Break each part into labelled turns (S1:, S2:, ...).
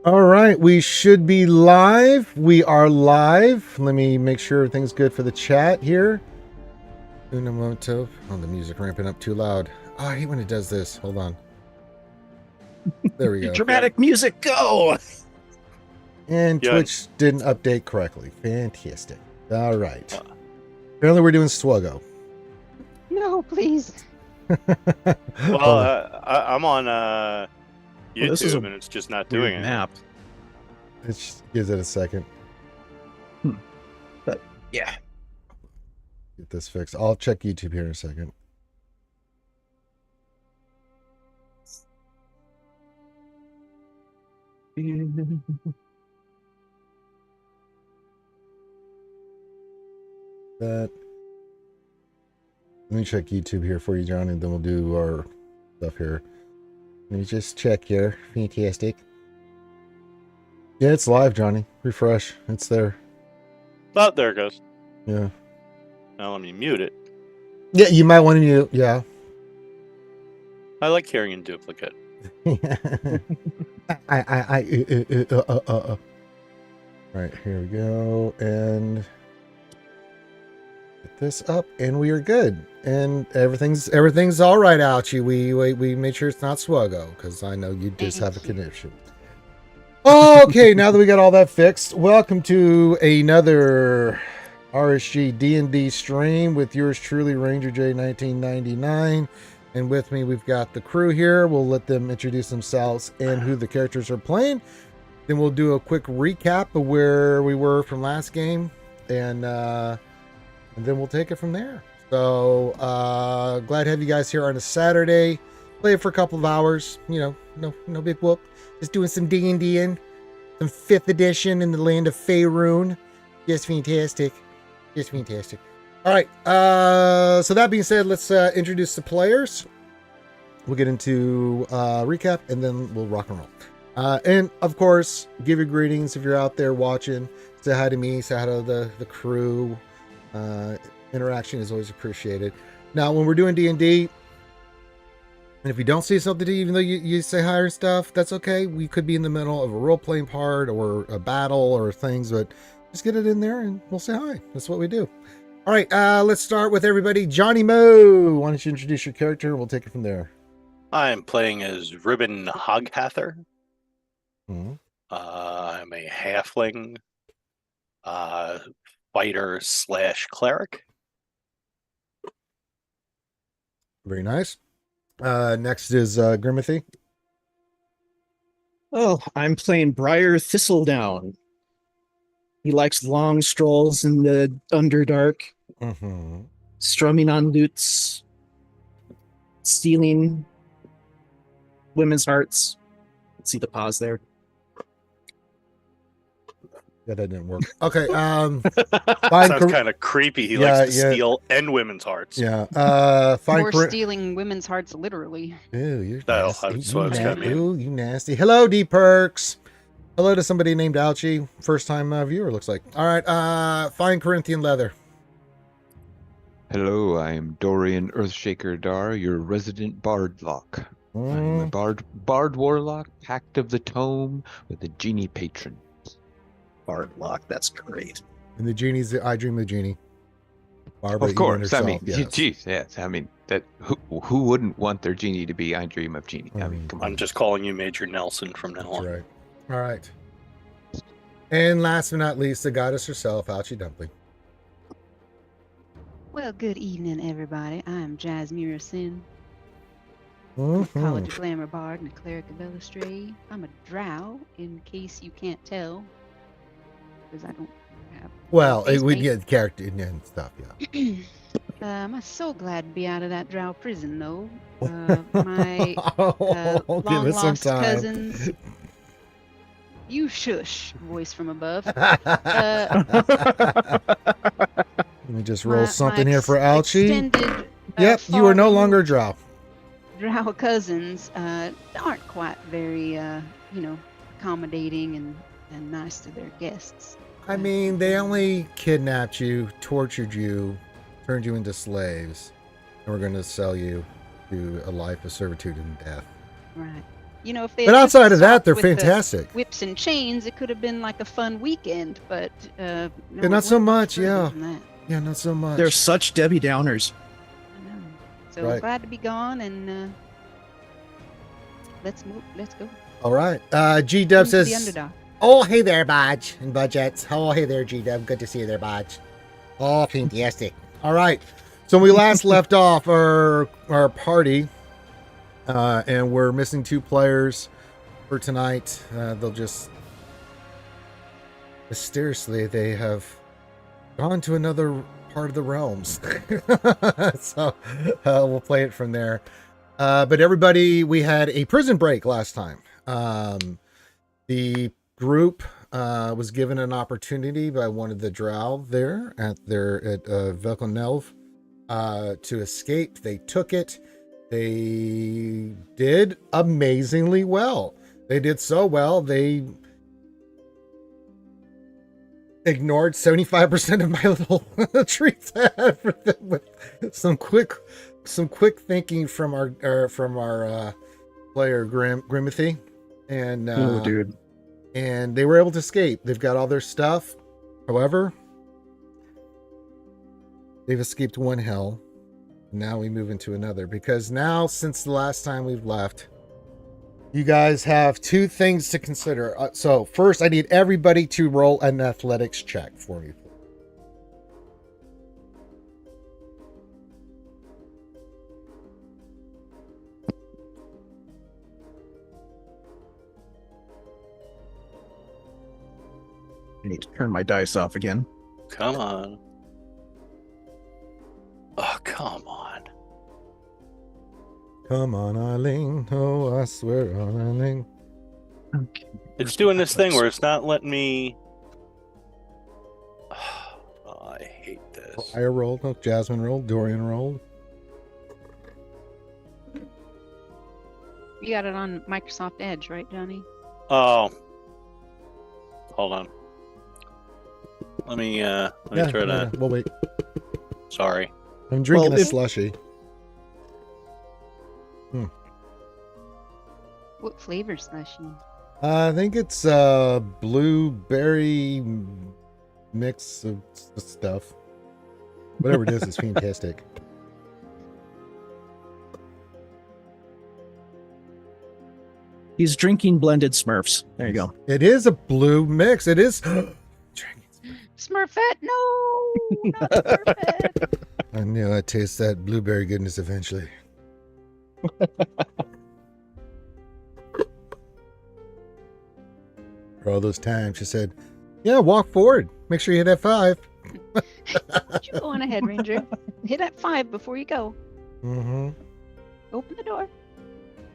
S1: All right, we should be live. We are live. Let me make sure everything's good for the chat here. Una momento. Oh, the music ramping up too loud. Oh, I hate when it does this. Hold on. There we go.
S2: Dramatic music, go!
S1: And Twitch didn't update correctly. Fantastic. All right. Apparently we're doing Swuggo.
S3: No, please.
S4: Well, I'm on YouTube,
S2: this is a
S4: and it's just not doing it.
S2: Map.
S1: It just gives it a second.
S2: But yeah.
S1: Get this fixed. I'll check YouTube here in a second. That. Let me check YouTube here for you, Johnny, and then we'll do our stuff here. Let me just check here. Fantastic. Yeah, it's live, Johnny. Refresh. It's there.
S4: Oh, there it goes.
S1: Yeah.
S4: Now let me mute it.
S1: Yeah, you might want to mute. Yeah.
S4: I like hearing in duplicate.
S1: Right, here we go. And get this up, and we are good. And everything's all right, Ouchie. We made sure it's not Swuggo, because I know you just have a connection. Okay, now that we got all that fixed, welcome to another RSG D&D stream with yours truly, Ranger J 1999. And with me, we've got the crew here. We'll let them introduce themselves and who the characters are playing. Then we'll do a quick recap of where we were from last game, and then we'll take it from there. So glad to have you guys here on a Saturday. Play it for a couple of hours. You know, no big whoop. Just doing some D&D in some 5th edition in the land of Faerûn. Just fantastic. Just fantastic. All right. So that being said, let's introduce the players. We'll get into recap, and then we'll rock and roll. And of course, give your greetings if you're out there watching. Say hi to me. Say hi to the crew. Interaction is always appreciated. Now, when we're doing D&D, and if you don't see something to do, even though you say hi and stuff, that's okay. We could be in the middle of a role-playing part or a battle or things, but just get it in there and we'll say hi. That's what we do. All right, let's start with everybody. JohnnyMo, why don't you introduce your character? We'll take it from there.
S4: I'm playing as Ribin Hoggather.
S1: Mm-hmm.
S4: I'm a halfling fighter / cleric.
S1: Very nice. Next is Grimothy.
S2: Oh, I'm playing Briar Thistledown. He likes long strolls in the Underdark, strumming on lutes, stealing women's hearts. Let's see the pause there.
S1: Yeah, that didn't work. Okay.
S4: Sounds kind of creepy. He likes to steal and women's hearts.
S1: Yeah.
S3: Or stealing women's hearts literally.
S1: Ew, you're
S4: nasty.
S1: Ooh, you nasty. Hello, D Perks. Hello to somebody named Ouchie. First time viewer, looks like. All right. Fine Corinthian leather.
S5: Hello, I am Dorian Earthshaker Dahr, your resident bardlock. I'm a bard warlock, pact of the tome with a genie patron.
S2: Bardlock, that's great.
S1: And the genie's I Dream of the Genie. Barbara
S5: of course,
S1: herself,
S5: I mean,
S1: yes.
S5: geez, yes, I mean that. Who wouldn't want their genie to be I Dream of Genie? I mean, come on.
S4: I'm just calling you Major Nelson from now on.
S1: Right. All right. And last but not least, the goddess herself, Ouchie Dumpling.
S3: Well, good evening, everybody. I'm Jazmyra Synn. I'm a college glamour bard and a cleric of Illustrate. I'm a drow, in case you can't tell, because I don't have.
S1: Well, we get character and stuff, yeah.
S3: I'm so glad to be out of that drow prison, though. My long lost cousins. You shush, voice from above.
S1: Let me just roll something here for Ouchie. Yep, you are no longer drow.
S3: Drow cousins aren't quite very, accommodating and nice to their guests.
S1: I mean, they only kidnapped you, tortured you, turned you into slaves, and we're going to sell you to a life of servitude and death.
S3: Right. You know, if they
S1: But
S3: had just
S1: outside of that,
S3: stopped
S1: they're
S3: with the
S1: fantastic.
S3: whips and chains, it could have been like a fun weekend. But no,
S1: Yeah, not
S3: it
S1: so
S3: went
S1: much.
S3: further
S1: Yeah,
S3: than that.
S1: yeah, not so much.
S2: They're such Debbie Downers.
S3: I know. So
S1: Right.
S3: I'm glad to be gone, and let's move. Let's go.
S1: All right. G Dub
S3: Into the
S1: says,
S3: Underdark.
S1: "Oh, hey there, Bodge and Budgets. Oh, hey there, G Dub. Good to see you there, Bodge. Oh, fantastic. All right. So we last left off our party, and we're missing 2 players for tonight. They'll just mysteriously they have gone to another part of the realms. So we'll play it from there. But everybody, we had a prison break last time. The group was given an opportunity by one of the Drow there at Velkonelv to escape. They took it. They did amazingly well. They did so well. They ignored 75% of my little treats I had for them with some quick thinking from our player Grimothy, and
S2: Oh, dude.
S1: and they were able to escape. They've got all their stuff. However, they've escaped one hell. Now we move into another, because now, since the last time we've left, you guys have 2 things to consider. So first, I need everybody to roll an athletics check for me.
S2: I need to turn my dice off again.
S4: Come on. Oh, come on.
S1: Come on, Eileen. Oh, I swear on Eileen.
S2: Okay.
S4: It's doing this thing where it's not letting me. Oh, I hate this.
S1: I rolled. Oh, Jasmine rolled. Dorian rolled.
S3: You got it on Microsoft Edge, right, Johnny?
S4: Oh. Hold on. Let me try to.
S1: We'll wait.
S4: Sorry.
S1: I'm drinking
S2: Well,
S1: a
S2: if-
S1: slushy.
S3: What flavor slushy?
S1: I think it's blueberry mix of stuff. Whatever it is fantastic.
S2: He's drinking blended Smurfs. There you go.
S1: It is a blue mix. It is.
S3: Smurfette, no, not Smurfette.
S1: I knew I'd taste that blueberry goodness eventually. For all those times she said, "Yeah, walk forward. Make sure you hit F5."
S3: You go on ahead, Ranger. Hit that 5 before you go.
S1: Mm-hmm.
S3: Open the door.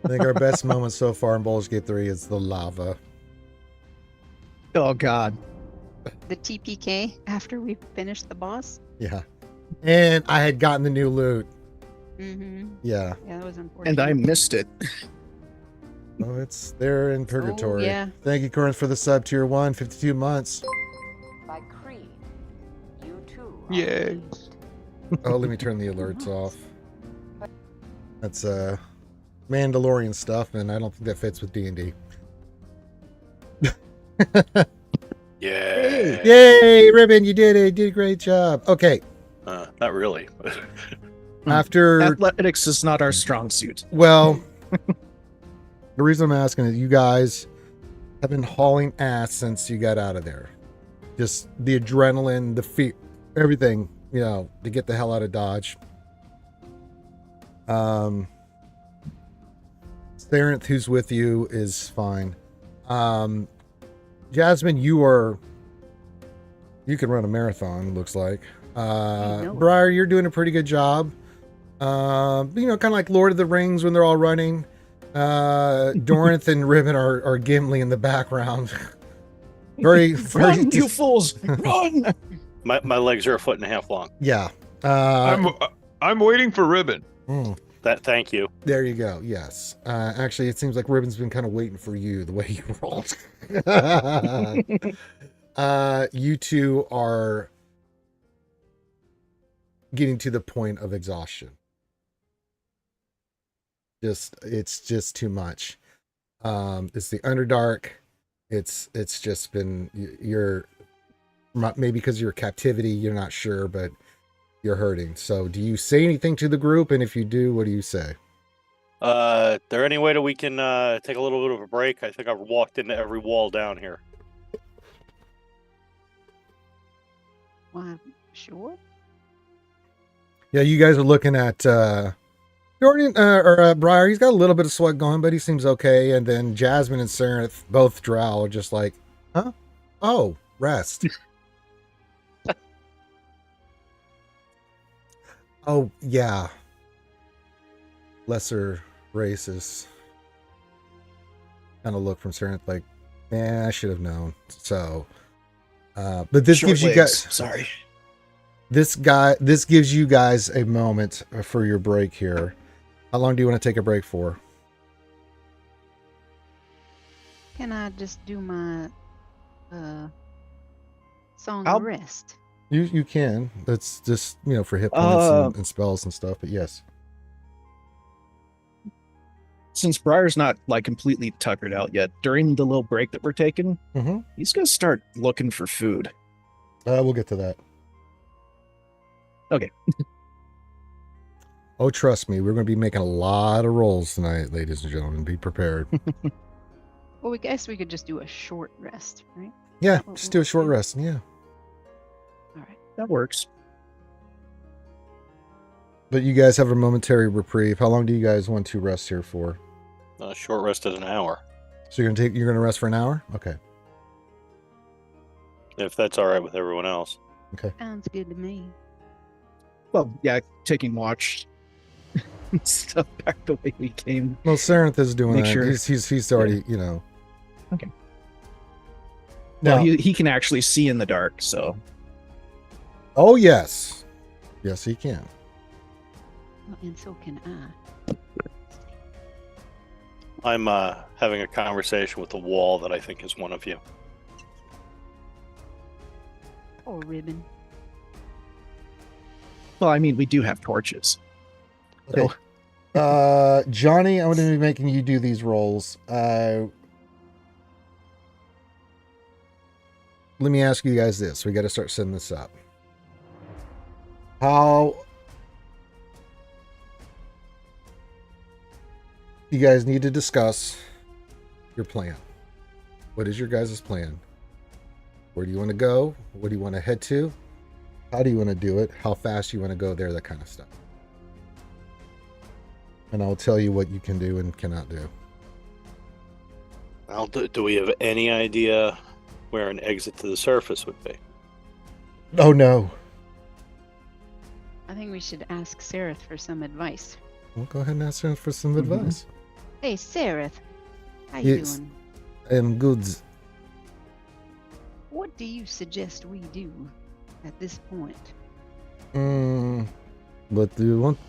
S1: I think our best moment so far in Baldur's Gate 3 is the lava.
S2: Oh, God.
S3: The TPK after we finish the boss.
S1: Yeah. And I had gotten the new loot.
S3: Mm-hmm.
S1: Yeah.
S3: Yeah, that was important.
S2: And I missed it.
S1: Oh, it's there in purgatory.
S3: yeah.
S1: Thank you, Corinth, for the sub tier 1, 52 months.
S6: By Creed, you too are
S5: Yay.
S6: released.
S1: Oh, let me turn the alerts off. That's Mandalorian stuff, and I don't think that fits with D&D.
S4: Yeah.
S1: Yay, Ribin, you did it. You did a great job. Okay.
S4: Not really.
S1: After
S2: Athletics is not our strong suit.
S1: well, the reason I'm asking is you guys have been hauling ass since you got out of there. Just the adrenaline, the fear, everything, to get the hell out of Dodge. Sarenth, who's with you, is fine. Jasmine, you can run a marathon, looks like.
S3: know.
S1: Briar, you're doing a pretty good job. Kind of like Lord of the Rings when they're all running. Dorinth and Ribin are Gimli in the background. very, very.
S2: Run, you fools! Run!
S4: My legs are 1.5 feet long.
S1: Yeah.
S5: I'm waiting for Ribin.
S4: Thank you.
S1: There you go. Yes. Actually, it seems like Ribin's been kind of waiting for you the way you rolled. You two are getting to the point of exhaustion. It's just too much. It's the Underdark. It's just been you're maybe because of your captivity, you're not sure, but you're hurting. So do you say anything to the group? And if you do, what do you say?
S4: There any way that we can take a little bit of a break? I think I've walked into every wall down here.
S3: Why, sure.
S1: Yeah, you guys are looking at Dorian or Briar. He's got a little bit of sweat going, but he seems okay. And then Jasmine and Sarenth, both Drow, are just like, huh? Oh, rest. Oh, yeah. Lesser races. Kind of look from Sarenth like, man, I should have known. So, but this gives you guys.
S2: Sorry.
S1: This gives you guys a moment for your break here. How long do you want to take a break for?
S3: Can I just do my song of rest?
S1: You can. That's just, for hit points and spells and stuff, but yes.
S2: Since Briar's not like completely tuckered out yet, during the little break that we're taking, he's gonna start looking for food.
S1: We'll get to that.
S2: Okay.
S1: Oh, trust me, we're going to be making a lot of rolls tonight, ladies and gentlemen. Be prepared.
S3: Well, we guess we could just do a short rest, right?
S1: Yeah, just do a short rest. Yeah.
S3: All right.
S2: That works.
S1: But you guys have a momentary reprieve. How long do you guys want to rest here for?
S4: Short rest is an hour.
S1: So you're going to rest for an hour? Okay.
S4: If that's all right with everyone else.
S1: Okay.
S3: Sounds good to me.
S2: Well, yeah, taking watch stuff back the way we came.
S1: Well, Sarenth is doing that.
S2: Sure.
S1: He's already,
S2: Okay.
S1: Now,
S2: Well, he can actually see in the dark, so.
S1: Oh, yes. Yes, he can.
S3: Well, and so can I.
S4: I'm having a conversation with the wall that I think is one of you.
S3: Or Ribin.
S2: Well, I mean, we do have torches.
S1: Okay. Johnny, I'm going to be making you do these rolls. Let me ask you guys this. We got to start setting this up. How you guys need to discuss your plan. What is your guys' plan? Where do you want to go? What do you want to head to? How do you want to do it? How fast you want to go there? That kind of stuff. And I'll tell you what you can do and cannot do.
S4: Well, do we have any idea where an exit to the surface would be?
S1: Oh, no.
S3: I think we should ask Sareth for some advice.
S1: Well, go ahead and ask her for some advice.
S3: Hey, Sareth. How you
S1: Yes.
S3: doing?
S1: I am good.
S3: What do you suggest we do at this point?
S1: What do you want?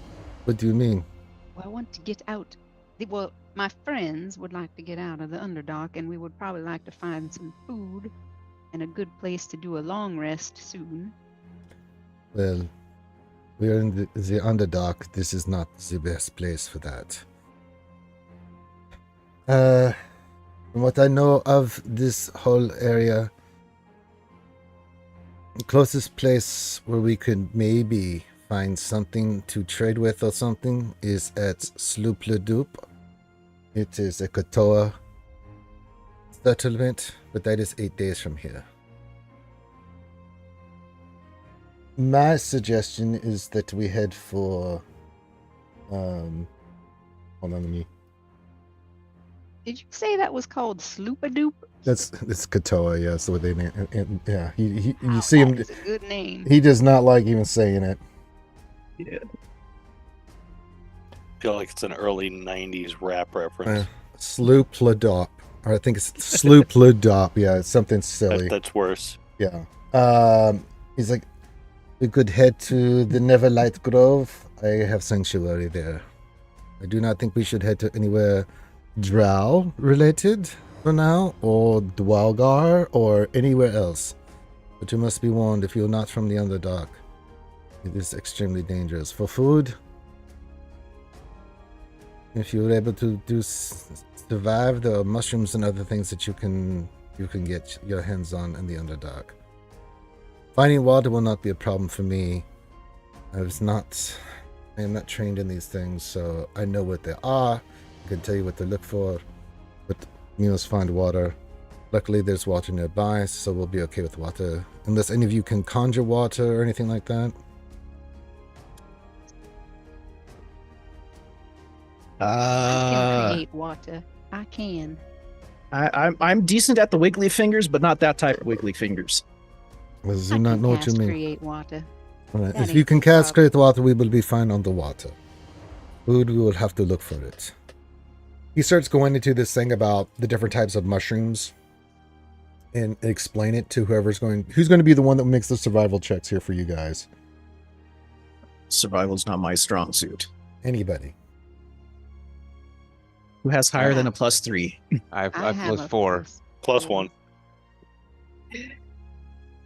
S1: What do you mean?
S3: Well, I want to get out. Well, my friends would like to get out of the Underdark, and we would probably like to find some food and a good place to do a long rest soon.
S1: Well, we are in the Underdark. This is not the best place for that. From what I know of this whole area, the closest place where we could maybe find something to trade with or something is at Sloop-le-Doop. It is a Katoa settlement, but that is 8 days from here. My suggestion is that we head for hold on, let me.
S3: Did you say that was called Sloop-a-Doop?
S1: It's Katoa, yeah, that's what they name. And yeah, you
S3: Wow,
S1: see him.
S3: that's a good name.
S1: He does not like even saying it.
S2: Yeah.
S4: I feel like it's an early 90s rap reference.
S1: Sloop-le-Doop. Or I think it's Sloop-le-Doop. Yeah, it's something silly.
S4: That's worse.
S1: Yeah. He's like, we could head to the Neverlight Grove. I have sanctuary there. I do not think we should head to anywhere Drow related for now, or Dwalgar, or anywhere else. But you must be warned, if you're not from the Underdark, it is extremely dangerous. For food, if you're able to do survive the mushrooms and other things that you can get your hands on in the Underdark. Finding water will not be a problem for me. I am not trained in these things, so I know what they are. I can tell you what to look for. But you must find water. Luckily, there's water nearby, so we'll be okay with water. Unless any of you can conjure water or anything like that.
S3: I can create water. I can.
S2: I'm decent at the wiggly fingers, but not that type of wiggly fingers.
S1: I do
S3: I
S1: not
S3: can
S1: know what you
S3: cast
S1: mean.
S3: create water.
S1: Right.
S3: That
S1: If you
S3: ain't
S1: can
S3: the
S1: cast
S3: problem.
S1: create water, we will be fine on the water. Food, we will have to look for it. He starts going into this thing about the different types of mushrooms and explain it to who's going to be the one that makes the survival checks here for you guys.
S2: Survival's not my strong suit.
S1: Anybody.
S2: Who has higher than a +3?
S5: I have
S3: I have a
S5: +4.
S4: Plus one.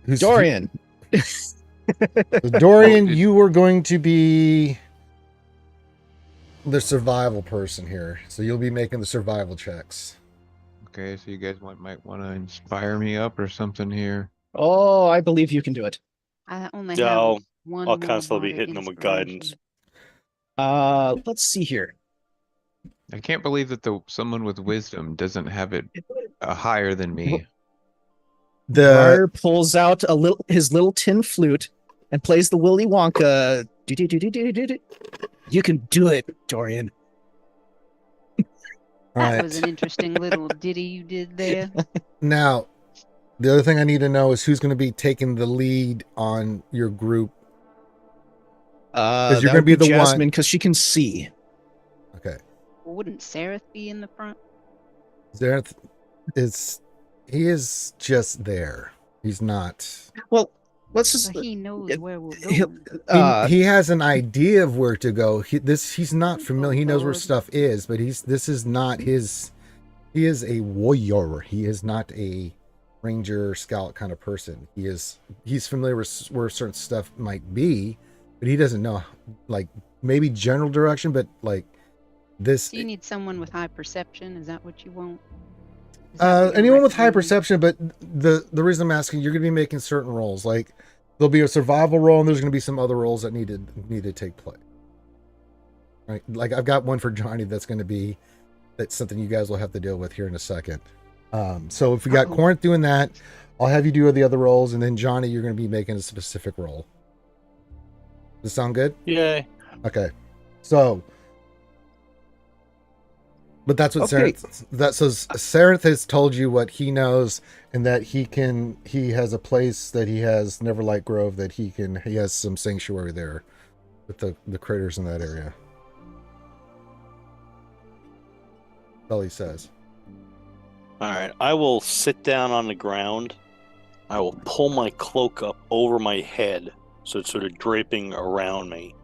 S1: Who's
S2: Dorian.
S1: Dorian, you were going to be the survival person here. So you'll be making the survival checks.
S5: Okay, so you guys might want to inspire me up or something here.
S2: Oh, I believe you can do it.
S3: I only
S4: Yeah,
S3: have
S4: I'll
S3: one
S4: I'll
S3: more
S4: constantly be
S3: bardic
S4: hitting them with
S3: inspiration.
S4: guidance.
S2: Let's see here.
S5: I can't believe that someone with wisdom doesn't have it higher than me.
S2: Briar pulls out his little tin flute and plays the Willy Wonka. Do-do-do-do-do-do-do. You can do it, Dorian.
S3: That was an interesting little ditty you did there.
S1: Now, the other thing I need to know is who's going to be taking the lead on your group. You're
S2: That
S1: gonna
S2: would
S1: be the
S2: Jasmine
S1: one.
S2: because she can see.
S1: Okay.
S3: Well, wouldn't Sereth be in the front?
S1: Zareth he is just there. He's not.
S2: Well, let's just.
S3: But he knows where we'll
S2: he'll-
S3: go.
S1: He has an idea of where to go. He's not familiar. He knows where
S3: Lord.
S1: stuff is, but this is not his. He is a warrior. He is not a ranger scout kind of person. He's familiar with where certain stuff might be, but he doesn't know like maybe general direction, but like this.
S3: Do you need someone with high perception? Is that what you want? Is that what you're
S1: Anyone with high
S3: recommending?
S1: perception, but the reason I'm asking, you're going to be making certain rolls. Like there'll be a survival roll, and there's going to be some other rolls that need to take place. Right? Like I've got one for Johnny that's something you guys will have to deal with here in a second. So if we got Corinth doing that, I'll have you do the other rolls, and then Johnny, you're going to be making a specific roll. Does this sound good?
S4: Yay.
S1: Okay. So. But that's what
S2: Okay.
S1: Sereth has told you what he knows, and that he has a place that he has Neverlight Grove that he has some sanctuary there with the critters in that area. That's all he says.
S4: All right, I will sit down on the ground. I will pull my cloak up over my head so it's sort of draping around me.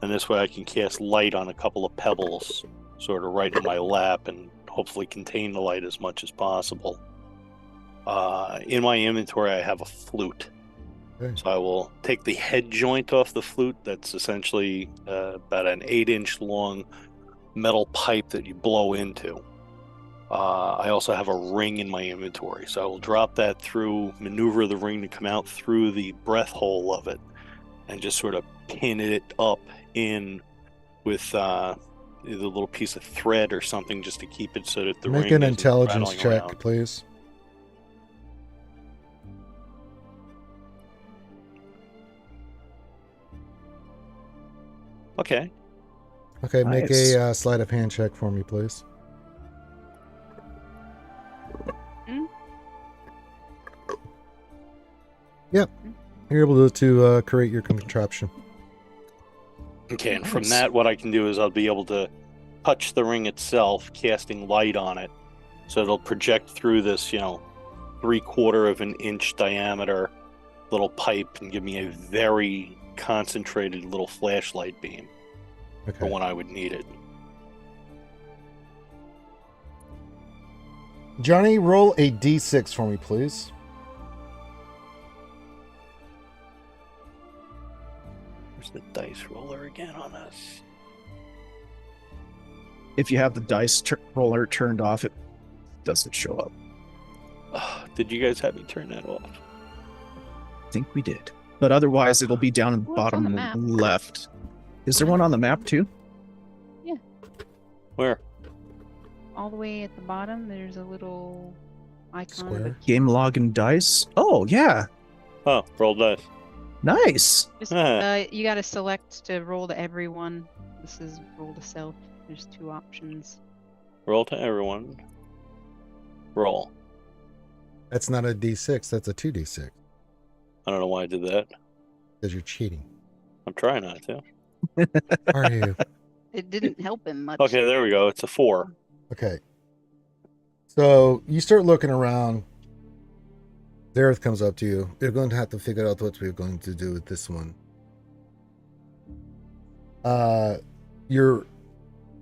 S4: And this way I can cast light on a couple of pebbles sort of right in my lap and hopefully contain the light as much as possible. In my inventory, I have a flute.
S1: Okay.
S4: So I will take the head joint off the flute. That's essentially about an 8-inch long metal pipe that you blow into. I also have a ring in my inventory, so I will drop that through, maneuver the ring to come out through the breath hole of it, and just sort of pin it up in with the little piece of thread or something just to keep it so that the
S1: Make
S4: ring
S1: an
S4: isn't
S1: intelligence
S4: rattling
S1: check,
S4: around.
S1: please.
S4: Okay.
S1: Okay, make
S2: Nice.
S1: a sleight of hand check for me, please. Yep, you're able to create your contraption.
S4: Okay, and from
S2: Nice.
S4: that, what I can do is I'll be able to touch the ring itself, casting light on it, so it'll project through this, 3/4 of an inch diameter little pipe and give me a very concentrated little flashlight beam for
S1: Okay.
S4: when I would need it.
S1: Johnny, roll a d6 for me, please.
S4: Where's the dice roller again on this?
S2: if you have the dice roller turned off, it doesn't show up.
S4: Did you guys have me turn that off?
S2: I think we did. But otherwise, it'll be down in the
S3: Well, it's on the
S2: bottom
S3: map.
S2: left. Is there one on the map too?
S4: Where?
S3: All the way at the bottom, there's a little icon of a
S1: Square.
S2: Game log and dice. Oh yeah,
S4: Oh, roll dice.
S2: nice.
S3: Just,
S4: Ah.
S3: you got to select to roll to everyone. This is roll to self. There's 2 options.
S4: Roll to everyone. Roll.
S1: That's not a D6. That's a 2D6
S4: I don't know why I did that.
S1: because you're cheating.
S4: I'm trying not to.
S1: Are you?
S3: It didn't help him much.
S4: Okay, there we go. It's a 4.
S1: Okay. So you start looking around. Zareth comes up to you. You're going to have to figure out what we're going to do with this one. You're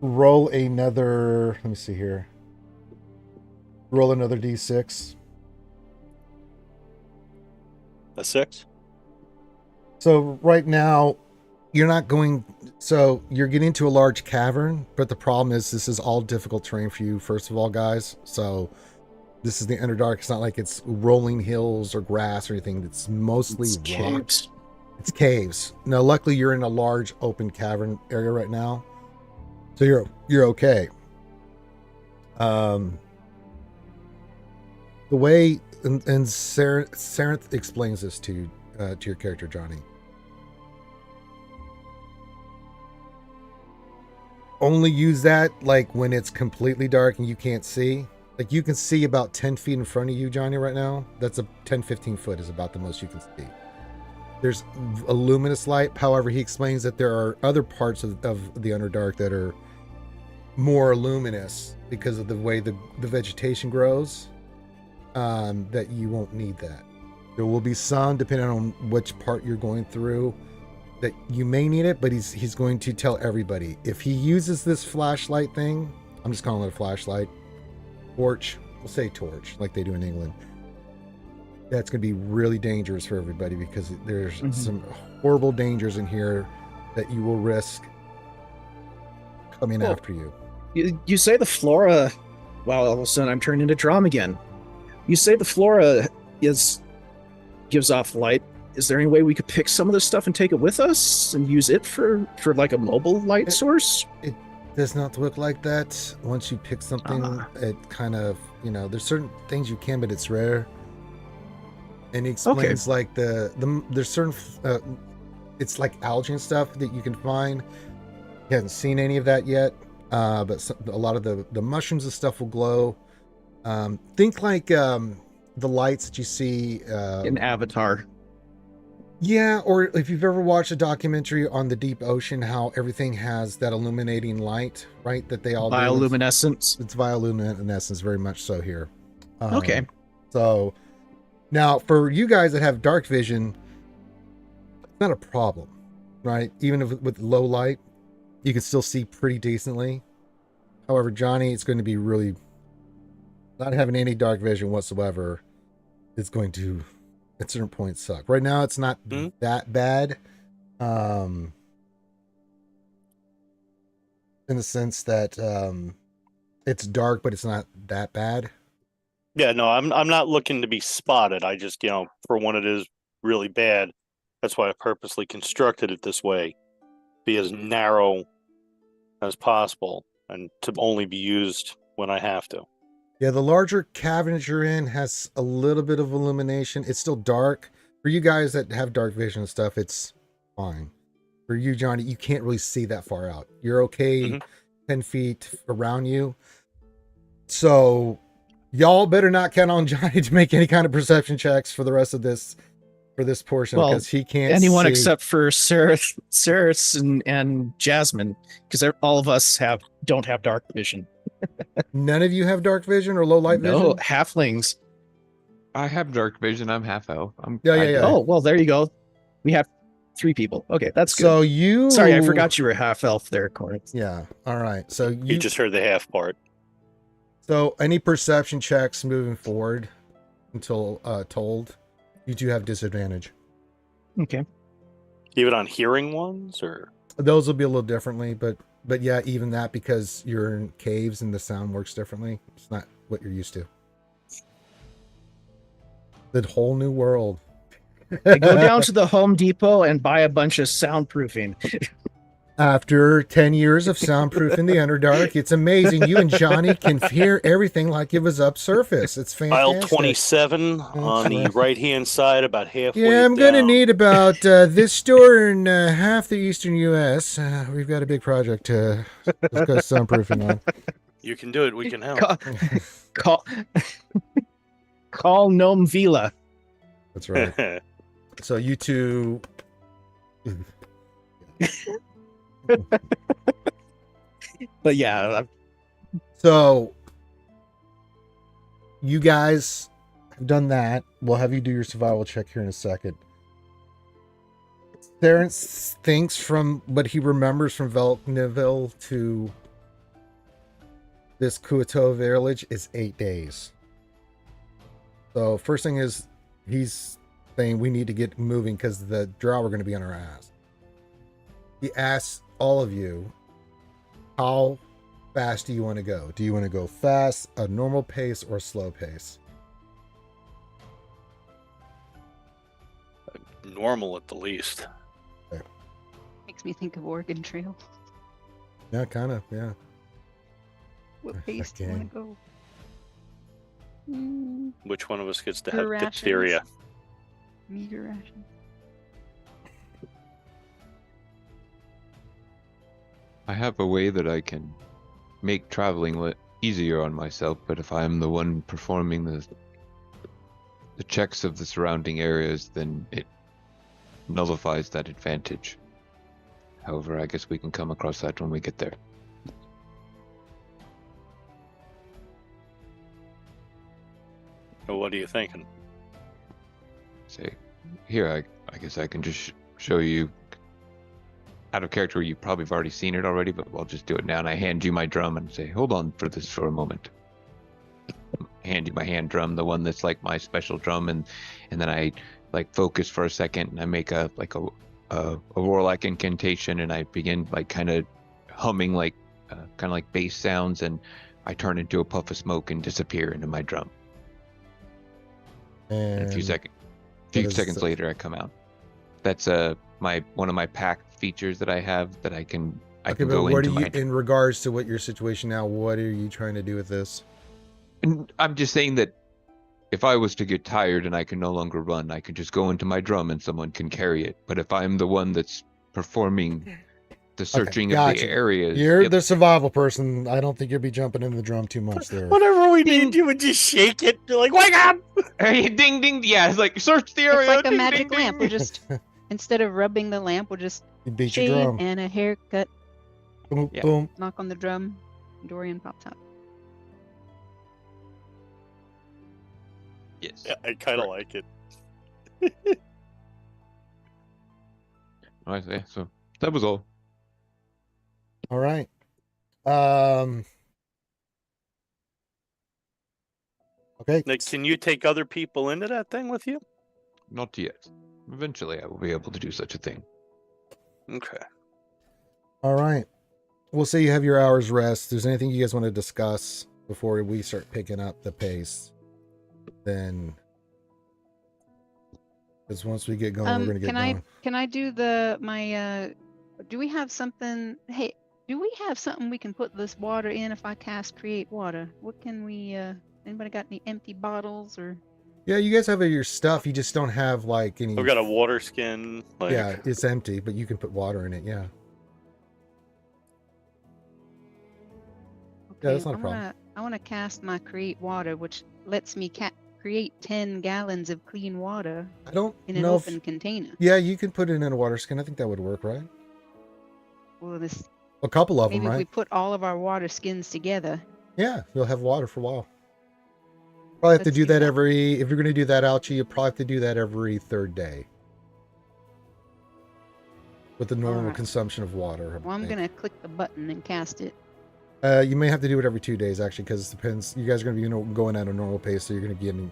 S1: roll another. Let me see here. Roll another D6.
S4: A 6?
S1: So right now, you're not going. So you're getting into a large cavern, but the problem is this is all difficult terrain for you. First of all, guys. So this is the Underdark. It's not like it's rolling hills or grass or anything. It's mostly
S2: It's
S1: rocks.
S2: caves.
S1: It's caves. Now, luckily, you're in a large open cavern area right now, so you're okay. The way and Sarenth explains this to your character, Johnny. Only use that like when it's completely dark and you can't see. Like you can see about 10 feet in front of you, Johnny, right now. That's a 10-15 foot is about the most you can see. There's a luminous light. However, he explains that there are other parts of the Underdark that are more luminous because of the way the vegetation grows, that you won't need that. There will be some, depending on which part you're going through, that you may need it, but he's going to tell everybody. If he uses this flashlight thing, I'm just calling it a flashlight, torch, we'll say torch, like they do in England, that's going to be really dangerous for everybody because there's some horrible dangers in here that you will risk coming after you.
S2: You say the flora. Wow, all of a sudden I'm turned into Drum again. You say the flora gives off light. Is there any way we could pick some of this stuff and take it with us and use it for like a mobile light source?
S1: It does not look like that. Once you pick something, it kind of, there's certain things you can, but it's rare. And he explains like there's certain, it's like algae and stuff that you can find. He hasn't seen any of that yet, but a lot of the mushrooms and stuff will glow. Think like the lights that you see
S2: In Avatar.
S1: Yeah, or if you've ever watched a documentary on the deep ocean, how everything has that illuminating light, right? That they all do.
S2: Bioluminescence.
S1: It's bioluminescence, very much so here.
S2: Okay.
S1: So now for you guys that have dark vision, it's not a problem, right? Even if with low light, you can still see pretty decently. However, Johnny, it's going to be really not having any dark vision whatsoever. It's going to at certain points suck. Right now, it's not that bad, in the sense that it's dark, but it's not that bad.
S4: Yeah, no, I'm not looking to be spotted. I just, for when it is really bad, that's why I purposely constructed it this way. Be as narrow as possible and to only be used when I have to.
S1: Yeah, the larger cavern that you're in has a little bit of illumination. It's still dark. For you guys that have dark vision and stuff, it's fine. For you, Johnny, you can't really see that far out. You're okay 10 feet around you. So y'all better not count on Johnny to make any kind of perception checks for the rest of this, for this portion, because he can't
S2: anyone
S1: see.
S2: Except for Ceres and Jasmine, because all of us don't have dark vision.
S1: None of you have dark vision or low light vision?
S2: No, halflings.
S5: I have dark vision. I'm half elf.
S1: Yeah.
S2: Oh, well, there you go. We have 3 people. Okay, that's good.
S1: So you...
S2: Sorry, I forgot you were half elf there, Corinth.
S1: Yeah, all right. So
S4: You just heard the half part.
S1: So any perception checks moving forward until told, you do have disadvantage.
S2: Okay.
S4: Even on hearing ones, or
S1: Those will be a little differently, but but yeah, even that, because you're in caves and the sound works differently. It's not what you're used to. The whole new world.
S2: I go down to the Home Depot and buy a bunch of soundproofing.
S1: After 10 years of soundproofing the Underdark, it's amazing. You and Johnny can hear everything like it was up surface. It's fantastic.
S4: Aisle 27 on the right-hand side, about halfway
S1: Yeah, I'm going to
S4: down.
S1: need about this store in half the eastern U.S. We've got a big project to discuss soundproofing on.
S4: You can do it. We can help.
S2: Call Gnome Vila.
S1: That's right. So you two...
S2: But yeah,
S1: So you guys have done that. We'll have you do your survival check here in a second. Terrence thinks from what he remembers from Velkniville to this Kuato village is 8 days. So first thing is he's saying we need to get moving because the Drow are going to be on our ass. He asks all of you, how fast do you want to go? Do you want to go fast, a normal pace, or a slow pace?
S4: Normal at the least.
S3: Makes me think of Oregon Trail.
S1: Yeah, kind of, yeah.
S3: What pace do you want to go?
S4: Which one of us gets to
S3: Per
S4: have
S3: rations.
S4: diphtheria?
S3: Meter rations.
S5: I have a way that I can make traveling easier on myself, but if I'm the one performing the checks of the surrounding areas, then it nullifies that advantage. However, I guess we can come across that when we get there.
S4: So what are you thinking?
S5: Say, here, I guess I can just show you out of character. You probably have already seen it already, but I'll just do it now. And I hand you my drum and say, hold on for this for a moment. Hand you my hand drum, the one that's like my special drum, and then I like focus for a second, and I make a warlike incantation, and I begin like kind of humming like kind of like bass sounds, and I turn into a puff of smoke and disappear into my drum. And a few seconds later, I come out. That's one of my packed features that I have that I can go into my.
S1: In regards to what your situation now, what are you trying to do with this?
S5: And I'm just saying that if I was to get tired and I can no longer run, I could just go into my drum and someone can carry it. But if I'm the one that's performing the searching of the areas,
S1: you're the survival person. I don't think you'll be jumping in the drum too much there.
S4: Whatever we need, you would just shake it. You're like, wake up!
S5: Hey, ding ding, yeah, it's like search the area.
S3: It's like a
S5: ding,
S3: magic
S5: ding,
S3: lamp.
S5: ding.
S3: We'll just instead of rubbing the lamp, we'll just
S1: You beat your
S3: shave
S1: drum.
S3: and a haircut.
S1: Boom,
S5: Yeah.
S1: boom.
S3: Knock on the drum. Dorian pops out.
S5: Yes.
S4: Yeah, I kind of like it.
S5: All right, yeah, so that was all.
S1: All right. Okay.
S4: Nick, can you take other people into that thing with you?
S5: Not yet. Eventually, I will be able to do such a thing.
S4: Okay.
S1: All right. We'll say you have your hour's rest. If there's anything you guys want to discuss before we start picking up the pace, then because once we get going, we're gonna get going.
S3: Can I do do we have something? Hey, do we have something we can put this water in if I cast create water? What can we? Anybody got any empty bottles or?
S1: Yeah, you guys have your stuff. You just don't have like any.
S4: We've got a water skin. Like,
S1: Yeah, it's empty, but you can put water in it. Yeah.
S3: Okay,
S1: that's not a problem.
S3: I want to cast my create water, which lets me create 10 gallons of clean water
S1: I don't
S3: in an
S1: know
S3: open container.
S1: Yeah, you can put it in a water skin. I think that would work, right?
S3: Well,
S1: A couple of
S3: maybe
S1: them,
S3: if we
S1: right?
S3: put all of our water skins together.
S1: Yeah, you'll have water for a while. Probably have to
S3: Let's
S1: do
S3: do
S1: that
S3: that.
S1: if you're going to do that, Ouchie, you probably have to do that every third day. With the normal
S3: Alright.
S1: consumption of water.
S3: Well, I'm gonna click the button and cast it.
S1: You may have to do it every 2 days, actually, because it depends. You guys are going to be going at a normal pace, so you're going to be getting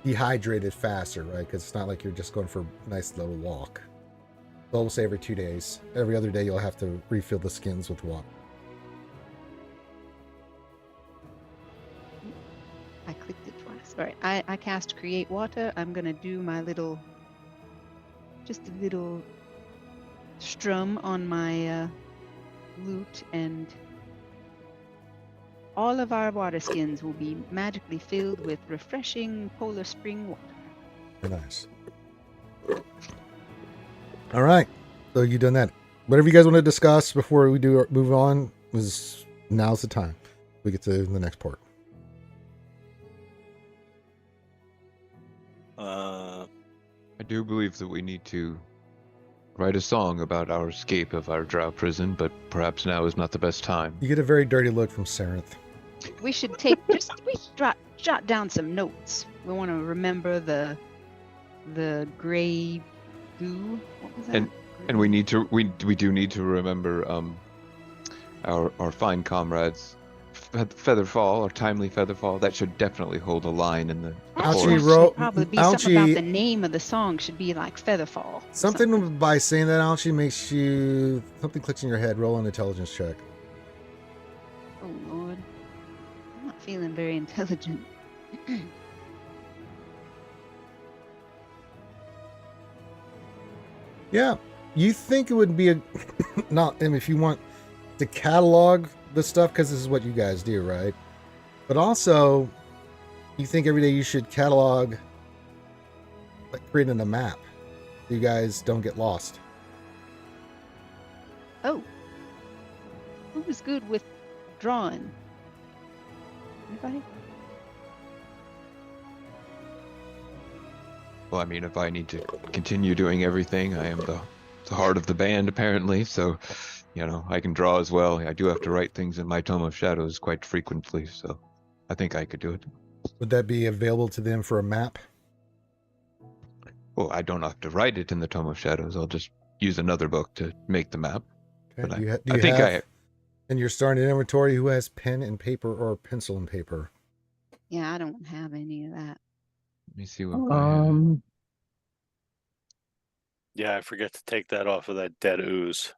S1: dehydrated faster, right? Because it's not like you're just going for a nice little walk. So we'll say every 2 days. Every other day, you'll have to refill the skins with water.
S3: Sorry, I cast Create Water. I'm gonna do my little, just a little strum on my lute, and all of our water skins will be magically filled with refreshing polar spring water.
S1: Very nice. All right. So you done that. Whatever you guys want to discuss before we do move on, now's the time. We get to the next part.
S5: I do believe that we need to write a song about our escape of our Drow prison, but perhaps now is not the best time.
S1: You get a very dirty look from Sarenth.
S3: We should take we should jot down some notes. We want to remember the gray goo. What was that?
S5: And we need to we do need to remember our fine comrades Featherfall or Timely Featherfall. That should definitely hold a line in the
S1: Ouchie
S3: Should
S1: wrote.
S3: probably be something
S1: Ouchie.
S3: about the name of the song should be like Featherfall.
S1: Something by saying that Ouchie makes you something clicks in your head. Roll an intelligence check.
S3: Oh Lord, I'm not feeling very intelligent.
S1: Yeah, you think it would be a not. I mean, if you want to catalog the stuff, because this is what you guys do, right? But also, you think every day you should catalog, like creating a map, so you guys don't get lost.
S3: Oh, who's good with drawing? Anybody?
S5: Well, I mean, if I need to continue doing everything, I am the heart of the band, apparently. So, you know, I can draw as well. I do have to write things in my Tome of Shadows quite frequently, so I think I could do it.
S1: Would that be available to them for a map?
S5: Well, I don't have to write it in the Tome of Shadows. I'll just use another book to make the map.
S1: Okay.
S5: But
S1: Do you
S5: I think
S1: have in your starting inventory who has pen and paper or pencil and paper?
S3: Yeah, I don't have any of that.
S5: Let me see what I have.
S4: Yeah, I forget to take that off of that dead ooze.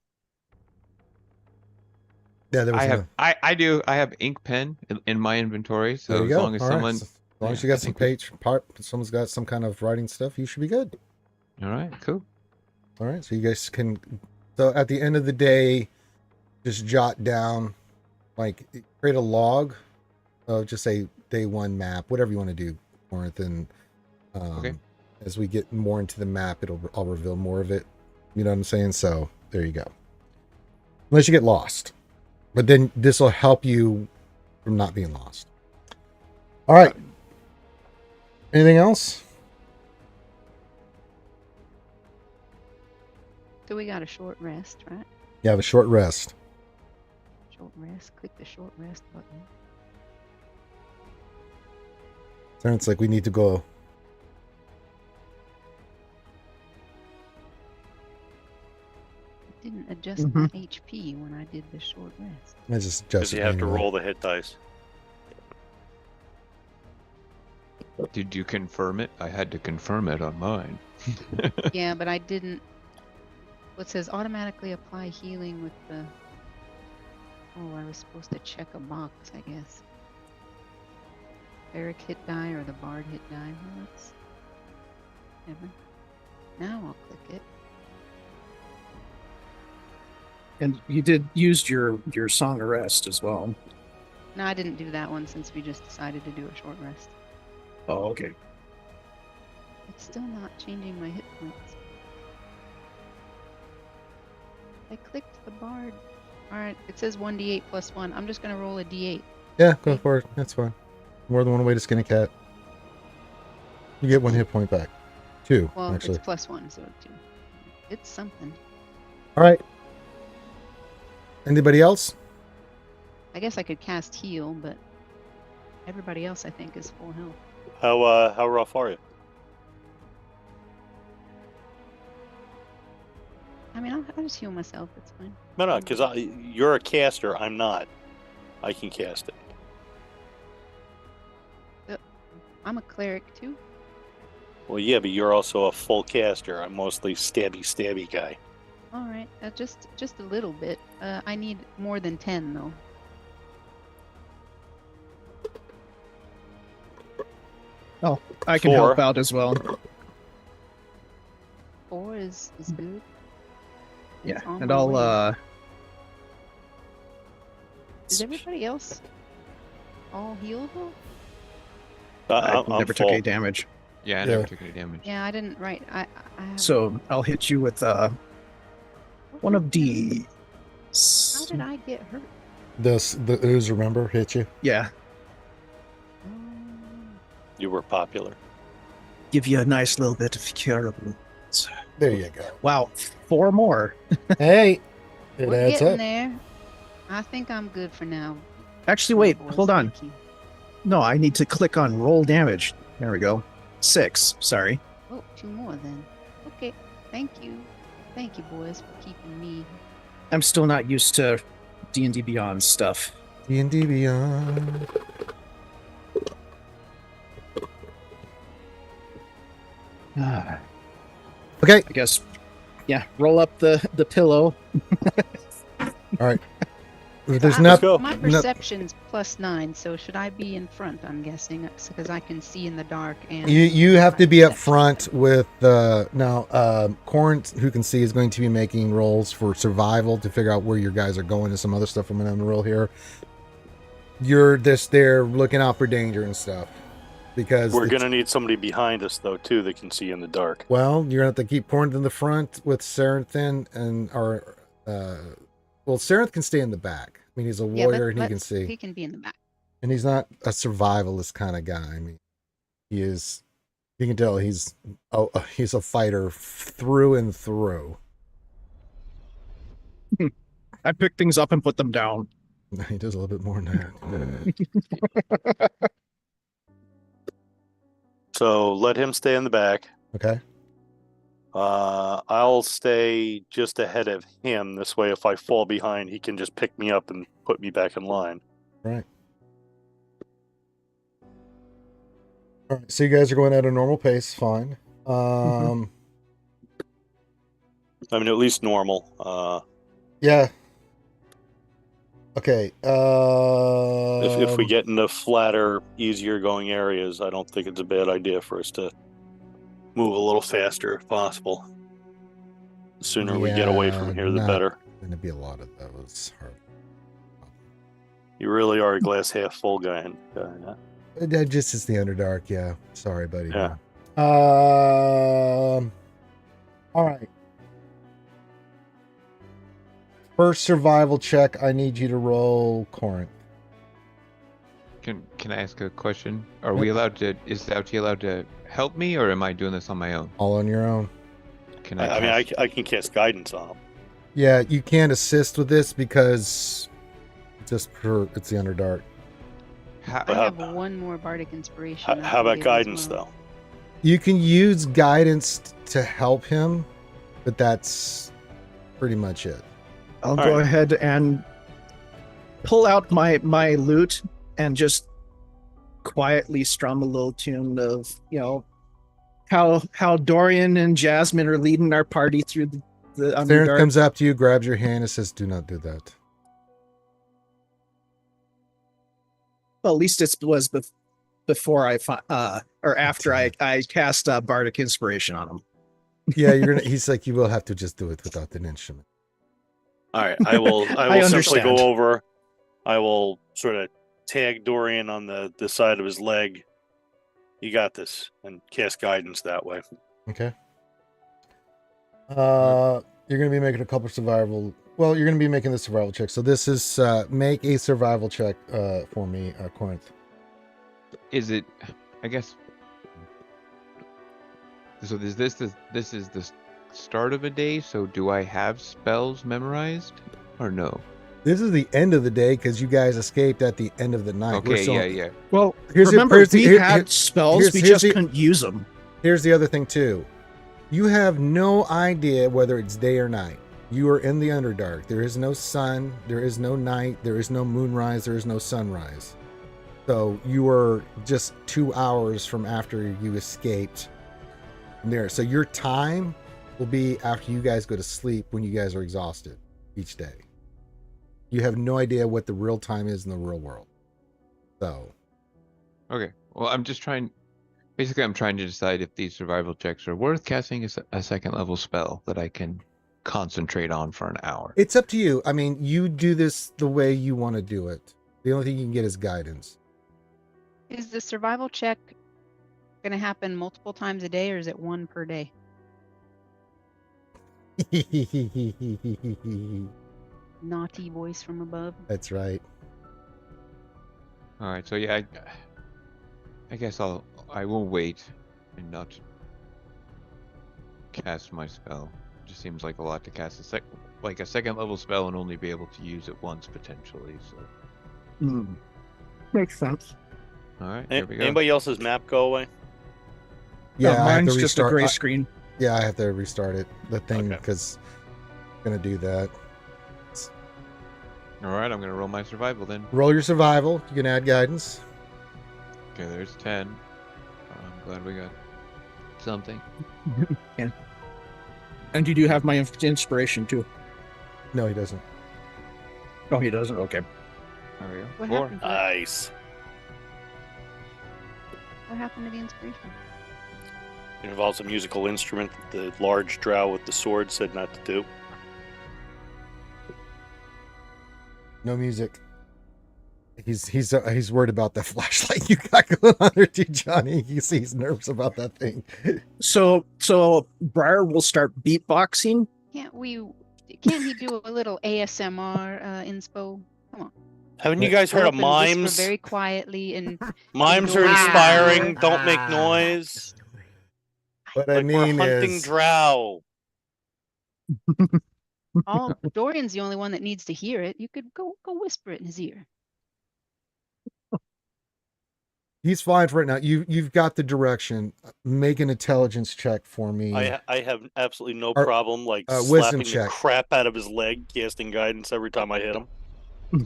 S1: Yeah, there was.
S5: I do. I have ink pen in my inventory. So
S1: There you
S5: as
S1: go.
S5: long as
S1: All right.
S5: someone,
S1: So, as long as you got some someone's got some kind of writing stuff, you should be good.
S5: all right, cool.
S1: All right, so you guys can. So at the end of the day, just jot down, like create a log of just say day one map, whatever you want to do, Corinth, and
S5: Okay.
S1: as we get more into the map, I'll reveal more of it. You know what I'm saying? So there you go. Unless you get lost, but then this will help you from not being lost. All right. Anything else?
S3: So we got a short rest, right?
S1: You have a short rest.
S3: Short rest. Click the short rest button.
S1: Sounds like we need to go.
S3: It didn't adjust my HP when I did the short rest.
S1: I just
S4: Because you have to roll the hit dice.
S5: Did you confirm it? I had to confirm it on mine.
S3: Yeah, but I didn't. What says automatically apply healing with the. Oh, I was supposed to check a box, I guess. Eric hit die or the Bard hit die. Well, that's. Never. Now I'll click it.
S2: And you did use your song of rest as well.
S3: No, I didn't do that one since we just decided to do a short rest.
S2: Oh, okay.
S3: It's still not changing my hit points. I clicked the Bard. Alright, it says 1d8 plus 1. I'm just going to roll a d8.
S1: Yeah, go for it. That's fine. More than one way to skin a cat. You get 1 hit point back. 2,
S3: Well,
S1: actually.
S3: it's plus 1, so 2. It's something.
S1: All right. Anybody else?
S3: I guess I could cast heal, but everybody else I think is full health.
S4: How rough are you?
S3: I mean, I'll just heal myself. It's fine.
S4: No, because you're a caster. I'm not. I can cast it.
S3: I'm a cleric too.
S4: Well, yeah, but you're also a full caster. I'm mostly stabby guy.
S3: All right, just a little bit. I need more than 10 though.
S2: Oh, I can
S4: 4.
S2: help out as well.
S3: 4 is good.
S2: Yeah,
S3: It's on
S2: and
S3: my
S2: I'll
S3: way. Is everybody else all healable?
S2: I
S4: I'm
S2: never took
S4: full.
S2: any damage.
S5: Yeah, I
S1: Yeah.
S5: never took any damage.
S3: Yeah, I didn't. Right. I have,
S2: So I'll hit you with
S3: what
S2: one of
S3: happened?
S2: D.
S3: How did I get hurt?
S1: The ooze, remember, hit you.
S2: Yeah,
S3: Oh,
S4: You were popular.
S2: give you a nice little bit of cure.
S1: There you go.
S2: Wow, 4 more.
S1: Hey, it
S3: we're
S1: adds
S3: getting
S1: up.
S3: there. I think I'm good for now.
S2: Actually, wait,
S3: Boys,
S2: hold on.
S3: thank you.
S2: No, I need to click on roll damage. There we go. 6. Sorry.
S3: Oh, 2 more then. Okay. Thank you. Thank you, boys, for keeping me.
S2: I'm still not used to D&D Beyond stuff.
S1: D&D Beyond.
S2: I
S1: Okay.
S2: guess, yeah, roll up the pillow.
S1: All right. There's
S3: I-
S1: not.
S4: go.
S3: My
S1: no-
S3: perception's +9, so should I be in front? I'm guessing because I can see in the dark and
S1: You have to
S3: my
S1: be up
S3: perception.
S1: front with now. Corinth, who can see, is going to be making rolls for survival to figure out where your guys are going and some other stuff. I'm going to roll here. You're just there looking out for danger and stuff because
S4: We're
S1: it's-
S4: gonna need somebody behind us though too that can see in the dark.
S1: Well, you're gonna have to keep Corinth in the front with Sarenth and or well, Sarenth can stay in the back. I mean, he's a
S3: Yeah,
S1: warrior and he can see,
S3: He can be in the back.
S1: and he's not a survivalist kind of guy. I mean, he is. You can tell he's a fighter through and through.
S2: I pick things up and put them down.
S1: He does a little bit more than that.
S4: So let him stay in the back.
S1: Okay.
S4: I'll stay just ahead of him. This way, if I fall behind, he can just pick me up and put me back in line.
S1: Right. All right. So you guys are going at a normal pace. Fine.
S4: I mean, at least normal.
S1: Yeah. Okay.
S4: If we get into flatter, easier going areas, I don't think it's a bad idea for us to move a little faster if possible. The sooner we get away from here, the better.
S1: Going to be a lot of those.
S4: You really are a glass half full guy.
S1: That just is the Underdark. Yeah. Sorry, buddy.
S4: Yeah.
S1: All right. First survival check. I need you to roll Corinth.
S5: Can I ask a question? Are we allowed to? Is Ouchie allowed to help me, or am I doing this on my own?
S1: All on your own.
S5: Can
S4: I mean,
S5: cast-
S4: I can cast guidance on him.
S1: Yeah, you can't assist with this because it's the Underdark.
S5: How,
S3: I
S4: How-
S3: have 1 more bardic inspiration. I
S4: How about
S3: believe, as
S4: guidance,
S3: well.
S4: though?
S1: You can use guidance to help him, but that's pretty much it.
S2: I'll
S4: All
S2: go
S4: right.
S2: ahead and pull out my lute and just quietly strum a little tune of, how Dorian and Jasmine are leading our party through the
S1: Sarenth
S2: Underdark.
S1: comes up to you, grabs your hand, and says, "Do not do that."
S2: Well, at least it was before or after I cast bardic inspiration on him.
S1: Yeah, you're gonna. He's like, you will have to just do it without an instrument.
S4: All right, I will. I
S2: I
S4: will simply go
S2: understand.
S4: over. I will sort of tag Dorian on the side of his leg. You got this, and cast guidance that way.
S1: Okay. You're gonna be making a couple survival. Well, you're gonna be making the survival check. So this is make a survival check for me, Corinth.
S5: is it? I guess. So is this is the start of a day? So do I have spells memorized, or no?
S1: This is the end of the day because you guys escaped at the end of the night. We're
S5: Okay,
S1: still-
S5: yeah.
S2: Well,
S1: Here's the-
S2: remember,
S1: here's the-
S2: we
S1: here-
S2: had
S1: here-
S2: spells,
S1: here's-
S2: we
S1: here's
S2: just
S1: the-
S2: couldn't use them.
S1: Here's the other thing too. You have no idea whether it's day or night. You are in the Underdark. There is no sun. There is no night. There is no moonrise. There is no sunrise. So you are just 2 hours from after you escaped from there. So your time will be after you guys go to sleep when you guys are exhausted each day. You have no idea what the real time is in the real world. So
S5: Okay. Well, I'm just trying. Basically, I'm trying to decide if these survival checks are worth casting a second level spell that I can concentrate on for an hour.
S1: It's up to you. I mean, you do this the way you want to do it. The only thing you can get is guidance.
S3: Is the survival check going to happen multiple times a day, or is it one per day? Naughty voice from above.
S1: That's right.
S5: All right, so yeah, I guess I will wait and not cast my spell. Just seems like a lot to cast a second level spell and only be able to use it once potentially. So
S2: Makes sense.
S5: all right, here we go.
S4: Anybody else's map go away?
S1: Yeah, I have
S2: mine's
S1: to
S2: just a
S1: restart.
S2: gray screen.
S1: Yeah, I have to restart it. The thing,
S4: Okay.
S1: because I'm going to do that.
S5: All right, I'm gonna roll my survival then.
S1: Roll your survival. You can add guidance.
S5: Okay, there's 10. I'm glad we got something.
S2: And you do have my inspiration too.
S1: No, he doesn't.
S2: Oh, he doesn't. Okay.
S5: There we go.
S3: What
S5: 4.
S3: happened to it?
S4: Nice.
S3: What happened to the inspiration?
S4: It involves a musical instrument that the large drow with the sword said not to do.
S1: No music. He's worried about that flashlight you got going on there too, Johnny. You see he's nervous about that thing.
S2: So Briar will start beatboxing.
S3: Can't he do a little ASMR inspo? Come on.
S4: Haven't you guys heard of
S3: Go up and whisper
S4: mimes?
S3: very quietly and
S4: Mimes are inspiring. Don't make noise.
S1: What
S4: Like
S1: I mean
S4: we're hunting
S1: is,
S4: drow.
S3: all Dorian's the only one that needs to hear it. You could go whisper it in his ear.
S1: he's fine for it now. You've got the direction. Make an intelligence check for me.
S4: I have absolutely no
S1: Or,
S4: problem
S1: wisdom
S4: slapping the
S1: check.
S4: crap out of his leg, casting guidance every time I hit him.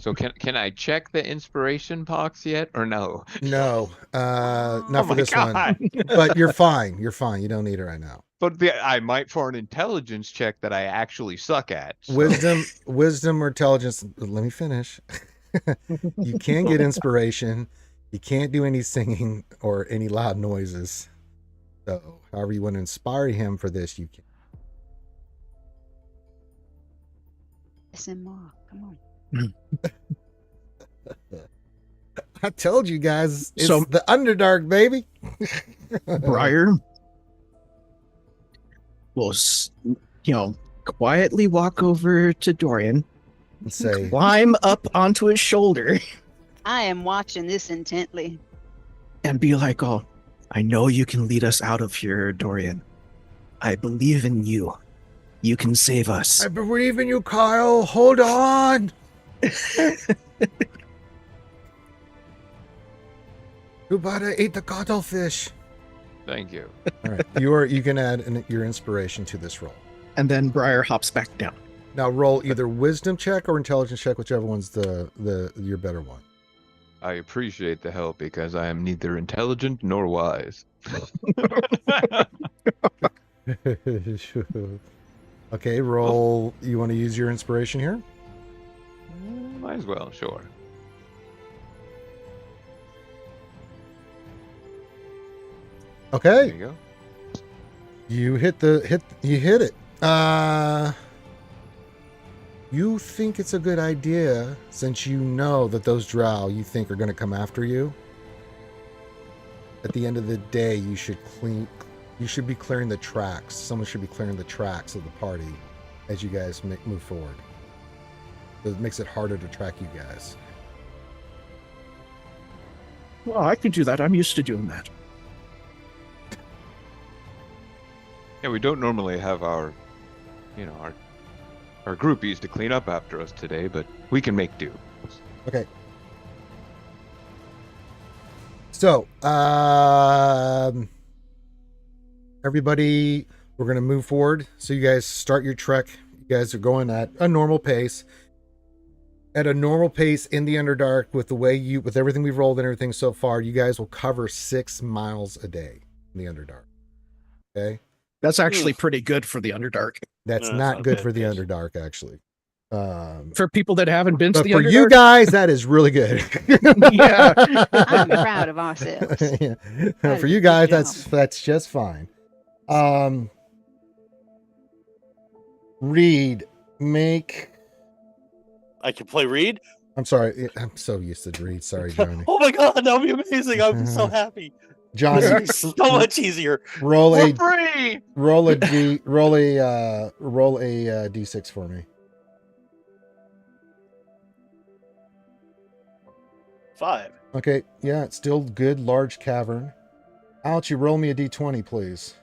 S5: So can I check the inspiration box yet or no?
S1: No, not
S5: Oh
S1: for
S5: my
S1: this
S5: God.
S1: one. But you're fine. You're fine. You don't need it right now.
S5: But I might for an intelligence check that I actually suck at. So.
S1: Wisdom or intelligence. Let me finish. You can get inspiration. You can't do any singing or any loud noises. So, however you want to inspire him for this, you can.
S3: ASMR. Come on.
S1: I told you guys, it's
S2: So-
S1: the Underdark, baby.
S2: Briar will, quietly walk over to Dorian,
S1: And say,
S2: climb up onto his shoulder,
S3: I am watching this intently.
S2: and be like, "Oh, I know you can lead us out of here, Dorian. I believe in you. You can save us."
S1: I believe in you, Kyle. Hold on. Ubada ate the cuttlefish.
S5: Thank you.
S1: All right, you can add your inspiration to this roll.
S2: And then Briar hops back down.
S1: Now roll either wisdom check or intelligence check, whichever one's your better one.
S5: I appreciate the help because I am neither intelligent nor wise.
S1: Okay, roll. You want to use your inspiration here?
S5: Might as well, sure. There
S1: Okay,
S5: you go.
S1: you hit it. You think it's a good idea, since you know that those drow you think are going to come after you. At the end of the day, you should be clearing the tracks. Someone should be clearing the tracks of the party as you guys move forward. It makes it harder to track you guys.
S2: Well, I can do that. I'm used to doing that.
S5: Yeah, we don't normally have our groupies to clean up after us today, but we can make do.
S1: Okay. So, everybody, we're going to move forward. So you guys start your trek. You guys are going at a normal pace. At a normal pace in the Underdark, with everything we've rolled and everything so far, you guys will cover 6 miles a day in the Underdark. Okay?
S2: That's actually pretty good for the Underdark.
S1: That's
S4: No,
S1: not
S4: not
S1: good
S4: bad
S1: for the
S4: pace.
S1: Underdark, actually.
S2: For people that haven't been to
S1: But
S2: the
S1: for
S2: Underdark,
S1: you guys, that is really good.
S2: Yeah.
S3: I'm proud of ourselves.
S1: Yeah.
S3: That
S1: For
S3: is
S1: you
S3: a good
S1: guys,
S3: job.
S1: that's just fine. Reed, make.
S4: I can play Reed.
S1: I'm sorry. I'm so used to Reed. Sorry, Johnny.
S4: Oh my god, that would be amazing! I'm so happy. This would
S1: Johnny,
S4: be so much easier.
S1: roll
S4: For
S1: a
S4: free.
S1: roll a d6 for me.
S4: 5.
S1: Okay, yeah, it's still good, large cavern. Ouchie, roll me a d20, please.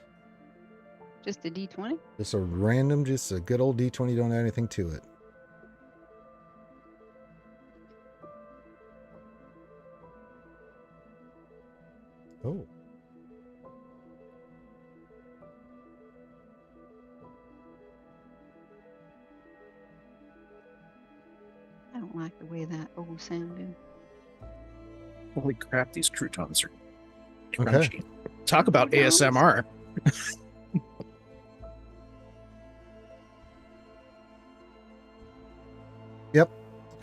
S3: Just a D20?
S1: Just a random, just a good old d20, don't add anything to it. Oh.
S3: I don't like the way that O sounded.
S2: Holy crap, these croutons are
S1: Okay.
S2: crunchy. Talk about
S3: Croutons?
S2: ASMR.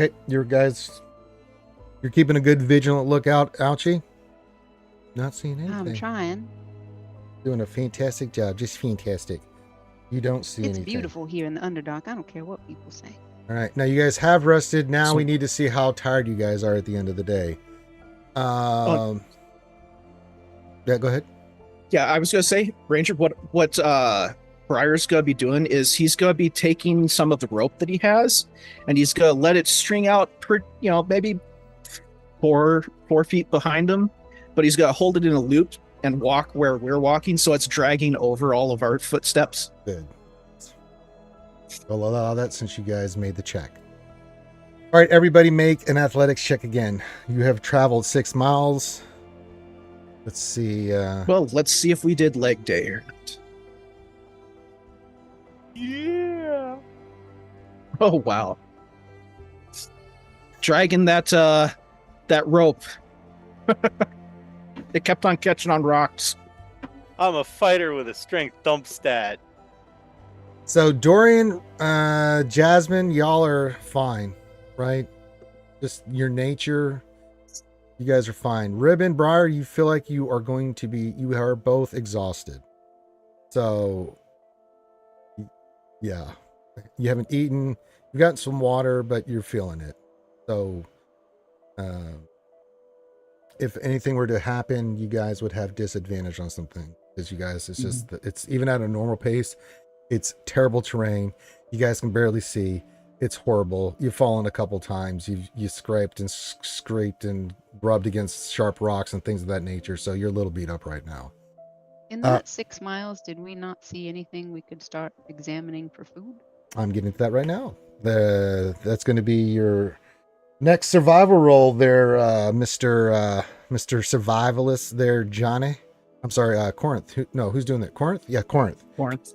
S1: Okay, you're keeping a good vigilant lookout, Ouchie. Not seeing anything.
S3: I'm trying.
S1: Doing a fantastic job, just fantastic. You don't see
S3: It's
S1: anything.
S3: beautiful here in the Underdark. I don't care what people say.
S1: All right, now you guys have rested. Now
S2: So-
S1: we need to see how tired you guys are at the end of the day. Yeah, go ahead.
S2: Yeah, I was gonna say, Ranger, what Briar's gonna be doing is he's gonna be taking some of the rope that he has, and he's gonna let it string out, maybe 4 feet behind him, but he's gonna hold it in a loop and walk where we're walking, so it's dragging over all of our footsteps.
S1: Good. We'll allow that since you guys made the check. All right, everybody make an athletics check again. You have traveled 6 miles. Let's see.
S2: Well, let's see if we did leg day or not.
S4: Yeah.
S2: Oh wow, dragging that rope. It kept on catching on rocks.
S4: I'm a fighter with a strength dump stat.
S1: So Dorian, Jasmine, y'all are fine, right? Just your nature. You guys are fine. Ribin, Briar, you feel like you are both exhausted. So, yeah. You haven't eaten. You've gotten some water, but you're feeling it. So, if anything were to happen, you guys would have disadvantage on something. Because you guys, it's just, it's even at a normal pace, it's terrible terrain. You guys can barely see. It's horrible. You've fallen a couple times. You scraped and rubbed against sharp rocks and things of that nature. So you're a little beat up right now.
S3: In that 6 miles, did we not see anything we could start examining for food?
S1: I'm getting to that right now. That's going to be your next survival roll there, Mr. Survivalist there, Johnny. I'm sorry, Corinth. Who's doing that? Corinth? Yeah, Corinth.
S2: Corinth.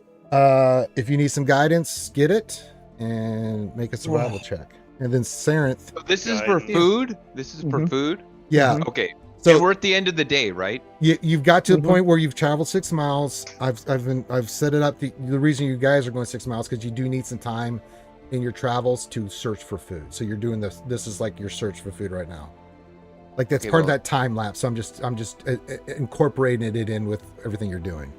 S1: If you need some guidance, get it and make a survival check. And then Sarenth.
S5: So this is for food? This is for food?
S1: Yeah.
S5: Okay.
S1: So
S5: And we're at the end of the day, right?
S1: you've got to the point where you've traveled 6 miles. I've set it up. The reason you guys are going 6 miles because you do need some time in your travels to search for food. So you're doing this. This is like your search for food right now. Like that's
S5: Okay,
S1: part of
S5: well-
S1: that time lapse. So I'm just incorporating it in with everything you're doing.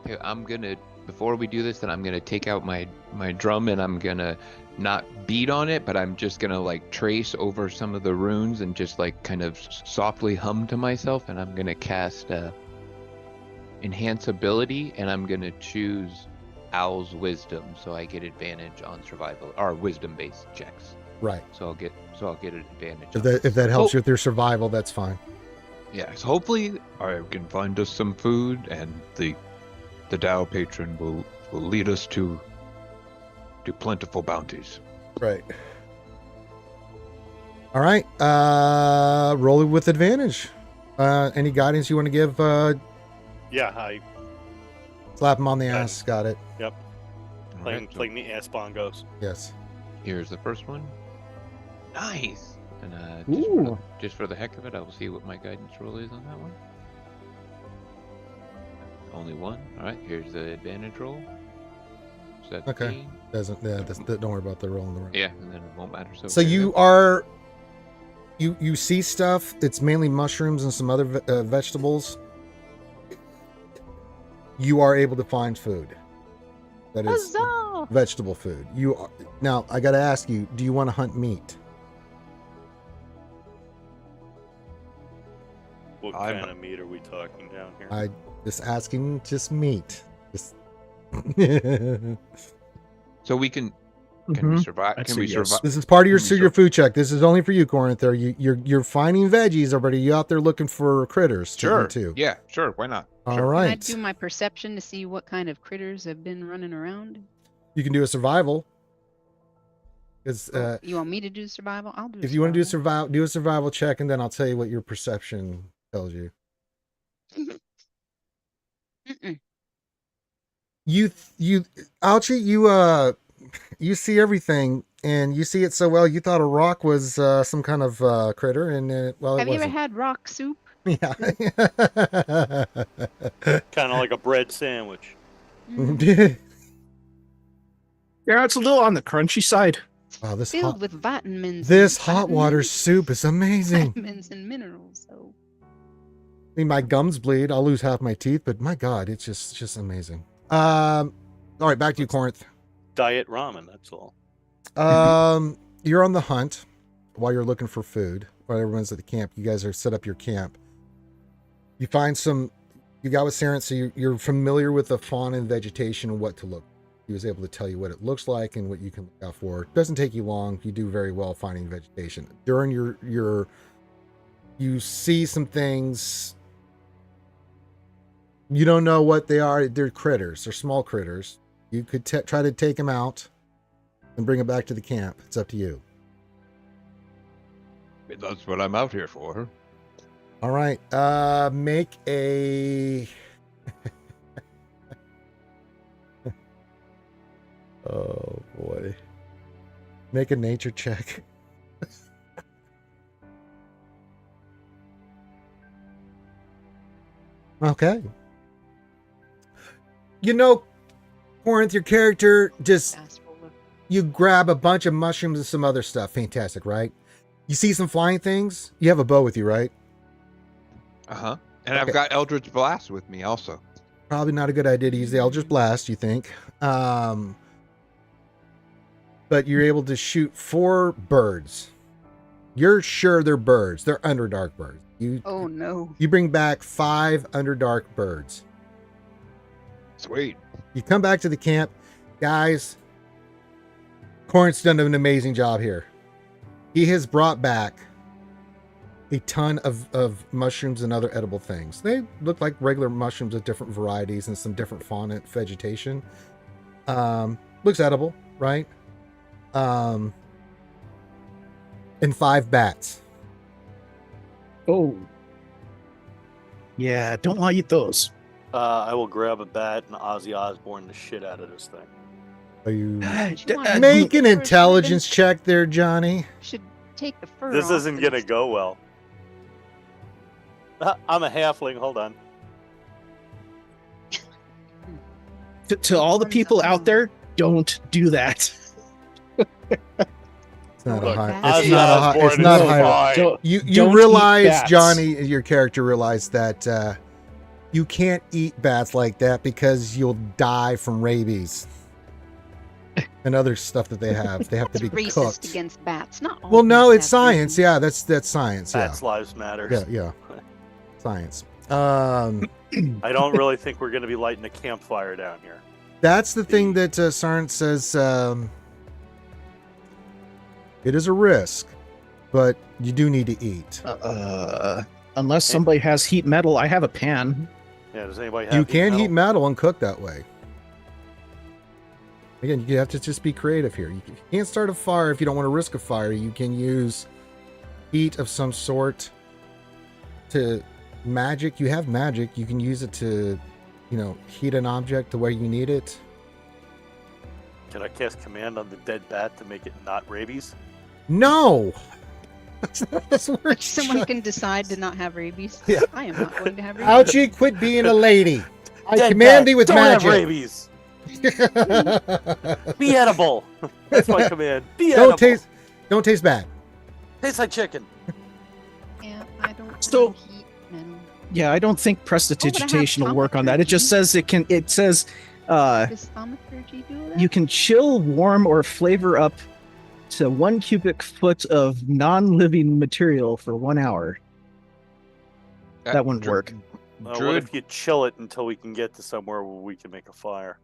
S5: Okay, before we do this, then I'm gonna take out my drum and I'm gonna not beat on it, but I'm just gonna like trace over some of the runes and just like kind of softly hum to myself, and I'm gonna cast enhance ability, and I'm gonna choose Owl's Wisdom, so I get advantage on survival or wisdom based checks.
S1: Right.
S5: So I'll get an advantage.
S1: If that helps you with your survival, that's fine.
S5: Yeah, so hopefully I can find us some food, and the Drow patron will lead us to plentiful bounties.
S1: Right. All right. Roll it with advantage. Any guidance you want to give?
S4: Yeah, I
S1: Slap him on the ass. Got it.
S4: playing the ass bongos.
S1: Yes.
S5: Here's the first one. Nice. And
S2: Ooh.
S5: just for the heck of it, I will see what my guidance roll is on that one. Only one. All right. Here's the advantage roll. that
S1: Okay. Doesn't. Yeah. Don't worry about the rolling the roll.
S5: Yeah, and then it won't matter. So,
S1: So
S5: there
S1: you
S5: go.
S1: are. You see stuff. It's mainly mushrooms and some other vegetables. You are able to find food. That is
S3: Huzzah!
S1: vegetable food. You are, now. I got to ask you. Do you want to hunt meat?
S4: What
S5: I'm-
S4: kind of meat are we talking down here?
S1: I just asking. Just meat. Just.
S5: So we can we
S2: Mhm.
S5: survive?
S2: I'd
S5: Can
S2: say
S5: we
S2: yes.
S5: survive?
S1: This is part of your
S5: Can we
S1: your food check. This is only for you, Corinth. You're finding veggies, but are you out there looking for critters to
S5: Sure.
S1: eat too?
S5: Yeah, sure. Why not?
S1: All
S5: Sure.
S3: Can I
S1: right.
S3: do my perception to see what kind of critters have been running around?
S1: You can do a survival. Because
S3: You want me to do survival? I'll do.
S1: if you want to do
S3: survival.
S1: do a survival check, and then I'll tell you what your perception tells you.
S3: Mm-mm.
S1: Ouchie, you see everything, and you see it so well. You thought a rock was some kind of critter, and well,
S3: Have
S1: it
S3: you ever
S1: wasn't.
S3: had rock soup?
S1: Yeah.
S4: Kind of like a bread sandwich.
S3: Mm,
S2: Yeah, it's a little on the crunchy side.
S1: Wow, this
S3: filled
S1: hot,
S3: with vitamins.
S1: this
S3: and
S1: hot water
S3: vitamins-
S1: soup is amazing.
S3: Vitamins and minerals. So
S1: I mean, my gums bleed. I'll lose half my teeth, but my God, it's just amazing. All right, back to you, Corinth.
S4: Diet ramen, that's all.
S1: You're on the hunt while you're looking for food. While everyone's at the camp, you guys are set up your camp. You find some. You got with Saren, so you're familiar with the fauna and vegetation and what to look. He was able to tell you what it looks like and what you can look out for. It doesn't take you long. You do very well finding vegetation. During your you see some things. You don't know what they are. They're critters. They're small critters. You could try to take them out and bring them back to the camp. It's up to you.
S5: That's what I'm out here for.
S1: All right. Make a. Oh boy. Make a nature check. Okay. You know, Corinth, your character just
S3: fast forward.
S1: you grab a bunch of mushrooms and some other stuff. Fantastic, right? You see some flying things. You have a bow with you, right?
S5: And
S1: Okay.
S5: I've got Eldritch Blast with me also.
S1: Probably not a good idea to use the Eldritch Blast, you think. But you're able to shoot 4 birds. You're sure they're birds. They're Underdark birds.
S3: Oh no.
S1: You bring back 5 Underdark birds.
S5: Sweet.
S1: You come back to the camp. Guys, Corinth's done an amazing job here. He has brought back a ton of mushrooms and other edible things. They look like regular mushrooms of different varieties and some different fauna vegetation. Looks edible, right? And 5 bats.
S2: Oh. Yeah, don't want to eat those.
S4: I will grab a bat and Ozzy Osbourne the shit out of this thing.
S1: Are you
S3: You wanna
S1: make
S3: take
S1: an
S3: the fur,
S1: intelligence check there, Johnny?
S3: Should take the fur.
S4: This
S3: off
S4: isn't
S3: and
S4: gonna
S3: just-
S4: go well. I'm a halfling. Hold on.
S2: To all the people out there, don't do that.
S1: It's not a
S3: Look,
S1: high.
S3: Ozzy
S1: It's not a high.
S4: Osbourne
S1: It's not a
S4: is
S1: high.
S4: fine.
S2: Don't-
S1: You
S2: Don't eat
S1: realize,
S2: bats.
S1: Johnny, your character realized that you can't eat bats like that because you'll die from rabies and other stuff that they have. They have to
S3: That's
S1: be
S3: racist
S1: cooked.
S3: against bats. Not all
S1: Well, no,
S3: bats
S1: it's
S3: have
S1: science.
S3: rabies.
S1: Yeah, that's science. Yeah,
S4: Bats' lives matter.
S1: yeah, science.
S4: I don't really think we're going to be lighting a campfire down here.
S1: That's the thing that Sarn says. It is a risk, but you do need to eat.
S2: Unless somebody has heat metal, I have a pan.
S4: Yeah, does anybody have
S1: You can heat
S4: metal?
S1: metal and cook that way. Again, you have to just be creative here. You can't start a fire if you don't want to risk a fire. You can use heat of some sort to magic. You have magic. You can use it to, heat an object the way you need it.
S4: Can I cast command on the dead bat to make it not rabies?
S1: No! That's where
S3: If someone can decide to not have rabies,
S1: Yeah.
S3: I am not going to have rabies.
S1: Ouchie, quit being a lady. I
S4: Dead
S1: command
S4: bat,
S1: thee with
S4: don't
S1: magic.
S4: have rabies. Be edible. That's my command. Be
S1: Don't
S4: edible.
S1: don't taste bad.
S4: Tastes like chicken.
S3: Yeah, I don't
S2: So-
S3: know heat metal.
S2: Yeah, I don't think prestidigitation will work on that. It just says it can. It says
S3: Does thaumaturgy do that?
S2: you can chill, warm, or flavor up to 1 cubic foot of non-living material for 1 hour. That wouldn't work.
S4: What
S5: Druid,
S4: if you chill it until we can get to somewhere where we can make a fire?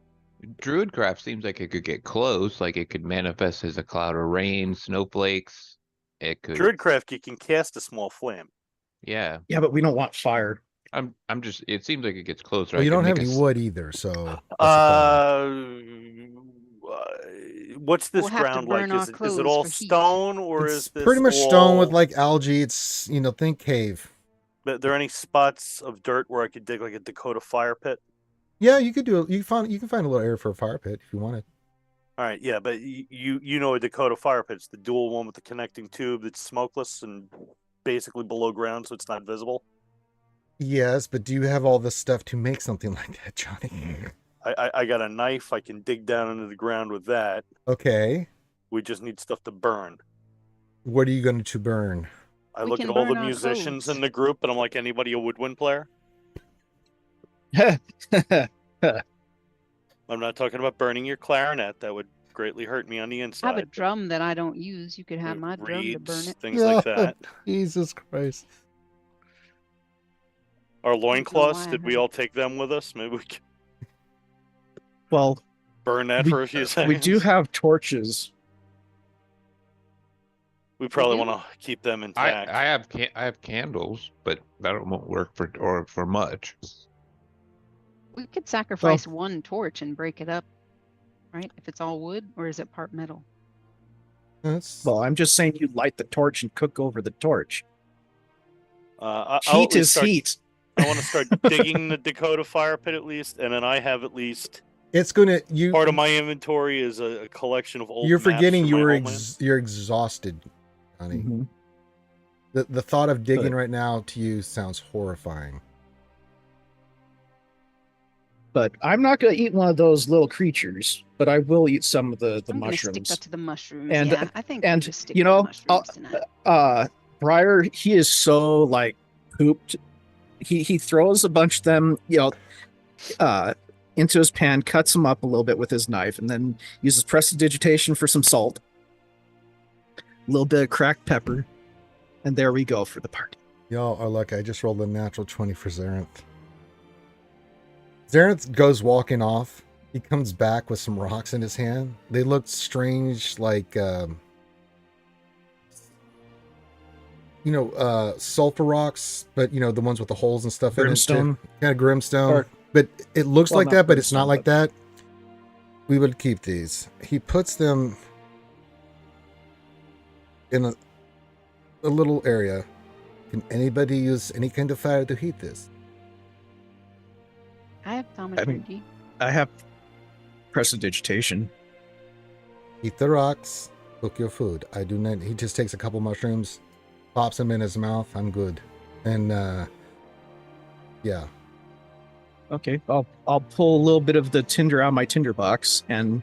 S5: Druidcraft seems like it could get close. Like it could manifest as a cloud of rain, snowflakes. It could.
S4: Druidcraft, you can cast a small flame.
S5: Yeah,
S2: Yeah, but we don't want fire.
S5: I'm just. It seems like it gets closer.
S1: Well,
S5: I
S1: you
S5: could
S1: don't have
S5: make
S1: any
S5: a s-
S1: wood either, so. that's the problem.
S4: What's this
S3: We'll have to
S4: ground like?
S3: burn our
S4: Is it
S3: clothes
S4: all
S3: for heat.
S4: stone or
S1: It's
S4: is this
S1: pretty much stone with
S4: all-
S1: like algae. It's think cave.
S4: Are there any spots of dirt where I could dig like a Dakota fire pit?
S1: Yeah, you could do it. You can find a little area for a fire pit if you wanted.
S4: All right, yeah, but you know a Dakota fire pit. It's the dual one with the connecting tube that's smokeless and basically below ground, so it's not visible.
S1: Yes, but do you have all this stuff to make something like that, Johnny?
S4: I got a knife. I can dig down into the ground with that.
S1: Okay.
S4: We just need stuff to burn.
S1: What are you going to burn?
S4: I
S3: We
S4: look at
S3: can
S4: all the
S3: burn our
S4: musicians
S3: clothes.
S4: in the group, and I'm like, anybody a woodwind player? I'm not talking about burning your clarinet. That would greatly hurt me on the
S3: I
S4: inside.
S3: have a drum that I don't use. You could have my drum to burn
S4: Reeds,
S3: it.
S4: things like that.
S1: Jesus Christ.
S4: Our
S3: know
S4: loincloths,
S3: why I
S4: did we
S3: haven't-
S4: all take them with us? Maybe we can
S2: Well,
S4: burn that
S2: We-
S4: for a few seconds.
S2: we do have torches.
S4: We probably
S3: do?
S4: want to keep them
S5: I
S4: intact.
S5: I have candles, but that won't work for much.
S3: We could sacrifice one torch and break it up, right? If it's all wood, or is it part metal?
S1: That's
S2: Well, I'm just saying you light the torch and cook over the torch.
S4: I'll
S2: Heat
S4: at least
S2: is
S4: start-
S2: heat.
S4: I want to start digging the Dakota fire pit at least, and then I have at least
S1: it's gonna you.
S4: part of my inventory is a collection of old.
S1: You're
S4: maps
S1: forgetting
S4: from
S1: you
S4: my
S1: were
S4: homeland.
S1: you're exhausted, honey.
S2: Mhm.
S1: The thought of digging
S2: But-
S1: right now to you sounds horrifying.
S2: But I'm not going to eat one of those little creatures, but I will eat some of the
S3: I'm gonna stick
S2: mushrooms.
S3: up to the mushrooms.
S2: And-
S3: Yeah, I think
S2: and,
S3: we just stick
S2: you
S3: to
S2: know,
S3: the mushrooms tonight.
S2: Briar, he is so like pooped. He throws a bunch of them, into his pan, cuts them up a little bit with his knife, and then uses prestidigitation for some salt, a little bit of cracked pepper, and there we go for the party.
S1: Y'all are lucky. I just rolled a natural 20 for Zarenth. Zarenth goes walking off. He comes back with some rocks in his hand. They look strange, like sulfur rocks, but the ones with the holes and stuff
S2: Brimstone.
S1: in it. Kind of grimstone.
S2: Or-
S1: But it looks
S2: Well,
S1: like
S2: not
S1: that, but it's not
S2: brimstone,
S1: like that. We would keep these. He puts them in a little area. Can anybody use any kind of fire to heat this?
S3: I have thaumaturgy.
S2: I have prestidigitation.
S1: Eat the rocks, cook your food. I do not. He just takes a couple mushrooms, pops them in his mouth. I'm good. And yeah.
S2: Okay, I'll pull a little bit of the tinder out of my tinder box, and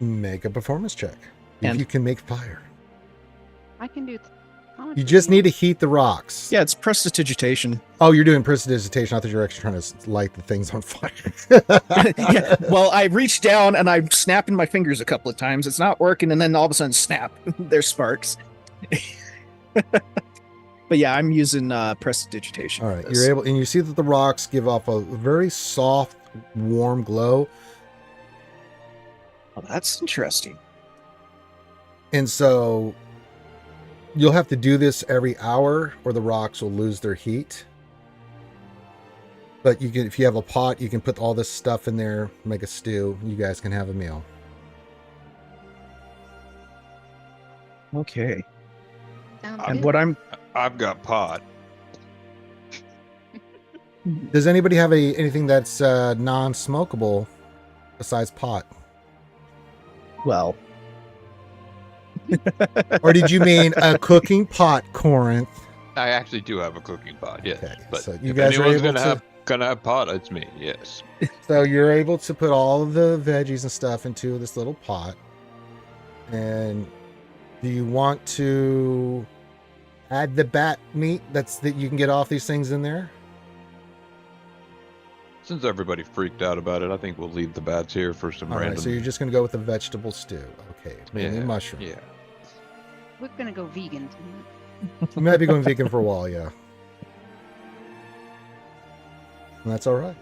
S1: Make a performance check. If
S2: And-
S1: you can make fire.
S3: I can do thaumaturgy.
S1: You just need to heat the rocks.
S2: yeah, it's prestidigitation.
S1: Oh, you're doing prestidigitation. I thought you were actually trying to light the things on fire.
S2: Yeah, well, I reached down and I'm snapping my fingers a couple of times. It's not working, and then all of a sudden, snap! There's sparks. But yeah, I'm using prestidigitation.
S1: All
S2: for
S1: right,
S2: this.
S1: you're able, and you see that the rocks give off a very soft, warm glow.
S2: Oh, that's interesting.
S1: And so you'll have to do this every hour or the rocks will lose their heat. But you can, if you have a pot, you can put all this stuff in there, make a stew. You guys can have a meal.
S2: Okay,
S3: Sounds
S2: and
S3: good.
S2: what I'm
S5: I've got pot.
S1: Does anybody have anything that's non-smokable besides pot?
S2: well,
S1: Or did you mean a cooking pot, Corinth?
S5: I actually do have a cooking pot, yes.
S1: Okay,
S5: But
S1: so you
S5: if
S1: guys are
S5: anyone's
S1: able
S5: gonna
S1: to.
S5: have Can I pot? It's me. Yes.
S1: So you're able to put all of the veggies and stuff into this little pot. And do you want to add the bat meat that you can get off these things in there?
S5: Since everybody freaked out about it, I think we'll leave the bats here for some
S1: All
S5: random.
S1: right, so you're just going to go with the vegetable stew. Okay. Mainly mushroom.
S5: Yeah.
S3: We're gonna go vegan tonight.
S1: You might be going vegan for a while, yeah. And that's all right.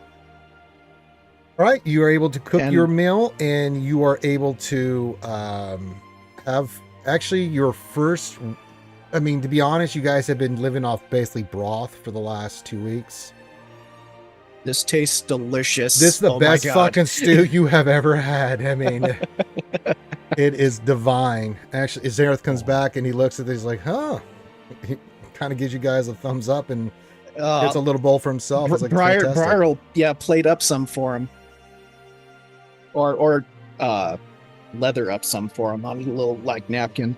S1: All right, you are able to cook your meal, and you are able to have actually your first. I mean, to be honest, you guys have been living off basically broth for the last 2 weeks.
S2: This tastes delicious.
S1: This is the
S2: Oh my
S1: best
S2: God.
S1: fucking stew you have ever had. I mean, it is divine. Actually, Zareth comes back and he looks at this, he's like, huh. He kind of gives you guys a thumbs up and gets a little bowl for himself. It's like,
S2: Briar
S1: fantastic.
S2: will plate up some for him. Or leather up some for him on a little like napkin.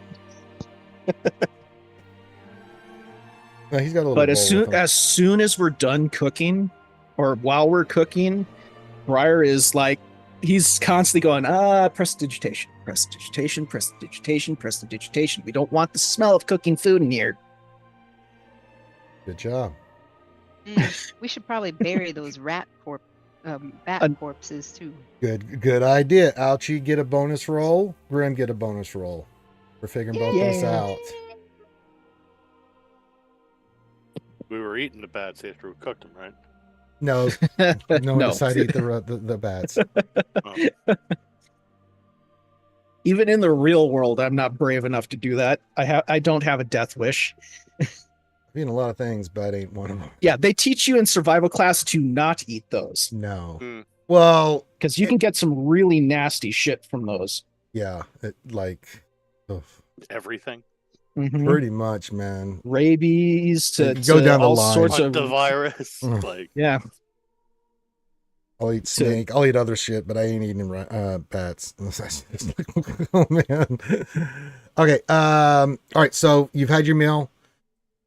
S1: No, he's got a little
S2: But
S1: bowl with him.
S2: as soon as we're done cooking, or while we're cooking, Briar is like, he's constantly going, prestidigitation, prestidigitation, prestidigitation, prestidigitation. We don't want the smell of cooking food in here.
S1: Good job.
S3: We should probably bury those bat corpses too.
S1: Good idea. Ouchie, get a bonus roll. Grimm, get a bonus roll. We're figuring both this out.
S4: We were eating the bats after we cooked them, right?
S1: No, no one
S2: No.
S1: decided to eat the bats.
S4: Oh.
S2: Even in the real world, I'm not brave enough to do that. I don't have a death wish.
S1: I've eaten a lot of things, but ain't one of them.
S2: Yeah, they teach you in survival class to not eat those
S1: No.
S4: Hmm.
S1: Well,
S2: because you can get some really nasty shit from those.
S1: yeah, ugh,
S4: Everything.
S2: Mhm.
S1: pretty much, man.
S2: Rabies to,
S1: You go
S2: to
S1: down the
S2: all
S1: line.
S2: sorts of
S4: The virus.
S1: Mm.
S4: Like,
S2: yeah.
S1: I'll eat snake. I'll eat other shit, but I ain't eating bats. Oh man. Okay. All right. So you've had your meal.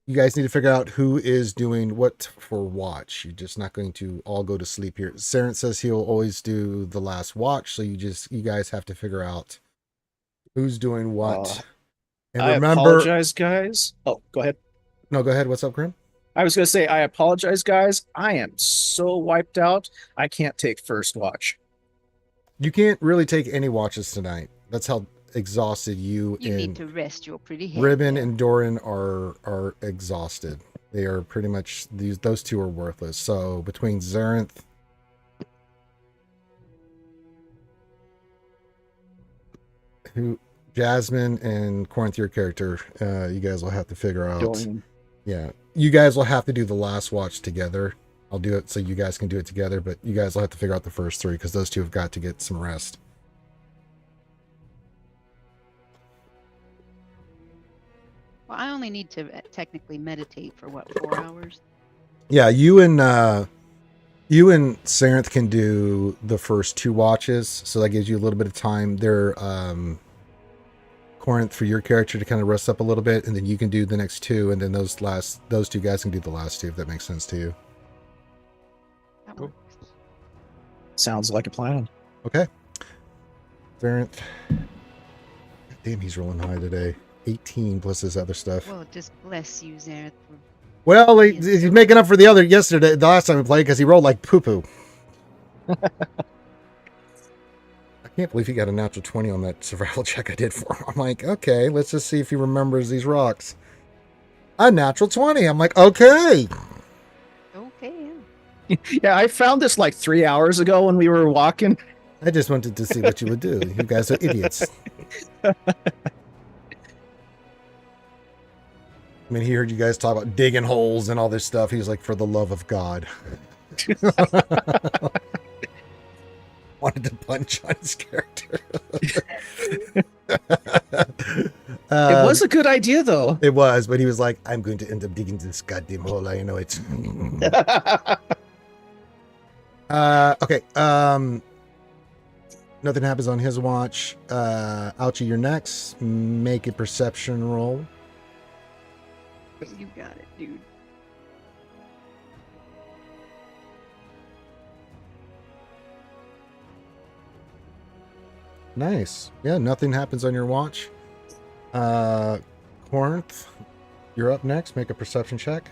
S1: You guys need to figure out who is doing what for watch. You're just not going to all go to sleep here. Saren says he'll always do the last watch, so you guys have to figure out who's doing what. And
S2: I
S1: remember,
S2: apologize, guys. Oh, go ahead.
S1: no, go ahead. What's up, Grimm?
S2: I was going to say, I apologize, guys. I am so wiped out. I can't take first watch.
S1: You can't really take any watches tonight. That's how exhausted you
S3: You need
S1: and
S3: to rest your pretty head.
S1: Ribin
S3: there.
S1: and Dorian are exhausted. They are pretty much those two are worthless. So between Zarenth, Jasmine and Corinth, your character, you guys will have to figure out.
S2: Dorian.
S1: Yeah, you guys will have to do the last watch together. I'll do it so you guys can do it together, but you guys will have to figure out the first three because those two have got to get some rest.
S3: Well, I only need to technically meditate for what, 4 hours?
S1: Yeah, you and Sarenth can do the first two watches, so that gives you a little bit of time there. Corinth, for your character to kind of rest up a little bit, and then you can do the next two, and then those two guys can do the last two, if that makes sense to you.
S3: That
S5: Cool.
S3: works.
S2: Sounds like a plan.
S1: Okay. Sarenth. Damn, he's rolling high today. 18 plus this other stuff.
S3: Well, just bless you, Zareth.
S1: Well, he's making up for the last time we played, because he rolled like poo-poo. I can't believe he got a natural 20 on that survival check I did for him. I'm like, okay, let's just see if he remembers these rocks. A natural 20. I'm like, okay.
S3: Okay.
S2: Yeah, I found this like 3 hours ago when we were walking.
S1: I just wanted to see what you would do. You guys are idiots. I mean, he heard you guys talk about digging holes and all this stuff. He was like, for the love of God. Wanted to punch on his character.
S2: It was a good idea, though.
S1: It was, but he was like, I'm going to end up digging this goddamn hole. I know it's... Okay. Nothing happens on his watch. Ouchie, you're next. Make a perception roll.
S3: You got it, dude.
S1: Nice. Yeah, nothing happens on your watch. Corinth, you're up next. Make a perception check.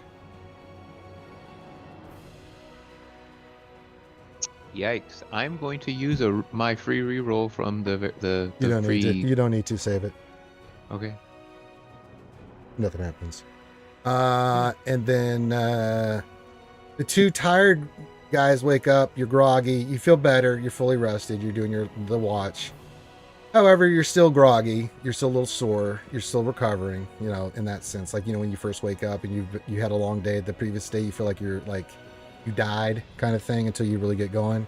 S5: Yikes! I'm going to use my free reroll from the
S1: You don't
S5: free.
S1: need to. You don't need to save it.
S5: Okay.
S1: Nothing happens. And then the two tired guys wake up. You're groggy. You feel better. You're fully rested. You're doing the watch. However, you're still groggy. You're still a little sore. You're still recovering. You know, in that sense, like when you first wake up and you had a long day the previous day, you feel like you died, kind of thing, until you really get going.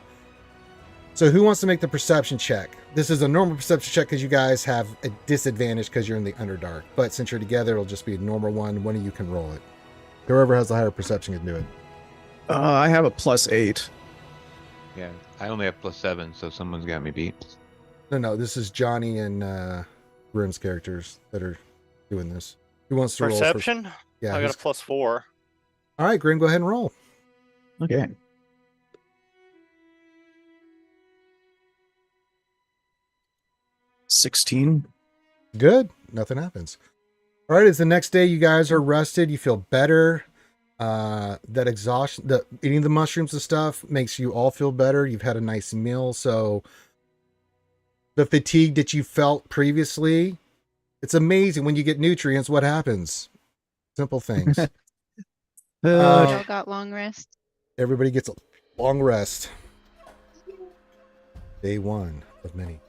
S1: So, who wants to make the perception check? This is a normal perception check because you guys have a disadvantage because you're in the Underdark. But since you're together, it'll just be a normal one. One of you can roll it. Whoever has the higher perception can do it.
S2: I have a +8.
S5: Yeah, I only have +7, so someone's got me beat.
S1: No, this is Johnny and Grimm's characters that are doing this. Who wants to roll?
S4: Perception?
S1: Yeah,
S4: I got a +4.
S1: All right, Grimm, go ahead and roll.
S2: Okay. 16.
S1: Good. Nothing happens. All right, it's the next day. You guys are rested. You feel better. That exhaustion, eating the mushrooms and stuff makes you all feel better. You've had a nice meal. So the fatigue that you felt previously, it's amazing when you get nutrients, what happens? Simple things.
S3: We all got long rest.
S1: Everybody gets a long rest. Day one of many.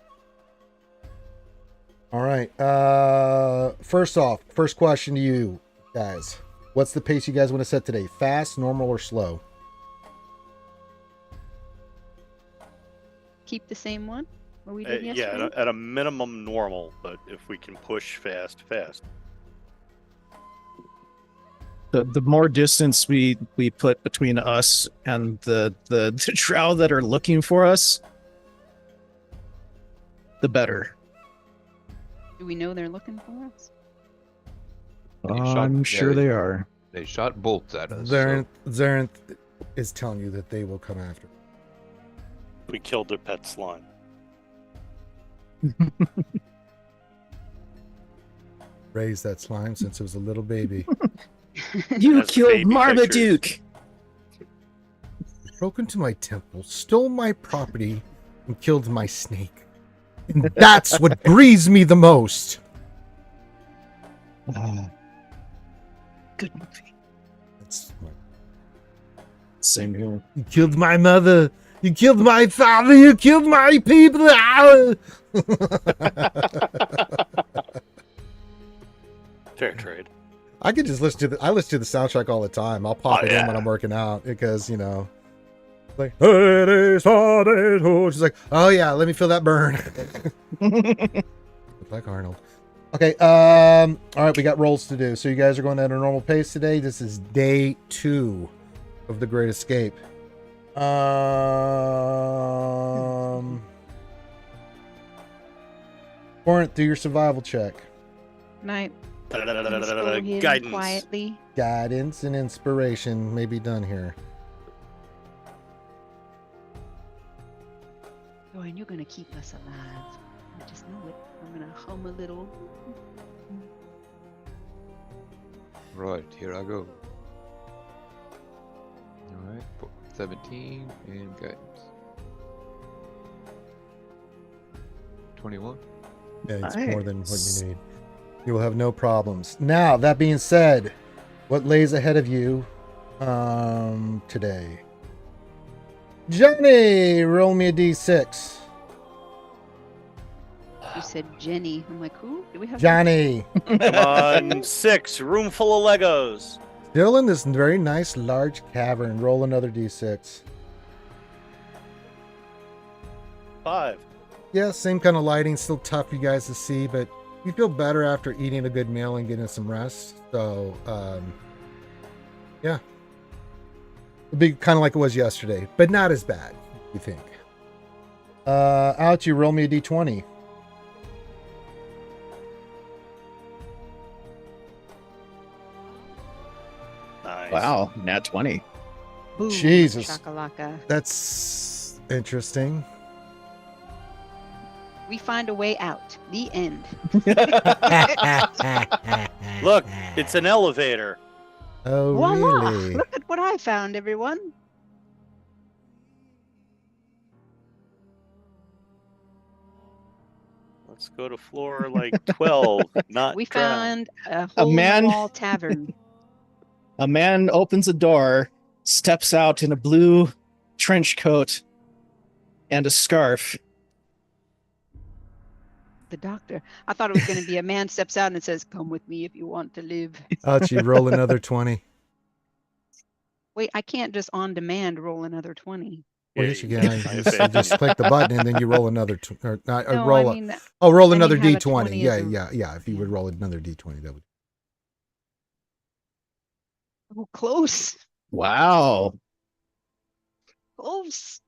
S1: All right. First off, first question to you guys. What's the pace you guys want to set today? Fast, normal, or slow?
S3: Keep the same one? What we did yesterday?
S4: Yeah, at a minimum normal, but if we can push fast.
S2: The more distance we put between us and the drow that are looking for us, the better.
S3: Do we know they're looking for us?
S2: I'm sure they are.
S5: They shot bolts at us.
S1: Zarenth is telling you that they will come after.
S4: We killed their pet slime.
S1: Raised that slime since it was a little baby.
S2: You
S4: That's
S2: killed
S4: baby
S2: Marmaduke!
S1: Broke into my temple, stole my property, and killed my snake. And that's what grieves me the most.
S2: Good movie.
S1: That's
S2: Same here.
S1: You killed my mother. You killed my father. You killed my people.
S4: Fair trade.
S1: I could just listen to the soundtrack all the time. I'll pop it in when I'm working out because, like, she's like, oh yeah, let me feel that burn. Look like Arnold. Okay, all right, we got rolls to do. So you guys are going at a normal pace today. This is day 2 of the Great Escape. Corinth, do your survival check.
S3: Night.
S4: Guidance.
S3: Quietly.
S1: Guidance and inspiration may be done here.
S3: Dorian, you're gonna keep us alive. I just know it. I'm gonna hum a little.
S5: Right, here I go. Alright, 17 and guidance. 21.
S1: Yeah, it's
S2: Nice.
S1: more than what you need. You will have no problems. Now, that being said, what lays ahead of you today? Johnny, roll me a d6.
S3: You said Jenny. I'm like, who? Do we have
S1: Johnny.
S4: Come on, 6. Room full of Legos.
S1: Still in this very nice large cavern. Roll another d6.
S4: 5.
S1: Yeah, same kind of lighting. Still tough for you guys to see, but you feel better after eating a good meal and getting some rest. So, yeah. It'll be kind of like it was yesterday, but not as bad, you think. Ouchie, roll me a d20.
S4: Nice.
S2: Wow, nat 20.
S3: Boom,
S1: Jesus.
S3: Shakalaka.
S1: That's interesting.
S3: We find a way out. The end.
S4: Look, it's an elevator.
S1: Oh,
S3: Voila!
S1: really?
S3: Look at what I found, everyone.
S4: Let's go to floor like 12, not
S3: We
S4: Drow.
S3: found a
S2: A man-
S3: hole-in-the-wall tavern.
S2: A man opens a door, steps out in a blue trench coat and a scarf.
S3: The doctor. I thought it was going to be a man steps out and says, "Come with me if you want to live."
S1: Ouchie, roll another 20.
S3: Wait, I can't just on demand roll another 20.
S1: Well,
S4: Yeah,
S1: yes, you
S4: you
S1: can.
S4: can.
S1: You just click the button and then you roll another, or not, or
S3: No,
S1: roll
S3: I
S1: a,
S3: mean that.
S1: roll
S3: I mean
S1: another
S3: have a
S1: D20.
S3: 20
S1: Yeah,
S3: as a-
S1: yeah. If you would
S3: yeah.
S1: roll another D20, that would.
S3: Oh, close.
S2: Wow.
S3: Close.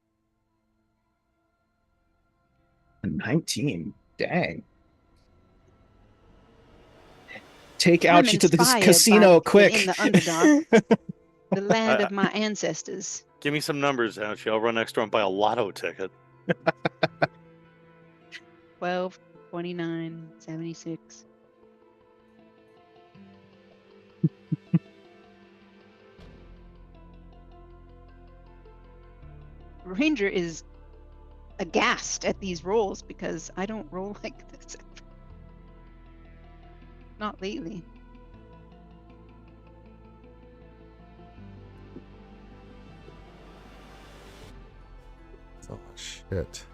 S2: A 19. Dang. Take
S3: I'm
S2: Ouchie to the
S3: inspired
S2: casino
S3: by
S2: quick.
S3: in the Underdark, the land of my ancestors.
S4: Give me some numbers, Ouchie. I'll run next door and buy a lotto ticket.
S3: 12, 29, 76. Ranger is aghast at these rolls because I don't roll like this. Not lately.
S1: So much shit.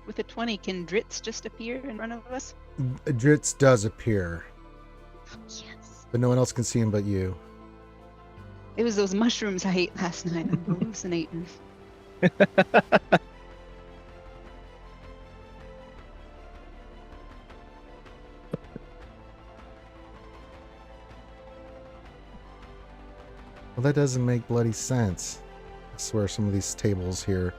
S3: With a 20, can Dritz just appear in front of us?
S1: Dritz does appear,
S3: Yes.
S1: but no one else can see him but you.
S3: It was those mushrooms I ate last night. I'm hallucinating.
S1: Well, that doesn't make bloody sense. I swear some of these tables here.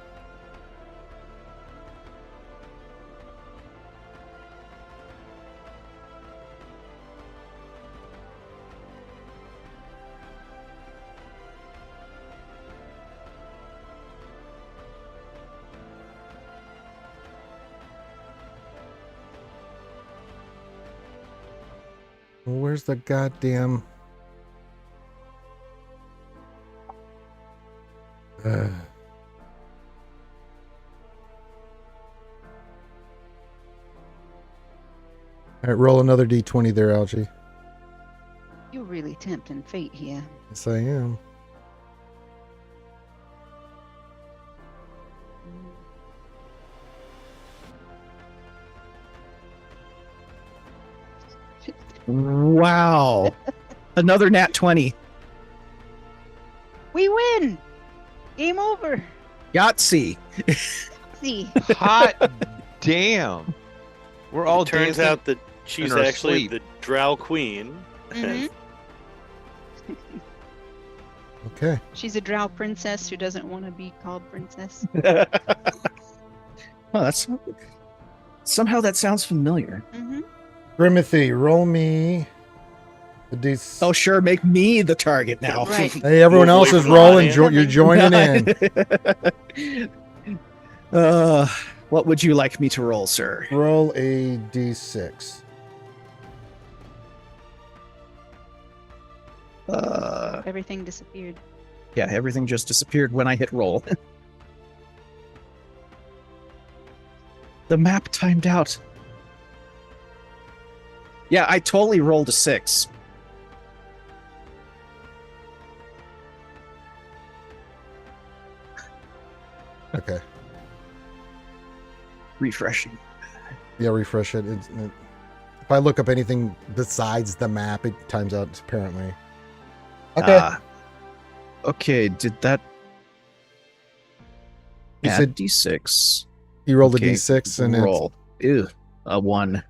S1: Where's the goddamn... All right, roll another D20 there, Algie.
S3: You're really tempting fate here.
S1: Yes, I am.
S2: Wow. Another nat 20.
S3: We win! Game over!
S2: Yahtzee.
S3: See,
S5: Hot damn. We're all
S4: It turns
S5: dancing
S4: out that she's
S5: in our
S4: actually
S5: sleep.
S4: the Drow Queen.
S3: Mhm.
S1: Okay.
S3: She's a Drow princess who doesn't want to be called princess.
S2: Oh, that's somehow that sounds familiar.
S3: Mm-hmm.
S1: Grimothy, roll me the D.
S2: Oh, sure, make me the target now.
S3: Right.
S1: Hey, everyone
S4: Move
S1: else
S4: away
S1: is
S4: from
S1: rolling.
S4: the
S1: You're joining in.
S2: What would you like me to roll, sir?
S1: Roll a D6.
S3: Everything disappeared.
S2: Yeah, everything just disappeared when I hit roll. The map timed out. Yeah, I totally rolled a 6.
S1: Okay.
S2: Refreshing.
S1: Yeah, refresh it. If I look up anything besides the map, it times out apparently. Okay.
S2: Okay, did that
S1: You
S2: add
S1: said
S2: D6?
S1: you rolled
S2: Okay,
S1: a D6 and it's
S2: roll. Ew, a 1.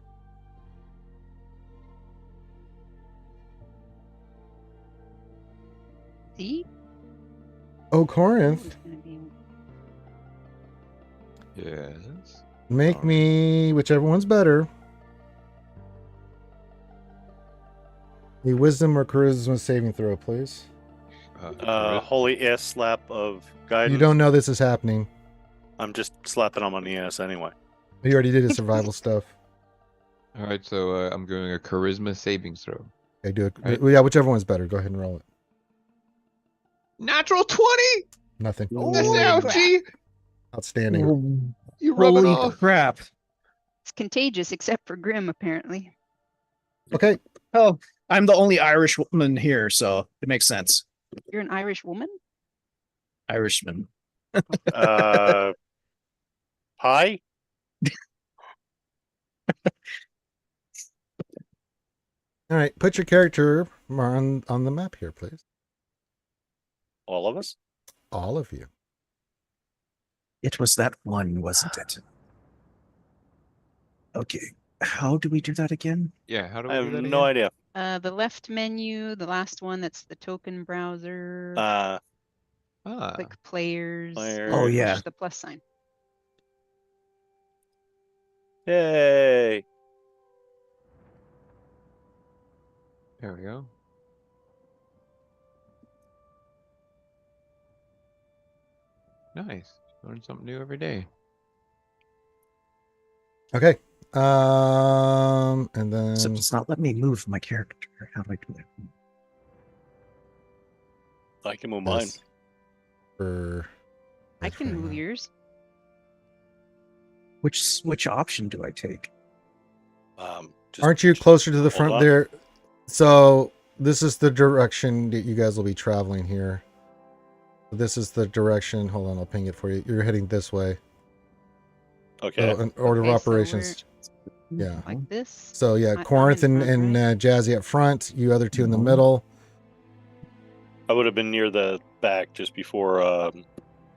S3: See?
S1: oh Corinth.
S3: It's gonna be-
S5: Yes.
S1: Make me whichever one's better. A wisdom or charisma saving throw, please.
S4: Holy ass slap of guidance.
S1: You don't know this is happening.
S4: I'm just slapping him on the ass anyway.
S1: You already did his survival stuff.
S5: All right, so I'm doing a charisma saving throw.
S1: Okay, do it.
S5: Right.
S1: Yeah, whichever one's better. Go ahead and roll it.
S5: Natural 20.
S1: Nothing.
S5: That's Ouchie.
S1: Outstanding.
S5: You rub it
S2: Holy
S5: off.
S2: crap.
S3: It's contagious, except for Grimm, apparently.
S1: Okay.
S2: Oh, I'm the only Irish woman here, so it makes sense.
S3: You're an Irish woman?
S2: Irishman.
S4: Hi.
S1: All right. Put your character on the map here, please.
S4: All of us?
S1: All of you.
S2: It was that one, wasn't it? Okay. How do we do that again?
S5: Yeah, how do we
S4: I
S5: do
S4: have
S5: that
S4: no
S5: again?
S4: idea.
S3: The left menu, the last one, that's the token browser.
S5: Ah,
S3: Click players.
S4: Players.
S2: Oh,
S3: push
S2: yeah.
S3: the plus sign.
S4: Yay.
S5: there we go. Nice. Learn something new every day.
S1: Okay. And
S2: Except
S1: then
S2: it's not letting me move my character. How do I do that?
S4: I can move mine.
S1: this for
S3: I can move yours.
S2: Which option do I take?
S4: Just-
S1: Aren't you closer to the
S4: hold
S1: front
S4: on.
S1: there? So this is the direction that you guys will be traveling here. This is the direction. Hold on, I'll ping it for you. You're heading this way.
S4: Okay.
S1: So an order
S3: Okay,
S1: of
S3: so
S1: operations. Yeah.
S3: Like this.
S1: So yeah,
S3: I'm
S1: Corinth
S3: in
S1: and
S3: front,
S1: Jazzy up front. You other two in the
S2: Mhm.
S1: middle.
S4: I would have been near the back just before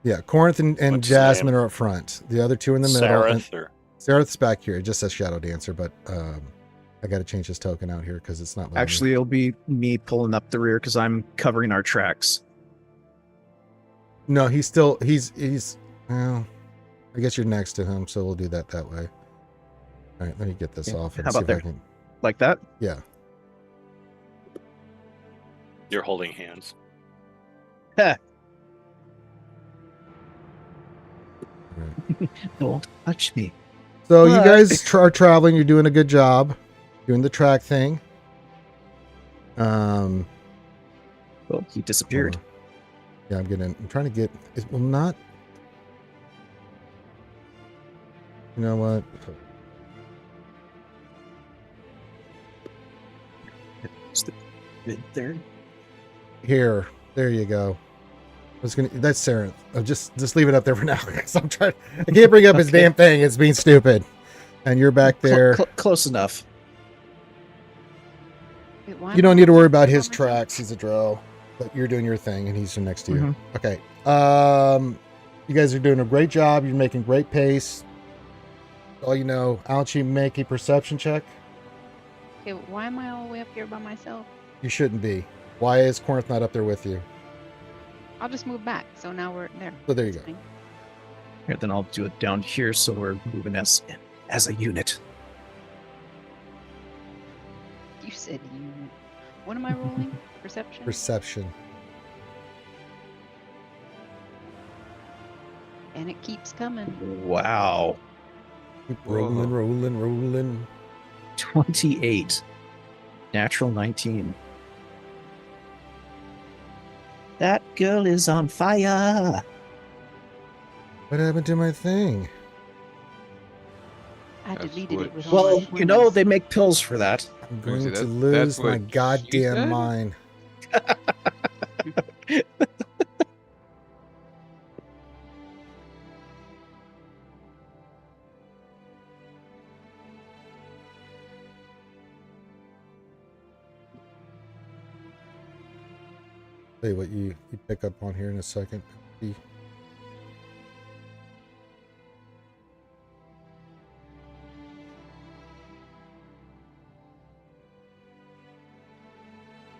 S1: Yeah, Corinth and
S4: What's his
S1: Jasmine
S4: name?
S1: are up front. The other two in the middle. And
S4: Sareth or
S1: Sareth's back here. It just says Shadow Dancer, but I got to change this token out here because it's not letting me.
S2: Actually, it'll be me pulling up the rear because I'm covering our tracks.
S1: No, he's well, I guess you're next to him, so we'll do that way. All right, let me get this
S2: Yeah,
S1: off and
S2: how
S1: see
S2: about
S1: if I
S2: there?
S1: can.
S2: Like that?
S1: Yeah.
S4: you're holding hands.
S1: Right.
S2: Don't touch me.
S1: So you
S2: What?
S1: guys are traveling. You're doing a good job doing the track thing.
S2: Oh, he disappeared.
S1: hold on. Yeah, I'm trying to get. It will not. You know what?
S2: Is the bid there?
S1: Here, there you go. That's Sarah. Just leave it up there for now. 'Cause I'm trying. I can't bring up his
S2: Okay.
S1: damn thing. It's being stupid. And you're back there.
S2: Close enough.
S3: Wait, why
S1: You
S3: am
S1: don't
S3: I
S1: need to
S3: holding
S1: worry about
S3: it
S1: his
S3: by myself?
S1: tracks. He's a drow, but you're doing your thing, and he's next to you.
S2: Mhm.
S1: Okay. You guys are doing a great job. You're making great pace. All you know, Ouchie, make a perception check.
S3: Okay, why am I all the way up here by myself?
S1: You shouldn't be. Why is Corinth not up there with you?
S3: I'll just move back. So now we're there.
S1: So there you
S3: That's
S1: go.
S3: fine.
S2: Here, then I'll do it down here so we're moving as a unit.
S3: You said you. What am I rolling? Perception?
S1: Perception.
S3: And it keeps coming.
S2: Wow.
S1: Keep
S5: Whoa.
S1: rolling.
S2: 28. Natural 19. That girl is on fire.
S1: What happened to my thing?
S3: I
S5: That's
S3: deleted
S5: what
S3: it with all
S2: Well,
S3: my
S2: you know,
S3: points.
S2: they make pills for that.
S1: I'm
S5: Let me
S1: going
S5: see,
S1: to
S5: that's
S1: lose my
S5: what she
S1: goddamn
S5: said?
S1: mind. Tell you what, you pick up on here in a second.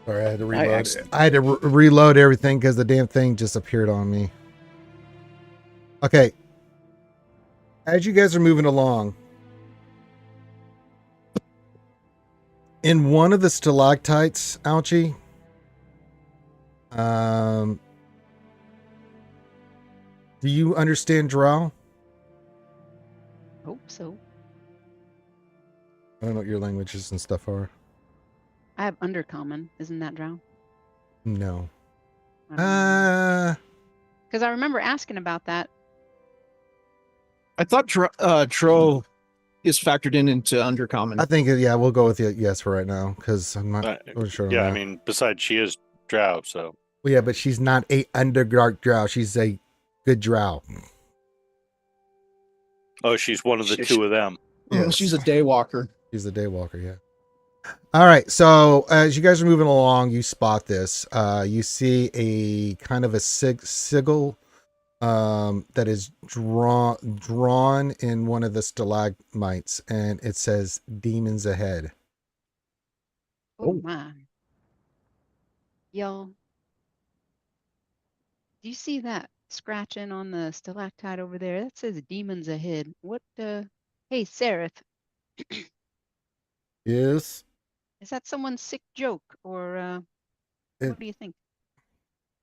S1: Sorry, I had to reload.
S2: accidentally-
S1: I had to reload everything because the damn thing just appeared on me. Okay. As you guys are moving along, In one of the stalactites, Ouchie, do you understand Drow?
S3: Hope so.
S1: I don't know what your languages and stuff are.
S3: I have Undercommon. Isn't that Drow?
S1: No.
S3: Because I remember asking about that.
S2: I thought Dro is factored into Undercommon.
S1: I think, yeah, we'll go with yes for right now, because I'm not really sure on
S4: Yeah,
S1: that.
S4: I mean, besides she is Drow, so.
S1: Well, yeah, but she's not a Underdark Drow. She's a good Drow.
S4: Oh, she's one of the two of them.
S1: Yes.
S2: She's a daywalker.
S1: She's a daywalker, yeah. All right, so as you guys are moving along, you spot this. You see a kind of a sigil that is drawn in one of the stalagmites, and it says "Demons Ahead."
S3: Oh my. Y'all. Do you see that scratching on the stalactite over there? That says demons ahead. What hey, Sereth,
S1: Yes.
S3: is that someone's sick joke or what do you think?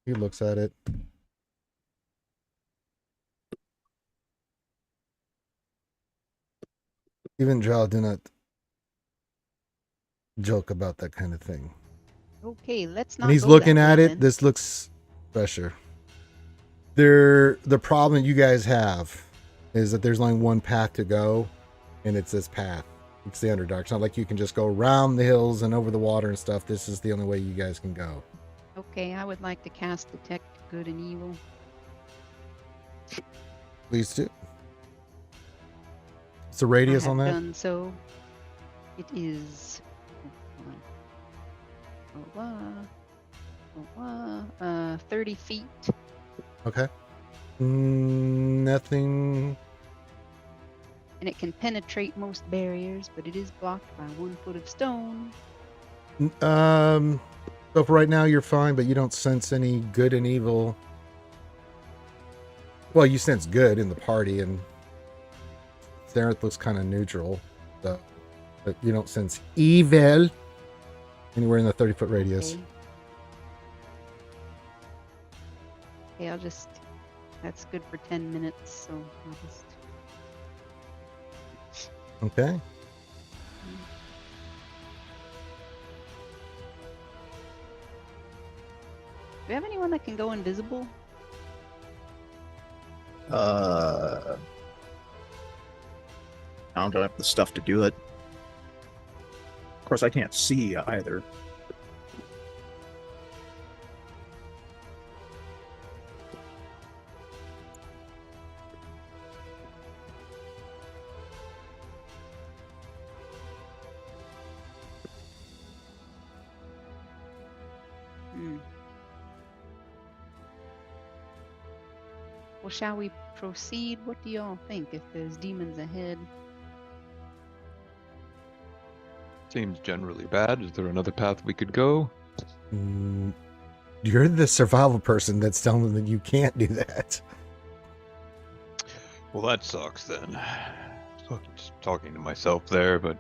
S1: He looks at it. Even Drow do not joke about that kind of thing.
S3: Okay, let's not
S1: When he's
S3: go
S1: looking
S3: that
S1: at
S3: way
S1: it,
S3: then.
S1: this looks fresher. The problem you guys have is that there's only one path to go, and it's this path. It's the Underdark. It's not like you can just go around the hills and over the water and stuff. This is the only way you guys can go.
S3: Okay, I would like to cast Detect Good and Evil.
S1: Please do. What's the radius
S3: I
S1: on
S3: have
S1: that?
S3: done so. It is. Hold on. 30 feet.
S1: Okay. Nothing.
S3: And it can penetrate most barriers, but it is blocked by 1 foot of stone.
S1: So for right now, you're fine, but you don't sense any good and evil. Well, you sense good in the party, and Sereth looks kind of neutral, so, but you don't sense evil anywhere in the 30-foot radius.
S3: Okay, I'll just. That's good for 10 minutes, so I'll just.
S1: Okay.
S3: Do we have anyone that can go invisible?
S2: I don't have the stuff to do it. Of course, I can't see either.
S3: Well, shall we proceed? What do y'all think if there's demons ahead?
S5: Seems generally bad. Is there another path we could go?
S1: You're the survival person that's telling them that you can't do that.
S5: Well, that sucks then. Just talking to myself there, but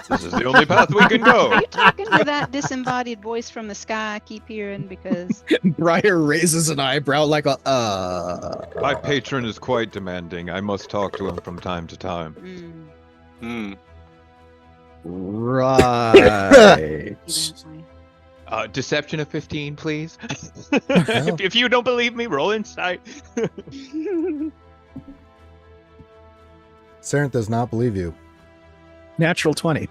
S5: this is the only path we can go.
S3: Are you talking to that disembodied voice from the sky I keep hearing? Because
S2: Briar raises an eyebrow like a
S5: My patron is quite demanding. I must talk to him from time to time.
S2: Right.
S5: Deception of 15, please. if you don't believe me, roll insight.
S1: Sereth does not believe you.
S2: Natural 20.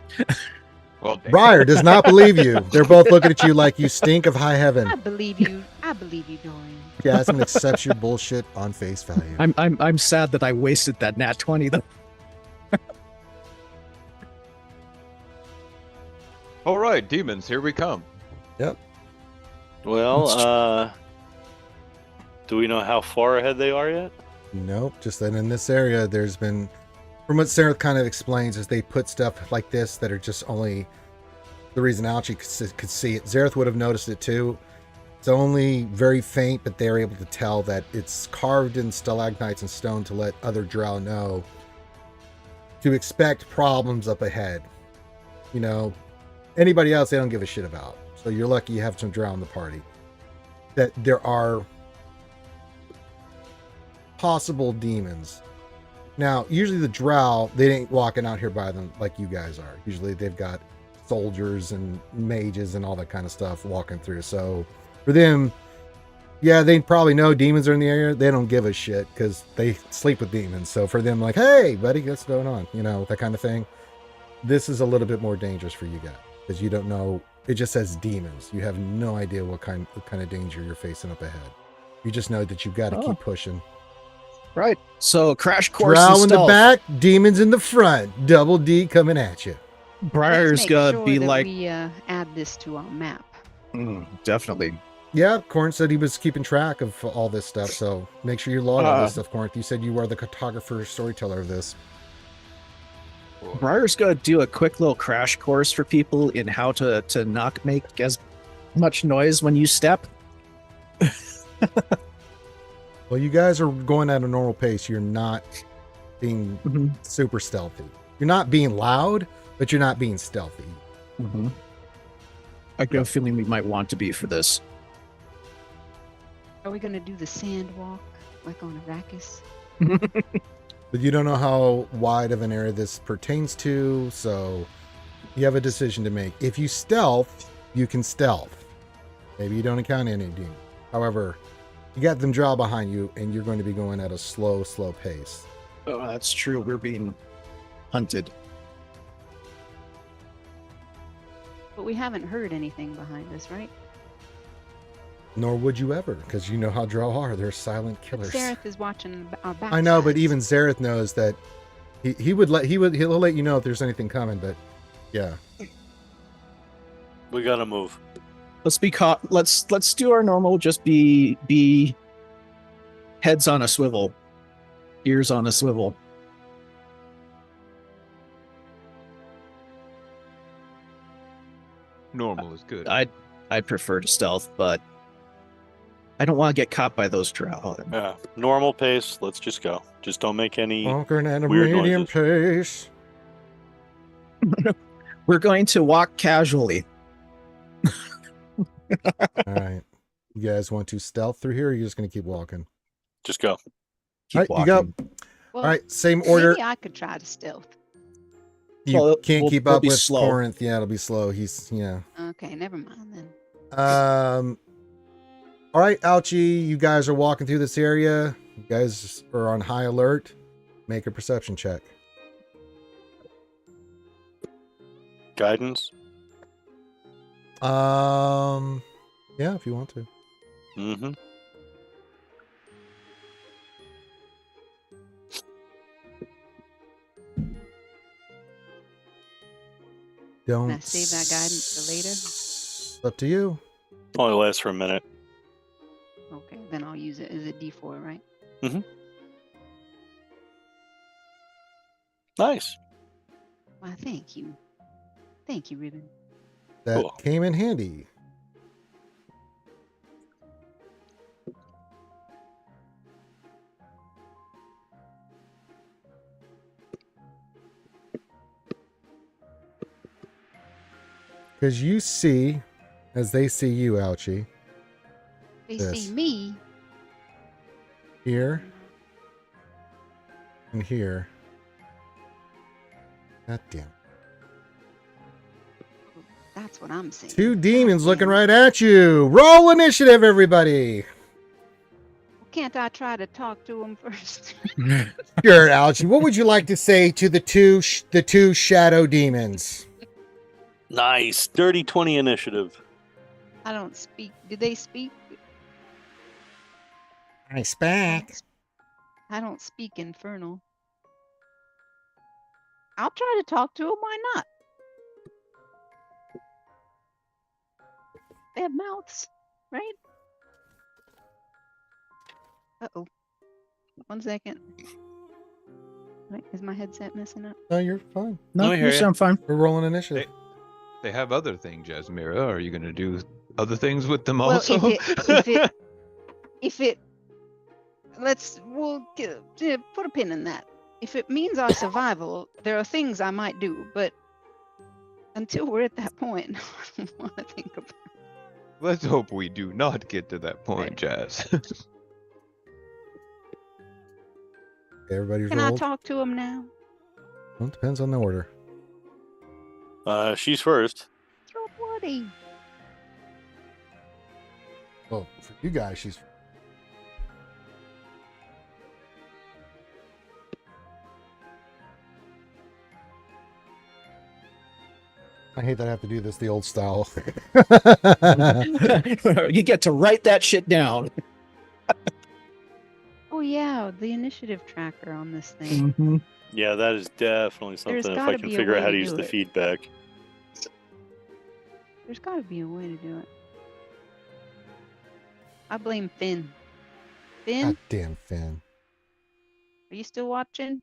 S5: Well, damn.
S1: Briar does not believe you. They're both looking at you like you stink of high heaven.
S3: I believe you. I believe you, Dorian.
S1: Jasmine accepts your bullshit on face value.
S2: I'm sad that I wasted that nat 20 though.
S5: All right, demons, here we come.
S1: Yep.
S4: Well, do we know how far ahead they are yet?
S1: Nope. Just that in this area, there's been, from what Sereth kind of explains, is they put stuff like this that are just only the reason Ouchie could see it. Sereth would have noticed it too. It's only very faint, but they're able to tell that it's carved in stalagmites and stone to let other Drow know to expect problems up ahead. You know, Anybody else, they don't give a shit about. So you're lucky you have some Drow in the party. That there are possible demons. Now, usually the Drow, they ain't walking out here by them like you guys are. Usually they've got soldiers and mages and all that kind of stuff walking through. So for them, yeah, they probably know demons are in the area. They don't give a shit because they sleep with demons. So for them, like, hey, buddy, what's going on? You know, that kind of thing. This is a little bit more dangerous for you guys because you don't know. It just says demons. You have no idea what kind of danger you're facing up ahead. You just know that you've got to keep pushing.
S2: Right. So crash course.
S1: Drow in the
S2: stealth.
S1: back, demons in the front. Double D coming at you.
S2: Briar's
S3: Let's make
S2: gonna
S3: sure
S2: be
S3: that
S2: like,
S3: we add this to our map.
S2: definitely.
S1: Yeah, Corinth said he was keeping track of all this stuff, so make sure you log all this stuff, Corinth. You said you were the cartographer, storyteller of this.
S2: Briar's gonna do a quick little crash course for people in how to not make as much noise when you step.
S1: Well, you guys are going at a normal pace. You're not being super stealthy. You're not being loud, but you're not being stealthy.
S2: I get a feeling we might want to be for this.
S3: Are we going to do the sand walk like on Arrakis?
S1: But you don't know how wide of an area this pertains to, so you have a decision to make. If you stealth, you can stealth. Maybe you don't encounter any demons. However, you got them Drow behind you, and you're going to be going at a slow pace.
S2: Oh, that's true. We're being hunted.
S3: But we haven't heard anything behind us, right?
S1: Nor would you ever, because you know how Drow are. They're silent killers.
S3: Zareth is watching our back.
S1: I know, but even Zareth knows that he'll let you know if there's anything coming. But yeah,
S4: We gotta move.
S2: Let's be caught. Let's do our normal. Just be heads on a swivel, ears on a swivel.
S5: Normal is good.
S2: I'd prefer to stealth, but I don't want to get caught by those Drow.
S4: Yeah, normal pace. Let's just go. Just don't make any.
S1: walking at a
S4: weird
S1: medium
S4: noises.
S1: pace.
S2: We're going to walk casually.
S1: All right, you guys want to stealth through here? Or are you just going to keep walking?
S4: Just go.
S2: Keep
S1: All right, you go.
S2: walking.
S3: Well,
S1: All right, same order.
S3: Maybe I could try to stealth.
S1: You
S2: Well,
S1: can't
S2: we'll-
S1: keep
S2: we'll
S1: up
S2: be
S1: with
S2: slow.
S1: Corinth. Yeah, it'll be slow. He's
S3: Okay, never mind then.
S1: All right, Ouchie, you guys are walking through this area. You guys are on high alert. Make a perception check.
S4: Guidance.
S1: Yeah, if you want to.
S4: Mm-hmm.
S1: Don't.
S3: Can I save that guidance for later?
S1: It's up to you.
S4: Only lasts for a minute.
S3: Okay, then I'll use it as a D4, right?
S4: Nice.
S3: Why, thank you. Thank you, Ribin.
S1: That
S4: Cool.
S1: came in handy. Because you see, as they see you, Ouchie,
S3: They
S1: Yes.
S3: see me.
S1: here and here. God damn.
S3: That's what I'm saying.
S1: Two demons looking right at you. Roll initiative, everybody.
S3: Can't I try to talk to him first?
S1: Sure, Ouchie. What would you like to say to the two shadow demons?
S4: Nice. Dirty 20 initiative.
S3: I don't speak. Did they speak?
S1: Nice back.
S3: I don't speak Infernal. I'll try to talk to him. Why not? They have mouths, right? Uh-oh. 1 second. Wait, is my headset messing up?
S1: No, you're fine.
S2: No,
S4: I hear
S2: you
S4: ya.
S2: sound fine.
S1: We're rolling initiative.
S5: They have other things, Jazmyra. Are you going to do other things with them
S3: Well,
S5: also?
S3: if it, we'll put a pin in that. If it means our survival, there are things I might do, but Until we're at that point, I don't want to think about it.
S5: Let's hope we do not get to that point,
S3: Right.
S5: Jazz.
S1: Everybody's
S3: Can I
S1: rolled.
S3: talk to him now?
S1: Well, it depends on the order.
S4: She's first.
S3: Throw Woody.
S1: Well, for you guys, she's. I hate that I have to do this the old style.
S2: You get to write that shit down.
S3: Oh yeah, the initiative tracker on this thing.
S2: Mhm.
S4: Yeah, that is definitely something.
S3: There's
S4: If
S3: gotta
S4: I can
S3: be a
S4: figure out
S3: way
S4: how
S3: to
S4: to use
S3: do
S4: the
S3: it.
S4: feedback.
S3: There's got to be a way to do it. I blame Finn. Finn,
S1: God damn Finn.
S3: are you still watching?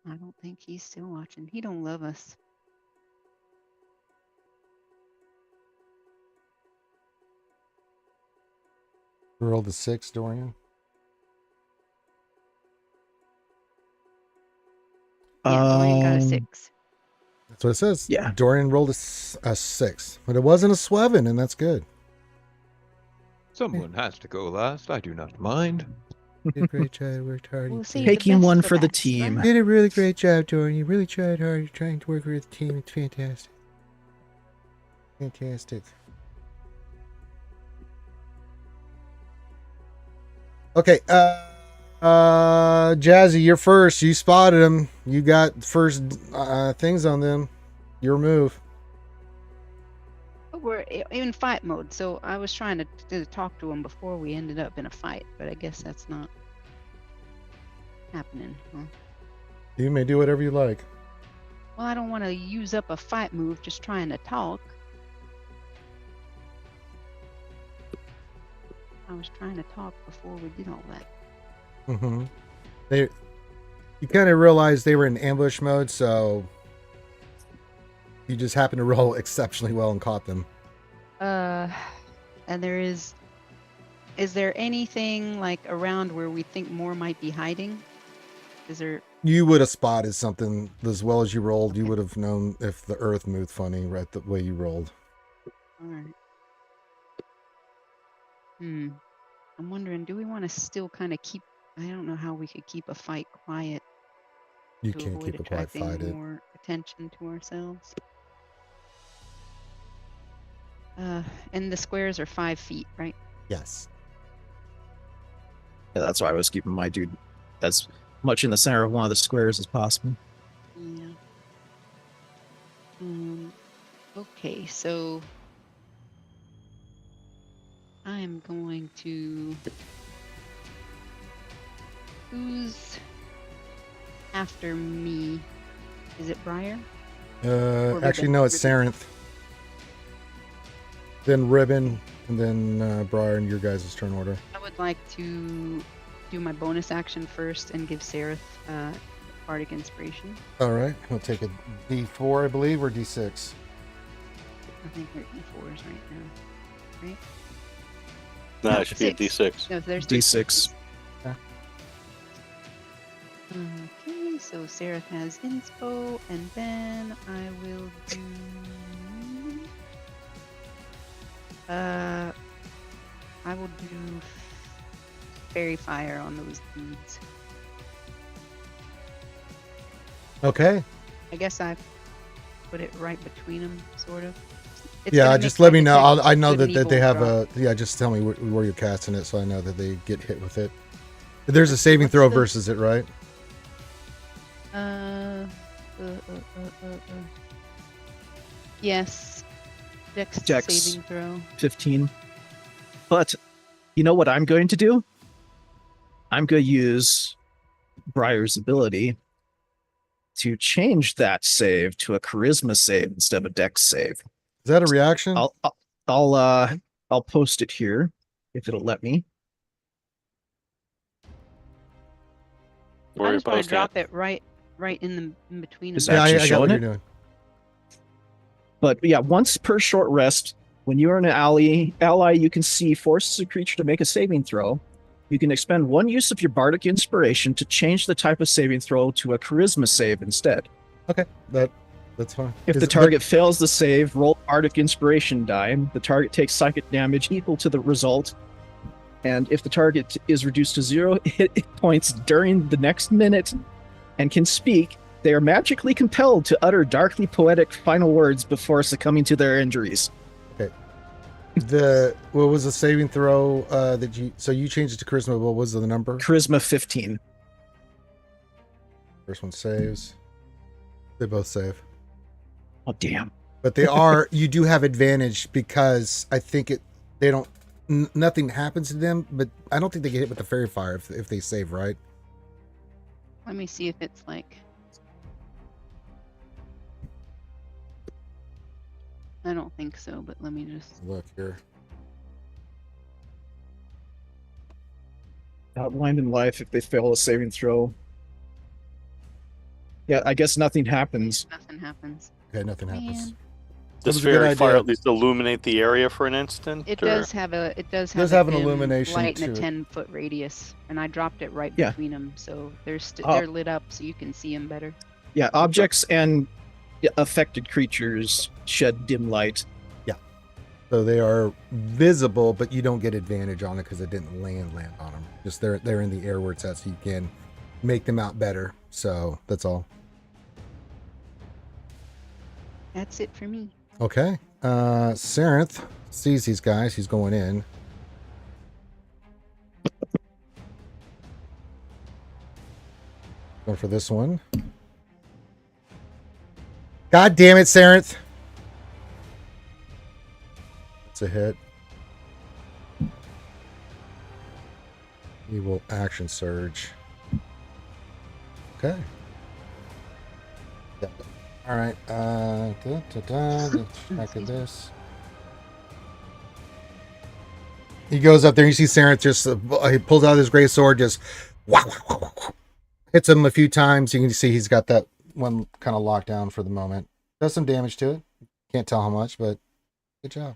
S3: I don't think he's still watching. He don't love us.
S1: Roll the 6, Dorian.
S3: Yeah, Dorian got a
S2: Um,
S3: 6.
S1: That's what it says.
S2: Yeah.
S1: Dorian rolled a 6, but it wasn't a Swevin, and that's good.
S5: Someone has to go last. I do not mind.
S1: You did a great job. Worked hard.
S3: We'll
S1: You
S3: see.
S1: did-
S3: the
S2: Taking
S3: best
S2: one
S3: for
S2: for the
S3: best,
S2: team.
S3: right?
S1: You did a really great job, Dorian. You really tried hard. You're trying to work with the team. It's fantastic. Fantastic. Okay, Jazzy, you're first. You spotted him. You got first things on them. Your move.
S3: But we're in fight mode, so I was trying to talk to him before we ended up in a fight, but I guess that's not happening. Huh?
S1: You may do whatever you like.
S3: Well, I don't want to use up a fight move just trying to talk. I was trying to talk before we did all that.
S1: Mm-hmm. You kind of realized they were in ambush mode, so you just happened to roll exceptionally well and caught them.
S3: And is there anything like around where we think more might be hiding? Is there?
S1: You would have spotted something as well as you rolled. You would have known if the earth moved funny right the way you rolled.
S3: All right. I'm wondering, do we want to still kind of keep? I don't know how we could keep a fight quiet.
S1: You
S3: to
S1: can't
S3: avoid
S1: keep a quiet
S3: attracting
S1: fight.
S3: more attention to ourselves. And the squares are 5 feet, right?
S1: Yes.
S2: Yeah, that's why I was keeping my dude as much in the center of one of the squares as possible.
S3: Yeah. Okay, so I'm going to. Who's after me? Is it Briar?
S1: Actually,
S3: Ribin?
S1: no, it's
S3: Ribin.
S1: Sarenth. Then Ribin, and then Briar in your guys' turn order.
S3: I would like to do my bonus action first and give Sareth Bardic Inspiration.
S1: All right, we'll take a D4, I believe, or D6.
S3: I think they're D4s right now. Right?
S4: Nah, it should be a
S3: Six.
S4: D6.
S3: No, there's
S2: D6.
S3: Okay, so Sareth has inspo, and then I will do. I will do fairy fire on those dudes.
S1: Okay.
S3: I guess I put it right between them, sort of. It's
S1: Yeah,
S3: gonna
S1: just
S3: make
S1: let me
S3: my
S1: know.
S3: detect
S1: I know
S3: good
S1: that
S3: and
S1: they
S3: evil
S1: have
S3: drop.
S1: a. Yeah, just tell me where you're casting it, so I know that they get hit with it. There's a saving
S3: What's
S1: throw
S3: the-
S1: versus it, right?
S3: Yes. Dex
S2: Dex.
S3: saving throw.
S2: 15. But you know what I'm going to do? I'm going to use Briar's ability to change that save to a charisma save instead of a dex save.
S1: Is that a reaction?
S2: I'll post it here if it'll let me.
S4: Where
S3: I
S4: are you
S3: just want to
S4: posting
S3: drop
S4: it?
S3: it right in between
S2: Is
S3: them.
S1: Yeah, I
S2: actually
S1: got
S2: showing
S1: what you're
S2: it?
S1: doing.
S2: But yeah, once per short rest, when you are an ally, you can see forces a creature to make a saving throw. You can expend one use of your bardic inspiration to change the type of saving throw to a charisma save instead.
S1: Okay, that's fine.
S2: If the target fails the save, roll bardic inspiration die. The target takes psychic damage equal to the result. And if the target is reduced to 0 hit points during the next minute and can speak, they are magically compelled to utter darkly poetic final words before succumbing to their injuries.
S1: What was the saving throw that you? So you changed it to charisma. What was the number?
S2: Charisma 15.
S1: First one saves. They both save.
S2: Oh damn!
S1: But they are. You do have advantage because I think they don't. Nothing happens to them, but I don't think they get hit with the fairy fire if they save, right?
S3: Let me see if it's like. I don't think so, but let me just
S1: Look here.
S2: Outlined in life if they fail a saving throw. Yeah, I guess nothing happens.
S3: nothing happens.
S1: Okay, nothing happens.
S3: Man.
S4: Does
S1: was a good
S4: fairy fire
S1: idea.
S4: at least illuminate the area for an instant?
S3: It
S4: or-
S3: does have a
S1: does have an
S3: dim
S1: illumination
S3: light
S1: to
S3: and a
S1: it.
S3: 10-foot radius, and I dropped it right
S2: Yeah.
S3: between them, so
S2: Oh.
S3: they're lit up, so you can see them better.
S2: Yeah, objects and affected creatures shed dim light.
S1: So they are visible, but you don't get advantage on it because it didn't land on them. Just they're in the air where it's at, so you can make them out better. So that's all.
S3: That's it for me.
S1: Okay. Sarenth sees these guys. He's going in. Going for this one. God damn it, Sarenth. That's a hit. He will action surge. Okay. Yep. All right. Let's check at this. He goes up there. You see Sarenth just he pulls out his great sword, just hits him a few times. You can see he's got that one kind of locked down for the moment. Does some damage to it. Can't tell how much, but good job.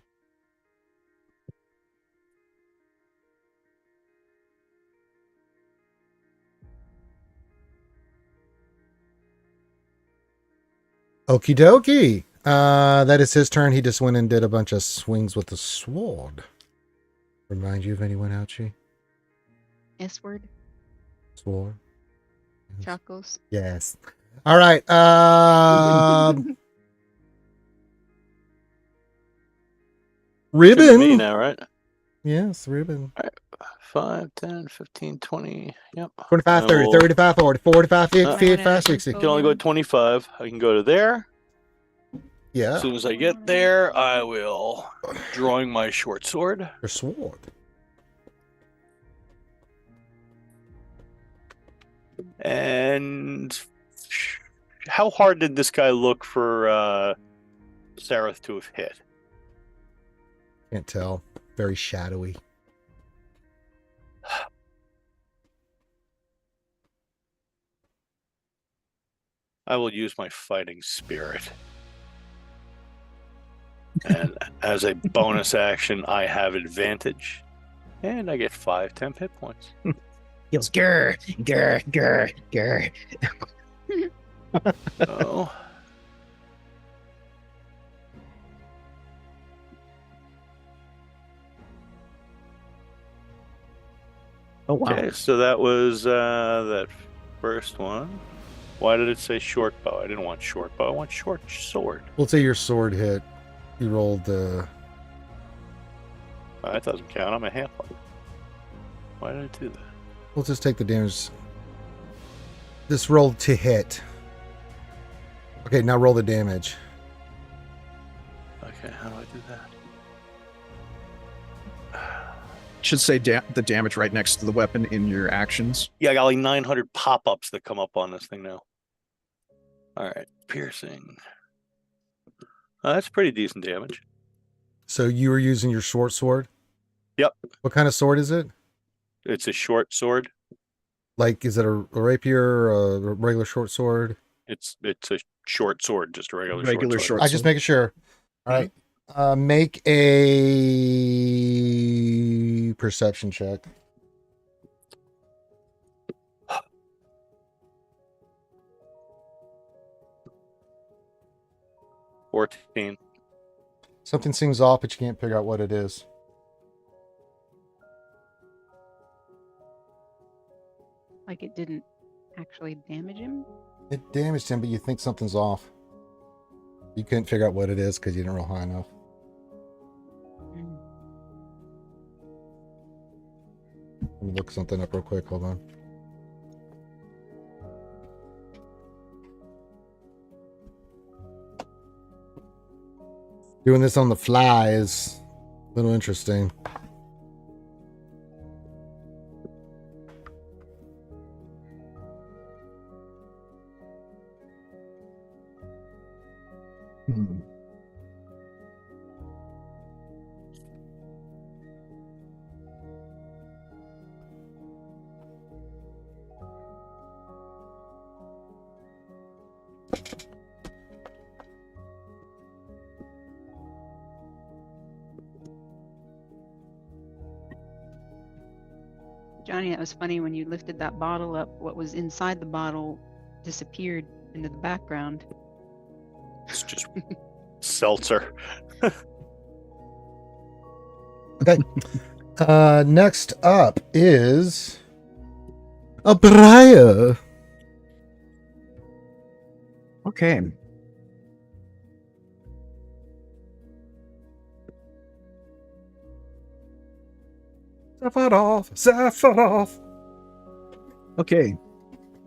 S1: Okie dokie. That is his turn. He just went and did a bunch of swings with the sword. Remind you of anyone, Ouchie?
S3: S-word,
S1: Sword.
S3: Chacos.
S1: Yes. All right.
S4: To me
S1: Ribin.
S4: now, right?
S1: Yes, Ribin.
S4: 5, 10, 15, 20. Yep.
S1: 25, 30,
S4: Oh.
S1: 35, 40, 45, 50,
S4: Uh,
S1: 55, 60.
S4: I can only go 25. I can go to there.
S1: Yeah.
S4: As soon as I get there, I will drawing my short sword.
S1: Your sword.
S4: And how hard did this guy look for Sareth to have hit?
S1: Can't tell. Very shadowy.
S4: I will use my fighting spirit. And as a bonus action, I have advantage. And I get 5 temp hit points.
S2: He goes, grr, grr, grr, grr.
S4: Oh.
S2: Oh, wow.
S4: Okay, so that was that first one. Why did it say short bow? I didn't want short bow. I want short sword.
S1: We'll say your sword hit. You rolled
S4: That doesn't count. I'm a half-light. Why did I do that?
S1: we'll just take the damage. This rolled to hit. Okay, now roll the damage.
S4: Okay, how do I do that?
S2: Should say the damage right next to the weapon in your actions.
S4: Yeah, I got like 900 pop-ups that come up on this thing now. All right, piercing. That's pretty decent damage.
S1: So you were using your short sword?
S4: Yep.
S1: What kind of sword is it?
S4: It's a short sword.
S1: Like, is it a rapier or a regular short sword?
S4: It's a short sword, just a regular
S2: Regular
S4: short sword.
S2: short
S1: I just making sure. All right. Make a perception check.
S4: 14.
S1: Something seems off, but you can't figure out what it is.
S3: Like it didn't actually damage him?
S1: It damaged him, but you think something's off. You couldn't figure out what it is because you didn't roll high enough.
S3: Mm.
S1: Let me look something up real quick. Hold on. Doing this on the fly is a little interesting.
S3: Johnny, that was funny when you lifted that bottle up. What was inside the bottle disappeared into the background.
S4: It's just seltzer.
S1: Okay. Next up is a Briar.
S2: Okay.
S1: Sephiroth.
S2: Okay.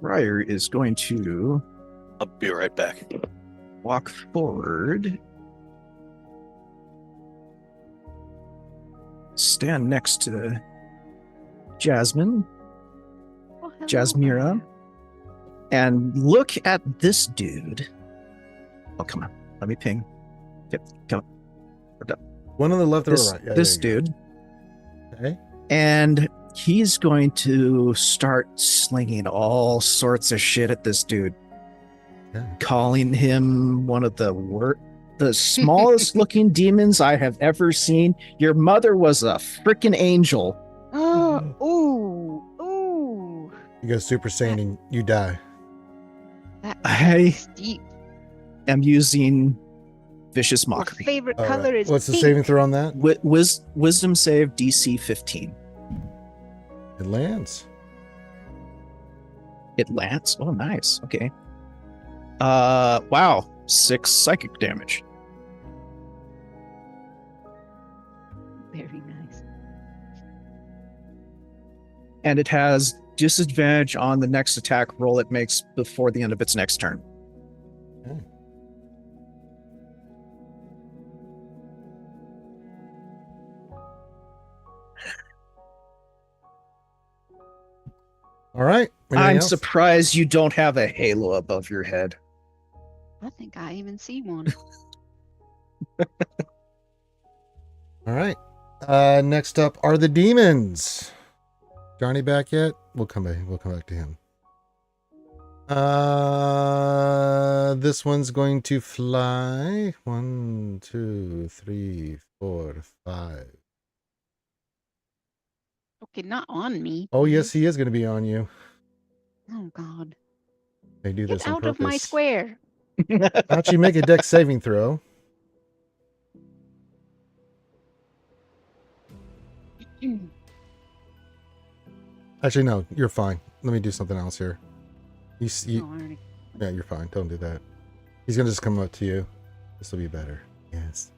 S2: Briar is going to
S4: I'll be right back.
S2: walk forward. Stand next to Jasmine,
S3: Oh, hello,
S2: Jazmyra.
S3: Briar.
S2: and look at this dude. Oh, come on. Let me ping. Yep, come on.
S1: One on the left or
S2: This,
S1: right? Yeah,
S2: this
S1: there you
S2: dude.
S1: go. Okay.
S2: And he's going to start slinging all sorts of shit at this dude.
S1: Yeah.
S2: Calling him one of the smallest looking demons I have ever seen. Your mother was a freaking angel.
S3: Oh, ooh, ooh.
S1: You go Super Saiyan and you die.
S3: That
S2: I
S3: steep.
S2: am using vicious
S3: My
S2: mockery.
S3: favorite
S1: All
S3: color
S1: right.
S3: is
S1: What's the
S3: pink.
S1: saving throw on that?
S2: Wisdom save DC 15.
S1: It lands.
S2: It lands. Oh, nice. Okay. Wow. 6 psychic damage.
S3: Very nice.
S2: And it has disadvantage on the next attack roll it makes before the end of its next turn.
S1: Okay. All right. Anything
S2: I'm
S1: else?
S2: surprised you don't have a halo above your head.
S3: I think I even see one.
S1: All right. Next up are the demons. Johnny back yet? We'll come back. We'll come back to him. This one's going to fly. 1, 2, 3, 4, 5.
S3: Okay, not on me.
S1: Oh
S3: please.
S1: yes, he is going to be on you.
S3: Oh God.
S1: They do
S3: Get
S1: this on
S3: out
S1: purpose.
S3: of my square.
S1: How'd you make a dex saving throw? Actually, no, you're fine. Let me do something else here.
S3: Oh, I already-
S1: Yeah, you're fine. Don't do that. He's gonna just come up to you. This will be better. Yes.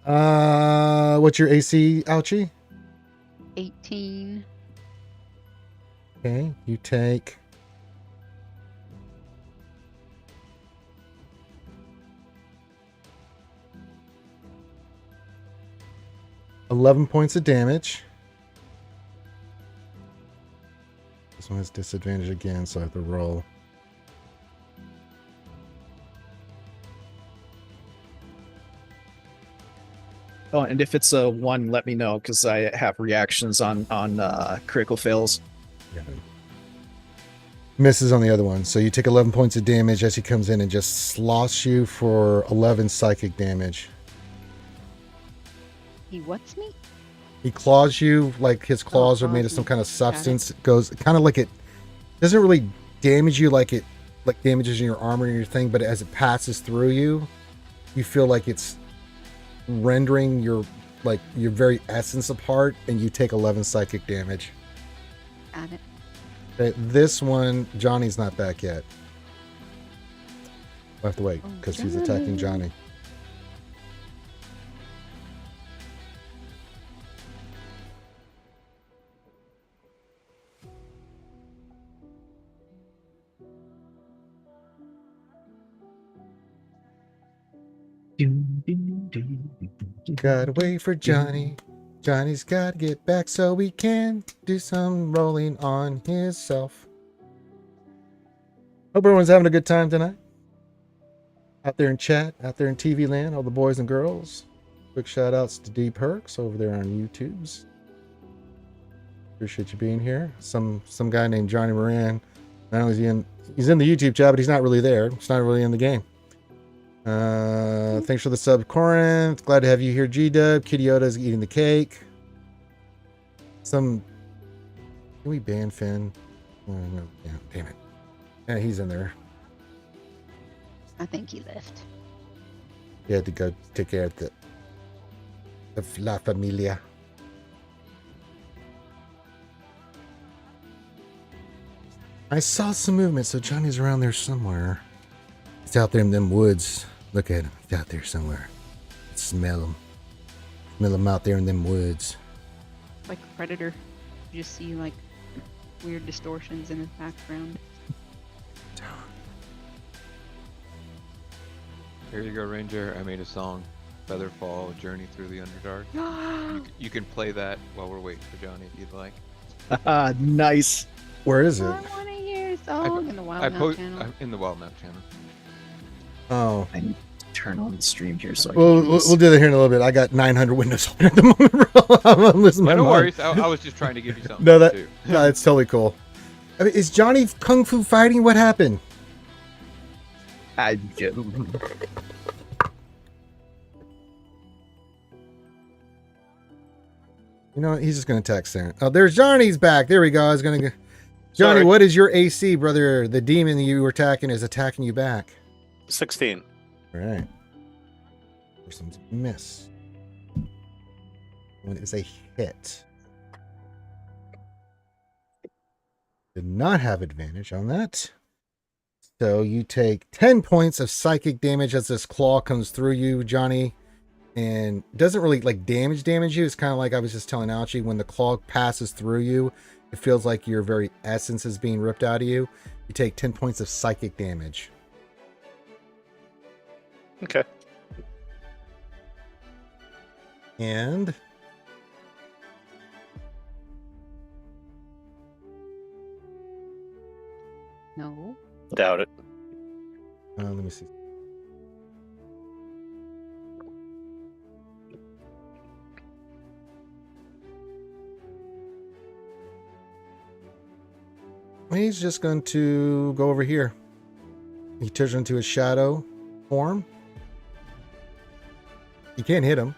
S1: What's your AC, Ouchie?
S3: 18.
S1: Okay, you take 11 points of damage. This one has disadvantage again, so I have to roll.
S2: Oh, and if it's a 1, let me know, because I have reactions on critical fails.
S1: Yeah. Misses on the other one. So you take 11 points of damage as he comes in and just sloshs you for 11 psychic damage.
S3: He what's me?
S1: He claws you like his claws are
S3: claws
S1: made of some
S3: me.
S1: kind of
S3: Got it.
S1: substance. It goes kind of like it doesn't really damage you like it like damages your armor and your thing, but as it passes through you, you feel like it's rendering your very essence apart, and you take 11 psychic damage.
S3: Got it.
S1: Okay, this one, Johnny's not back yet. We'll have to wait,
S3: Oh,
S1: because he's attacking Johnny. Gotta wait for Johnny. Johnny's gotta get back so we can do some rolling on himself. Hope everyone's having a good time tonight. Out there in chat, out there in TV land, all the boys and girls. Quick shout outs to D Perks over there on YouTube's. Appreciate you being here. Some guy named Johnny Moran. Not only is he's in the YouTube chat, but he's not really there. He's not really in the game. Thanks for the sub, Corinth. Glad to have you here, G-Dub. Kitty Yoda's eating the cake. Can we ban Finn? Oh, no. Yeah, damn it. Yeah, he's in there.
S3: I think he left.
S1: He had to go take care of the La Familia. I saw some movement, so Johnny's around there somewhere. He's out there in them woods. Look at him. He's out there somewhere. Smell him. Smell him out there in them woods.
S3: Like a predator. You just see like weird distortions in his background.
S5: Here you go, Ranger. I made a song, Featherfall, Journey Through the Underdark. You can play that while we're waiting for Johnny if you'd like.
S2: Nice.
S1: Where is
S3: I
S1: it?
S3: want to hear a song in the Wild Mouth channel.
S5: In the Wild Mouth channel.
S1: Oh.
S2: I need to turn on the stream here so I
S1: We'll do that here in a little bit. I got 900 windows open at the moment, bro. I'm losing my
S5: No
S1: mind.
S5: worries. I was just trying to give you something
S1: No,
S5: to do.
S1: no, it's totally cool. I mean, is Johnny kung fu fighting? What happened? You know what? He's just going to text there. Oh, there's Johnny's back. There we go. I was going to go. Johnny,
S4: Sorry.
S1: what is your AC, brother? The demon you were attacking is attacking you back.
S4: 16.
S1: All right. There's some miss. One is a hit. Did not have advantage on that. So you take 10 points of psychic damage as this claw comes through you, Johnny. And doesn't really like damage you. It's kind of like I was just telling Ouchie, when the claw passes through you, it feels like your very essence is being ripped out of you. You take 10 points of psychic damage.
S4: Okay.
S1: And
S3: No.
S4: Doubt it.
S1: let me see. He's just going to go over here. He turns into a shadow form. You can't hit him.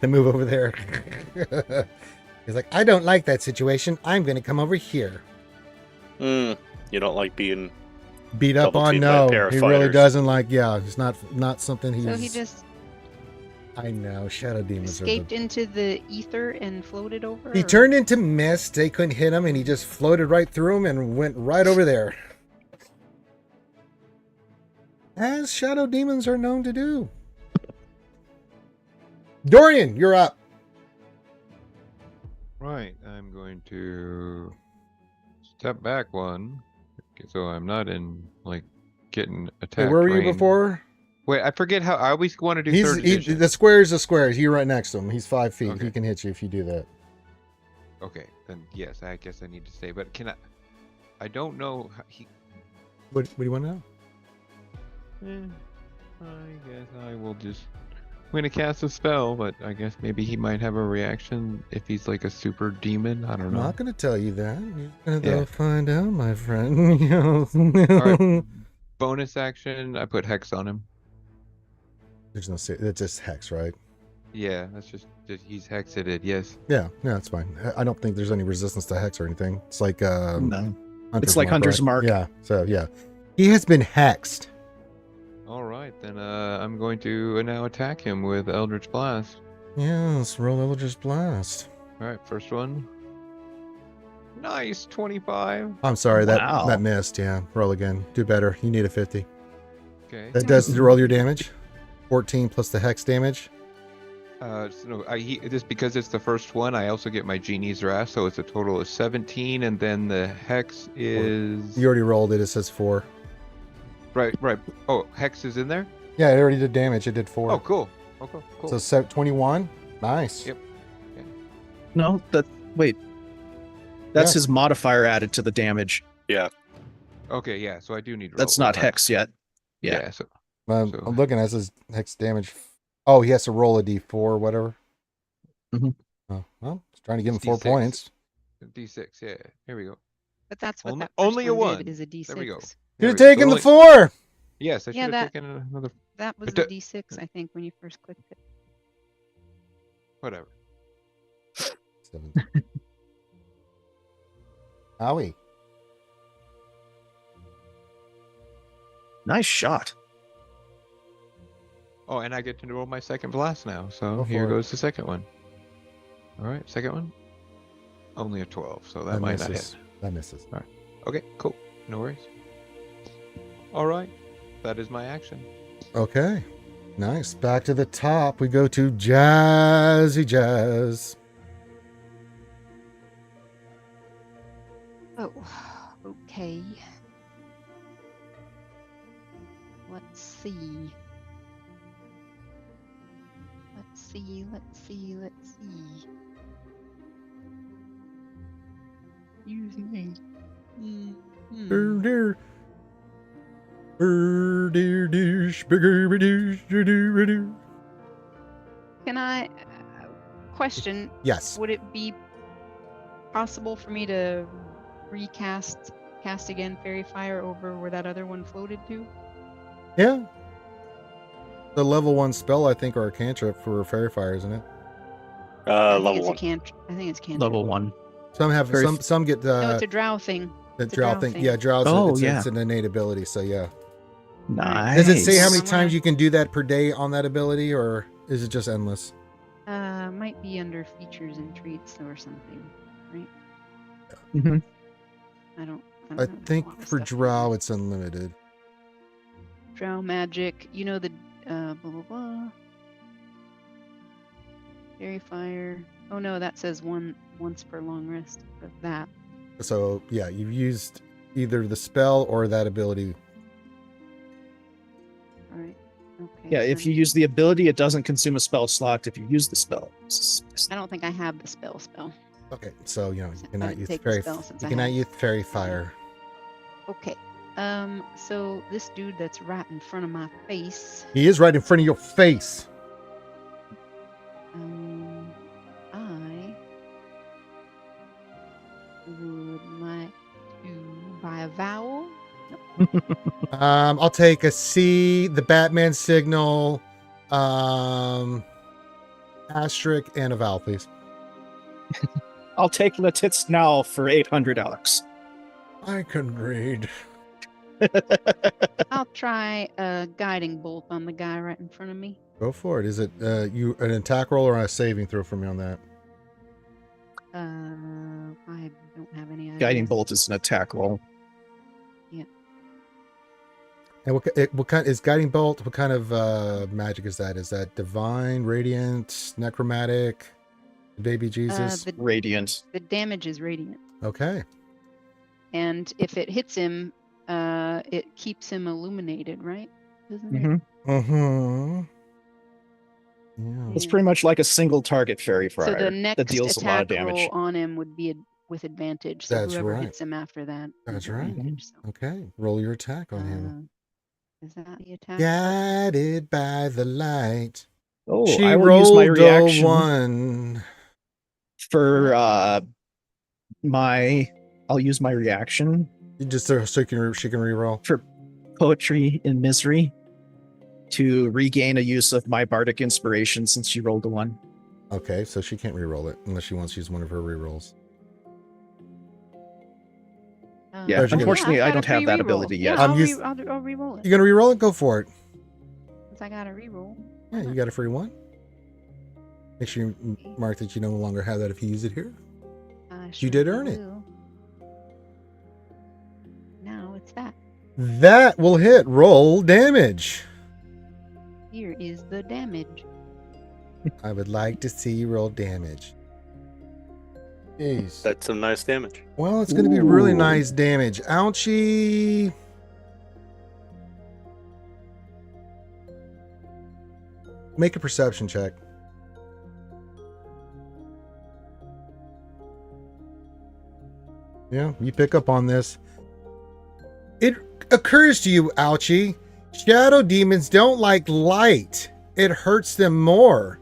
S1: Then move over there. He's like, I don't like that situation. I'm going to come over here.
S4: You don't like being
S1: Beat up
S4: double
S1: on?
S4: teamed by a
S1: No,
S4: pair of
S1: he really
S4: fighters.
S1: doesn't like. Yeah, it's not something he's.
S3: So he just
S1: I know shadow demons
S3: escaped
S1: are.
S3: into the ether and floated over?
S1: He
S3: or-
S1: turned into mist. They couldn't hit him, and he just floated right through him and went right over there. As shadow demons are known to do. Dorian, you're up.
S5: Right. I'm going to step back one, so I'm not in like getting attacked.
S1: Hey, where were you
S5: range.
S1: before?
S5: Wait, I forget how I always want to do
S1: He's
S5: third edition.
S1: the square is a square. You're right next to him. He's 5 feet.
S5: Okay.
S1: He can hit you if you do that.
S5: Okay, then yes, I guess I need to stay. But can I? I don't know. How he.
S1: What do you want to know?
S5: I guess I will just. I'm gonna cast a spell, but I guess maybe he might have a reaction if he's like a super demon. I don't
S1: I'm
S5: know.
S1: not going to tell you that. You're going to
S5: Yeah.
S1: go find out, my friend.
S5: right. Bonus action. I put hex on him.
S1: There's no. It's just hex, right?
S5: Yeah, that's just he's hexited. Yes.
S1: Yeah, that's fine. I don't think there's any resistance to hex or anything. It's like
S2: No.
S1: Hunter's
S2: It's like Hunter's Mark.
S1: Yeah. So yeah, he has been hexed.
S5: All right, then I'm going to now attack him with Eldritch Blast.
S1: Yes, roll Eldritch Blast.
S5: All right, first one. Nice, 25.
S1: I'm sorry,
S2: Wow.
S1: that missed. Yeah, roll again. Do better. You need a 50.
S5: Okay.
S1: That does roll your damage. 14 plus the hex damage.
S5: So just because it's the first one, I also get my Genie's Wrath, so it's a total of 17, and then the hex is...
S1: You already rolled it. It says 4.
S5: Right. Oh, hex is in there?
S1: Yeah, it already did damage. It did 4.
S5: Oh, cool. Okay, cool.
S1: So 21. Nice.
S5: Yep.
S2: No, wait. That's
S1: Yeah.
S2: his modifier added to the damage.
S5: Okay, yeah, so I do need to
S2: That's
S5: roll.
S2: not hex yet. Yeah.
S5: So
S1: I'm
S5: So-
S1: looking at his hex damage. Oh, he has to roll a d4 or whatever.
S2: Mhm.
S1: Oh, well, he's trying to give him
S5: It's
S1: 4
S5: D6.
S1: points.
S5: D6, yeah. Here we go.
S3: But that's what
S5: Only-
S3: that first
S5: only a
S3: one
S5: one.
S3: did, is a D6.
S5: There we go.
S1: You'd
S5: There
S1: have
S5: we go.
S1: taken the
S5: Only-
S1: 4.
S5: Yes, I should
S3: Yeah,
S5: have
S3: that-
S5: taken another...
S3: That was
S5: But
S3: a
S5: the-
S3: D6, I think, when you first clicked it.
S5: Whatever.
S1: 7. Owie.
S2: Nice shot.
S5: Oh, and I get to roll my second blast now. So
S1: Go
S5: here
S1: for it.
S5: goes the second one. All right, second one. Only a 12, so that might not
S1: misses.
S5: hit.
S1: That misses.
S5: Okay, cool. No worries. All right, that is my action.
S1: Okay. Nice. Back to the top. We go to Jazzy Jazz.
S3: Oh, okay. Let's see. Let's see. Use me.
S1: Dear. Dear dish, bigger dish, dear.
S3: Can I question?
S1: Yes.
S3: Would it be possible for me to cast again Fairy Fire over where that other one floated to?
S1: Yeah. The level 1 spell, I think, or a cantrip for Fairy Fire, isn't it?
S3: I think
S4: Level
S3: it's
S4: 1.
S3: I think it's cantrip.
S2: Level 1.
S1: Some have
S2: Fairy
S1: some get
S3: No, it's a drow thing.
S1: the
S3: it's a
S1: drow
S3: drow
S1: thing.
S3: thing.
S1: Yeah, drow's
S2: Oh,
S1: it's,
S2: yeah.
S1: it's an innate ability, so yeah.
S2: Nice.
S1: Does it say how many
S3: I'm
S1: times
S3: gonna-
S1: you can do that per day on that ability, or is it just endless?
S3: Might be under features and treats or something, right?
S2: Mhm.
S3: I don't
S1: I
S3: know. There's a
S1: think
S3: lot of
S1: for
S3: stuff in
S1: drow
S3: there.
S1: it's unlimited.
S3: Drow magic, you know the blah blah blah. Fairy Fire. Oh no, that says once per long rest of that.
S1: So yeah, you've used either the spell or that ability.
S3: All right. Okay.
S2: Yeah, if you use the ability, it doesn't consume a spell slot. If you use the spell,
S3: I don't think I have the spell.
S1: Okay, so you know you
S3: I
S1: cannot
S3: didn't
S1: use
S3: take the
S1: fairy.
S3: spell since
S1: You
S3: I
S1: cannot
S3: have it.
S1: use Fairy Fire.
S3: Okay. So this dude that's right in front of my face.
S1: He is right in front of your face.
S3: I would like to buy a vowel.
S1: I'll take a C, the Batman signal, asterisk, and a vowel, please.
S2: I'll take Letitz now for 800 Alex.
S1: I can read.
S3: I'll try a guiding bolt on the guy right in front of me.
S1: Go for it. Is it you an attack roll or a saving throw for me on that?
S3: I don't have any idea.
S2: Guiding bolt is an attack roll.
S1: And what kind is guiding bolt? What kind of magic is that? Is that divine, radiant, necromantic, baby Jesus?
S2: Radiant.
S3: The damage is radiant,
S1: Okay.
S3: and if it hits him, it keeps him illuminated, right? Doesn't it?
S2: Mm-hmm.
S1: Mm-hmm. Yeah.
S2: It's pretty much like a single target fairy fire
S3: So the
S2: that
S3: next
S2: deals a lot of
S3: attack roll
S2: damage.
S3: on him would be with advantage. So
S1: That's
S3: whoever
S1: right.
S3: hits him after that.
S1: That's
S3: has
S1: right.
S3: advantage, so,
S1: Okay. Roll your attack on him.
S3: is that the attack?
S1: Guided by the light.
S2: Oh,
S1: She
S2: I will use my
S1: rolled
S2: reaction
S1: a 1.
S2: for I'll use my reaction
S1: You just so she can reroll.
S2: for Poetry in Misery to regain a use of my bardic inspiration since she rolled a 1.
S1: Okay, so she can't reroll it unless she wants to use one of her rerolls.
S2: Yeah,
S1: Oh, she can-
S2: unfortunately,
S3: I've
S2: I
S3: got
S2: don't
S3: a
S2: have
S3: free
S2: that
S3: reroll.
S2: ability yet.
S3: Yeah,
S1: I'm
S3: I'll
S1: used-
S3: re-roll it.
S1: You gonna reroll it? Go for it.
S3: since I got a reroll.
S1: Yeah, you got a free one. Make sure you mark that you no longer have that if you use it here. You did earn it.
S3: will. Now it's that.
S1: That will hit. Roll damage.
S3: Here is the damage.
S1: I would like to see you roll damage. Jeez.
S4: That's some nice damage.
S1: Well, it's going to be really
S2: Ooh.
S1: nice damage. Ouchie. Make a perception check. Yeah, you pick up on this. It occurs to you, Ouchie, shadow demons don't like light. It hurts them more.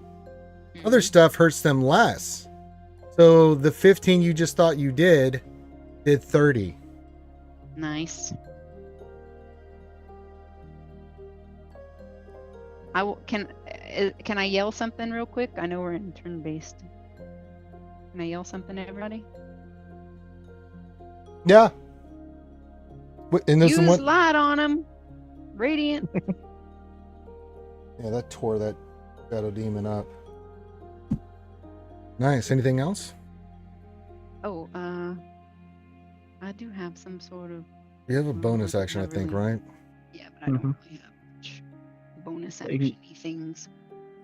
S1: Other stuff hurts them less. So the 15 you just thought you did 30.
S3: Nice. Can I yell something real quick? I know we're in turn based. Can I yell something to everybody?
S1: Yeah. And this
S3: Use
S1: is what.
S3: light on him. Radiant.
S1: Yeah, that tore that shadow demon up. Nice. Anything else?
S3: Oh, I do have some sort of.
S1: You have a bonus
S3: Not
S1: action, I think,
S3: really.
S1: right?
S3: Yeah, but I don't really have much bonus action things.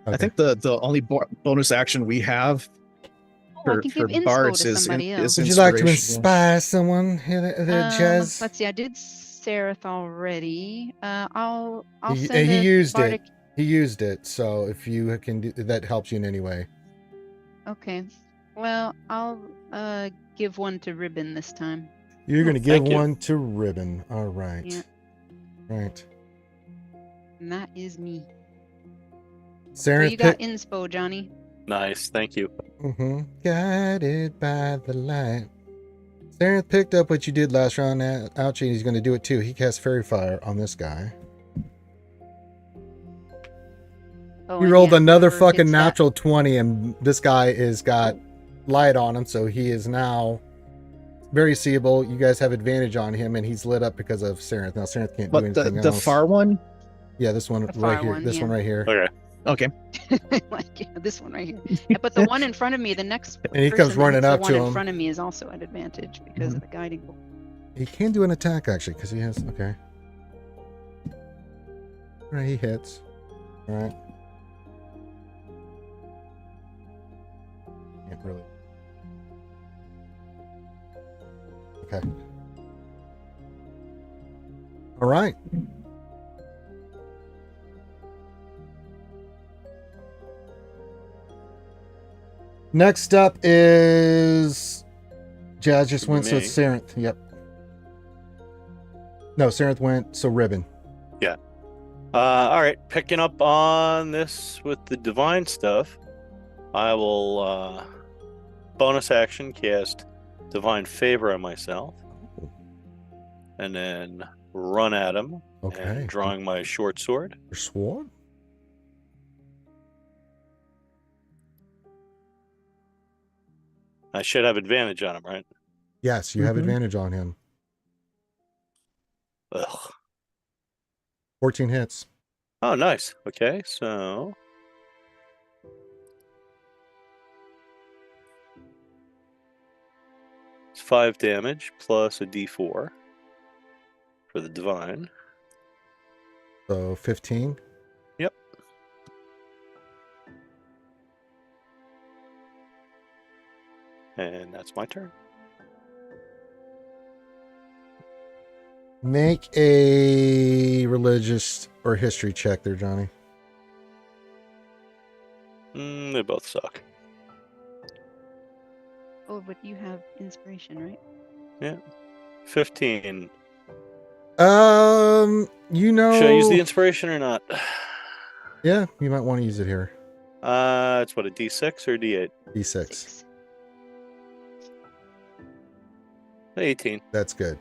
S2: I think the only bonus action we have
S3: Oh, I
S2: for,
S3: can
S2: for
S3: give inspo
S2: bards
S3: to
S2: is,
S3: somebody else.
S1: Would you like to
S2: inspiration.
S1: inspire someone here, Jazz?
S3: Let's see. I did Seraph already. I'll
S1: He
S3: send a
S1: used
S3: bardic...
S1: it. He used it. So if you can do that, helps you in any way.
S3: Okay. Well, I'll give one to Ribin this time.
S1: You're going to give
S4: thank you.
S1: one to Ribin. All right.
S3: Yeah.
S1: Right.
S3: And that is me. So
S1: Sarah
S3: you got inspo, Johnny.
S4: Nice, thank you.
S1: Guided by the light. Sarah picked up what you did last round. Ouchie, and he's going to do it too. He cast Fairy Fire on this guy.
S3: Oh,
S1: He
S3: and
S1: rolled
S3: yeah,
S1: another
S3: whoever
S1: fucking
S3: hits that-
S1: natural 20, and this guy is got light on him, so he is now very seeable. You guys have advantage on him, and he's lit up because of Sarenth. Now Sarenth can't do
S2: But
S1: anything
S2: the
S1: else.
S2: far one?
S1: Yeah, this one
S3: The far
S1: right here.
S3: one,
S1: This
S3: yeah.
S1: one right here.
S4: Okay.
S2: Okay.
S3: like yeah, this one right here. Yeah, but the one in front of me, the next
S1: And he
S3: person
S1: comes
S3: that
S1: running
S3: hits the
S1: up
S3: one
S1: to
S3: in
S1: him.
S3: front of me is also at advantage because of the guiding bolt.
S1: He can do an attack actually because he has. Okay. All right, he hits. All right. Can't really. Okay. All right. Next up is Jazz just went, so it's Sarenth. Yep. No, Sarenth went, so Ribin.
S4: All right, picking up on this with the divine stuff, I will bonus action cast Divine Favor on myself, and then run at him,
S1: Okay.
S4: and drawing my short sword.
S1: Your sword?
S4: I should have advantage on him, right?
S1: Yes, you have
S2: Mhm.
S1: advantage on him.
S4: Ugh.
S1: 14 hits.
S4: Oh, nice. Okay, so it's 5 damage plus a D4 for the divine.
S1: So 15.
S4: Yep. And that's my turn.
S1: Make a religious or history check there, Johnny.
S4: They both suck.
S3: Oh, but you have inspiration, right?
S4: Yeah. 15.
S1: You know.
S4: Should I use the inspiration or not?
S1: Yeah, you might want to use it here.
S4: It's what, a D6 or D8?
S1: D6.
S3: 6.
S4: 18.
S1: That's good.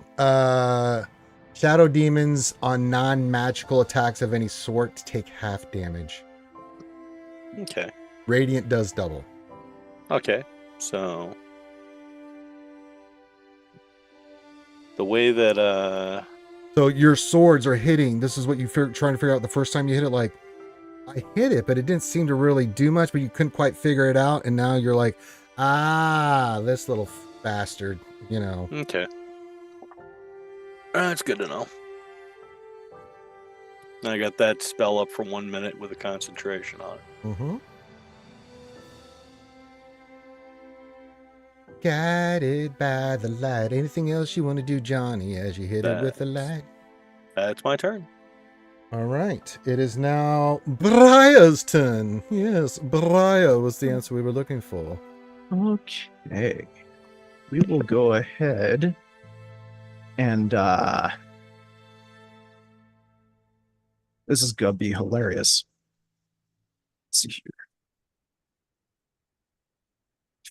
S1: Shadow demons on non-magical attacks of any sort take half damage.
S4: Okay.
S1: Radiant does double.
S4: Okay. So the way that
S1: So your swords are hitting. This is what you trying to figure out the first time you hit it. Like I hit it, but it didn't seem to really do much, but you couldn't quite figure it out. And now you're like, ah, this little bastard, you know.
S4: Okay. That's good to know. I got that spell up for 1 minute with a concentration on it.
S1: Mm-hmm. Guided by the light. Anything else you want to do, Johnny, as you hit it with the light?
S4: That's my turn.
S1: All right. It is now Briar's turn. Yes, Briar was the answer we were looking for.
S2: Okay. We will go ahead and this is gonna be hilarious. Let's see here.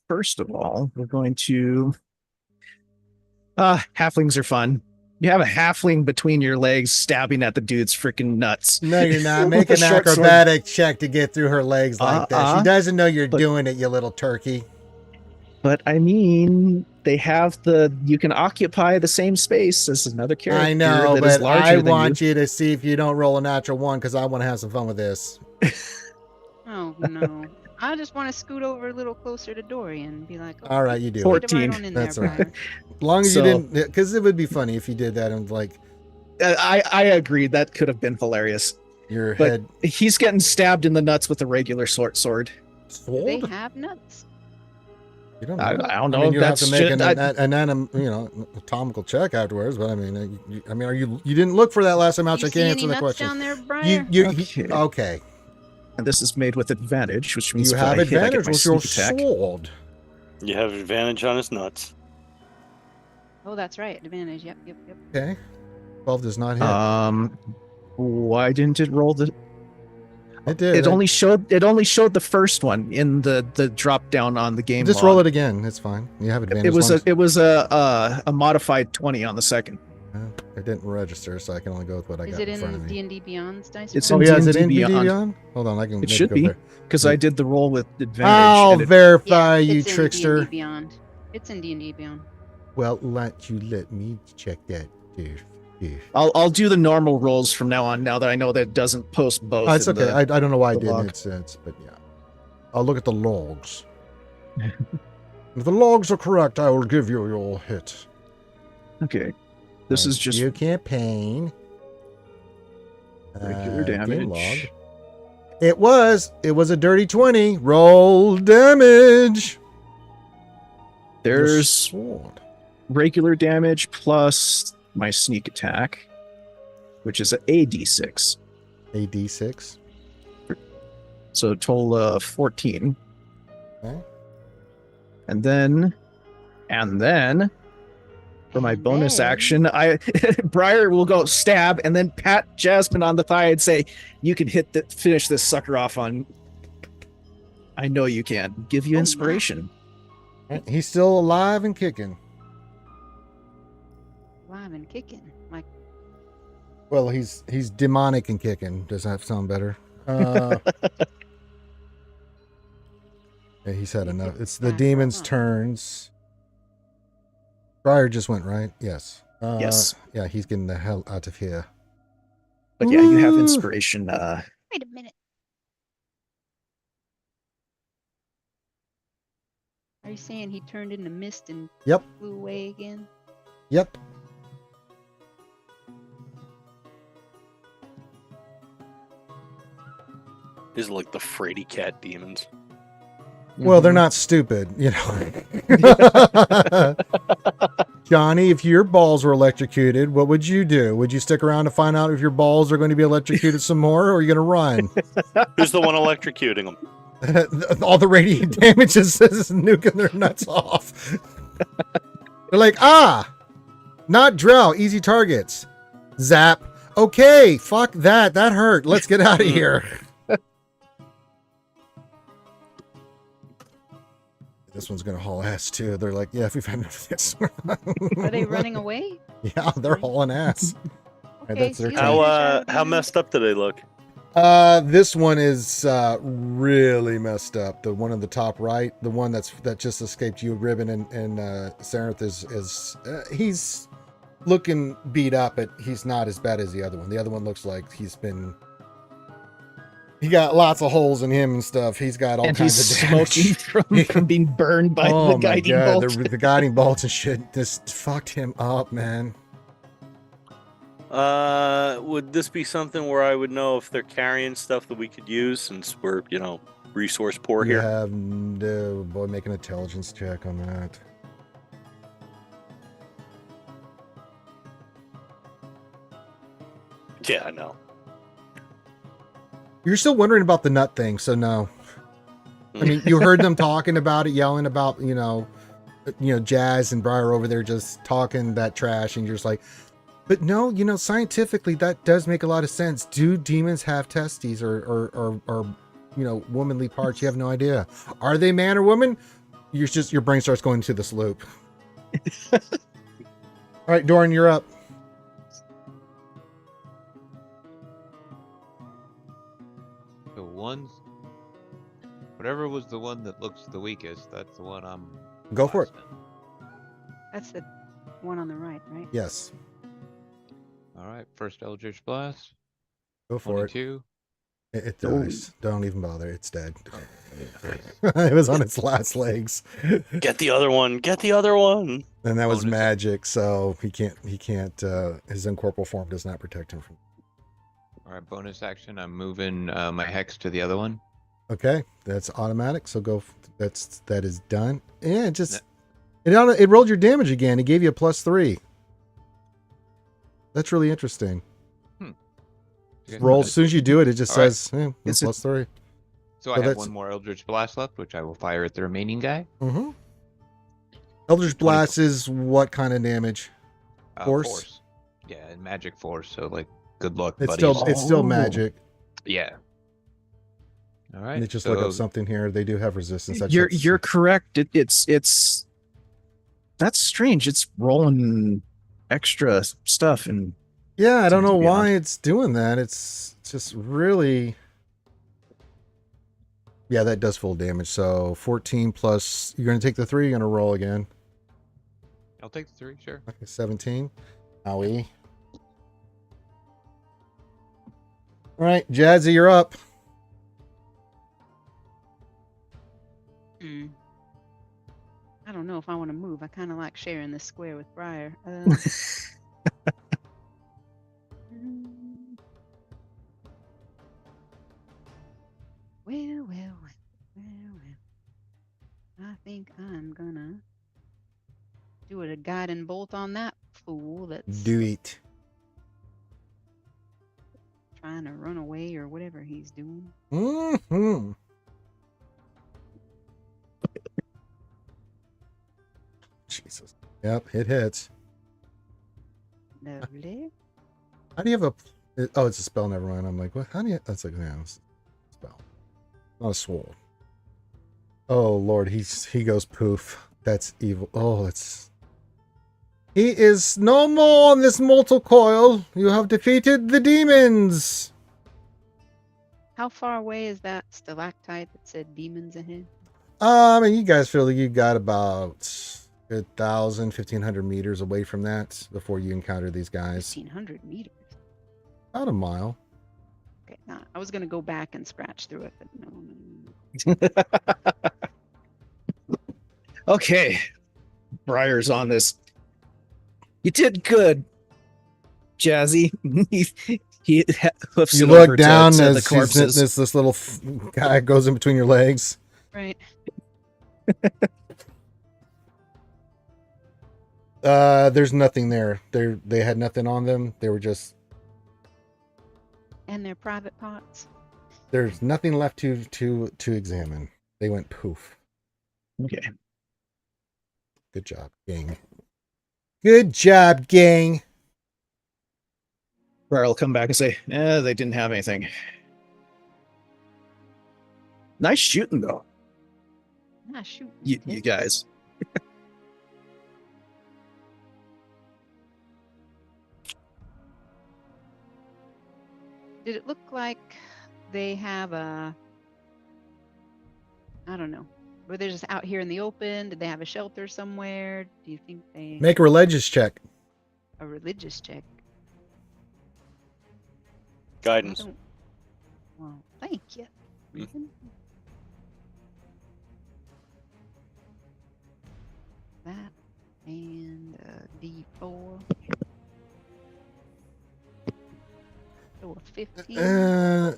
S2: First of all, we're going to halflings are fun. You have a halfling between your legs stabbing at the dude's freaking nuts.
S1: No, you're not.
S2: With
S1: Make
S2: a
S1: an
S2: short sword.
S1: acrobatic check to get through her legs like that. She doesn't know you're doing it, you little turkey.
S2: But I mean, they have you can occupy the same space as another character.
S1: I know,
S2: that is
S1: but
S2: larger
S1: I
S2: than
S1: want you to see if you don't roll a natural one because I want to have some fun with this.
S3: Oh no. I just want to scoot over a little closer to Dorian and be like,
S1: All right, you do it.
S2: 14.
S3: Right on in
S1: That's
S3: there,
S1: all right.
S3: Briar.
S1: As long as you
S2: So-
S1: didn't, because it would be funny if you did that and like
S2: I agree. That could have been hilarious.
S1: your
S2: But
S1: head
S2: he's getting stabbed in the nuts with a regular short sword.
S3: Do they
S1: sword.
S3: have nuts?
S1: You don't
S2: I
S1: know.
S2: don't know
S1: I mean,
S2: if
S1: you have
S2: that's
S1: to make
S2: shit.
S1: an anatomical check afterwards. But I mean, you didn't look for that last time, Ouch.
S3: You
S1: I
S3: see
S1: can't
S3: any
S1: answer the
S3: nuts
S1: question.
S3: down there, Briar?
S1: Okay. Okay.
S2: And this is made with advantage, which means
S1: You
S2: if I
S1: have
S2: hit, I get
S1: advantage
S2: my
S1: with your
S2: sneak attack.
S1: sword.
S4: You have advantage on his nuts.
S3: Oh, that's right. Advantage. Yep.
S1: Okay. 12 does not hit.
S2: Why didn't it roll the?
S1: it did.
S2: It only showed the first one in the drop down on the game.
S1: Just
S2: log.
S1: roll it again. It's fine. You have advantage.
S2: It was a modified 20 on the second.
S1: It didn't register, so I can only go with what I
S3: Is
S1: got
S3: it
S1: in front of
S3: in
S1: me.
S3: D&D Beyond's dice?
S2: It's
S1: Oh
S3: roll?
S2: in
S1: yeah, is it in
S2: D&D
S1: D&D
S2: Beyond.
S1: Beyond? Hold on, I can.
S2: It
S1: maybe
S2: should
S1: go
S2: be
S1: there.
S2: because I did the roll with advantage.
S1: I'll
S2: and it-
S1: verify
S3: Yeah,
S1: you,
S3: it's in
S1: trickster.
S3: D&D Beyond. It's in D&D Beyond.
S1: Well, let me check that. Dude.
S2: I'll do the normal rolls from now on. Now that I know that it doesn't post both.
S1: Oh, it's
S2: in
S1: okay.
S2: the-
S1: I don't know why I
S2: the
S1: didn't.
S2: log.
S1: It's but yeah. I'll look at the logs. If the logs are correct, I will give you your hit.
S2: Okay. This is just
S1: you campaign.
S2: regular
S1: game
S2: damage.
S1: log. It was a dirty 20. Roll damage. Your
S2: There's
S1: sword.
S2: regular damage plus my sneak attack, which is a d6.
S1: A D6.
S2: So a total of 14.
S1: Okay.
S2: And then for my
S3: And
S2: bonus
S3: then-
S2: action, Briar will go stab and then pat Jasmine on the thigh and say, "You can finish this sucker off on. I know you can. Give you
S3: Oh, my.
S2: inspiration."
S1: Right, he's still alive and kicking.
S3: Live and kicking. Like,
S1: Well, he's demonic and kicking. Does that sound better? Yeah, he's had enough. It's the demon's turns. Briar just went, right? Yes.
S2: Yes.
S1: Yeah, he's getting the hell out of here.
S2: But yeah, you have
S1: Ooh.
S2: inspiration.
S3: wait a minute. Are you saying he turned into mist and
S1: Yep.
S3: flew away again?
S1: Yep.
S4: These are like the fraidy cat demons.
S1: Well,
S2: Mm-hmm.
S1: they're not stupid, you know. Johnny, if your balls were electrocuted, what would you do? Would you stick around to find out if your balls are going to be electrocuted some more, or are you going to run?
S4: Who's the one electrocuting them?
S1: All the radiant damage is nuking their nuts off. They're like, not Drow, easy targets. Zap. Okay, fuck that. That hurt. Let's get out of here. This one's gonna haul ass too. They're like, yeah, if we've had enough of this.
S3: Are they running away?
S1: Yeah, they're hauling ass. Right,
S3: Okay,
S1: that's their
S3: see you
S1: turn.
S3: later.
S4: How messed up do they look?
S1: This one is really messed up. The one on the top right, the one that just escaped you, Ribin and Sarenth is he's looking beat up, but he's not as bad as the other one. The other one looks like he's been He got lots of holes in him and stuff. He's got all
S2: And
S1: kinds
S2: he's
S1: of damage.
S2: smoking from being burned by
S1: Oh
S2: the
S1: my
S2: guiding
S1: god,
S2: bolt.
S1: the guiding bolts and shit just fucked him up, man.
S4: Would this be something where I would know if they're carrying stuff that we could use since we're, resource poor
S1: You
S4: here?
S1: have no boy, make an intelligence check on that.
S4: Yeah, I know.
S1: You're still wondering about the nut thing, so no. I mean, you heard them talking about it, yelling about, Jazz and Briar over there just talking that trash, and you're just like, but no, scientifically that does make a lot of sense. Do demons have testes or womanly parts? You have no idea. Are they man or woman? Your brain starts going into this loop. All right, Dorian, you're up.
S5: The ones, whatever was the one that looks the weakest, that's the one I'm.
S1: Go for it.
S3: That's the one on the right, right?
S1: Yes,
S5: All right, first Eldritch Blast.
S1: go for it.
S5: 22.
S1: It dies. Don't even bother. It's dead. It was on its last legs.
S4: Get the other one. Get the other one.
S1: And that was
S5: Bonus.
S1: magic, so he can't, his incorporeal form does not protect him from.
S5: All right, bonus action. I'm moving my hex to the other one.
S1: Okay, that's automatic, so that is done. Yeah, it rolled your damage again. It gave you a +3. That's really interesting. Roll, as soon as you do it, it just
S5: All right.
S1: says,
S2: Is it-
S1: +3.
S5: So I have one more Eldritch Blast left, which I will fire at the remaining guy.
S1: Mm-hmm. Eldritch Blast is what kind of damage? Force?
S5: Yeah, and magic force. So like, good luck,
S1: It's
S5: buddies.
S1: still
S2: Oh.
S1: magic.
S5: Yeah. All right.
S1: Let me just look up something here. They do have resistance. I
S2: You're
S1: checked-
S2: you're correct. It's that's strange. It's rolling extra stuff and
S1: Yeah, I don't
S2: Seems to
S1: know
S2: be
S1: why it's doing that. It's just really. Yeah, that does full damage. So 14 plus. You're going to take the 3. You're going to roll again.
S5: I'll take the 3, sure.
S1: Okay, 17. Owie. All right, Jazzy, you're up.
S3: I don't know if I want to move. I kind of like sharing this square with Briar. Well. I think I'm gonna do a guiding bolt on that fool that's
S1: Do it.
S3: trying to run away or whatever he's doing.
S1: Mm-hmm. Jesus. Yep, it hits.
S3: Lovely.
S1: How do you have a... Oh, it's a spell. Never mind. I'm like, what? How do you... That's like, yeah, it's a spell. Not a sword. Oh, Lord. He goes poof. That's evil. Oh, it's... He is no more on this mortal coil. You have defeated the demons.
S3: How far away is that stalactite that said demons ahead?
S1: And you guys feel like you got about 1,000, 1,500 meters away from that before you encounter these guys.
S3: 1,500 meters.
S1: About a mile.
S3: Okay, nah, I was gonna go back and scratch through it, but no.
S2: okay. Briar's on this. You did good, Jazzy. he hoofs
S1: You
S2: it
S1: look
S2: over
S1: down
S2: to
S1: as
S2: the corpses.
S1: this little guy goes in between your legs.
S3: Right.
S1: There's nothing there. They had nothing on them. They were just...
S3: And their private parts.
S1: There's nothing left to examine. They went poof.
S2: Okay.
S1: Good job, gang. Good job, gang.
S2: Briar will come back and say, they didn't have anything. Nice shooting, though,
S3: Ah, shoot.
S2: you guys.
S3: Did it look like they have a... I don't know. Were they just out here in the open? Did they have a shelter somewhere? Do you think they...
S1: Make a religious check.
S3: A religious check?
S4: Guidance.
S3: I don't- Well, Thank you.
S4: Mhm.
S3: That and D4. So a 15.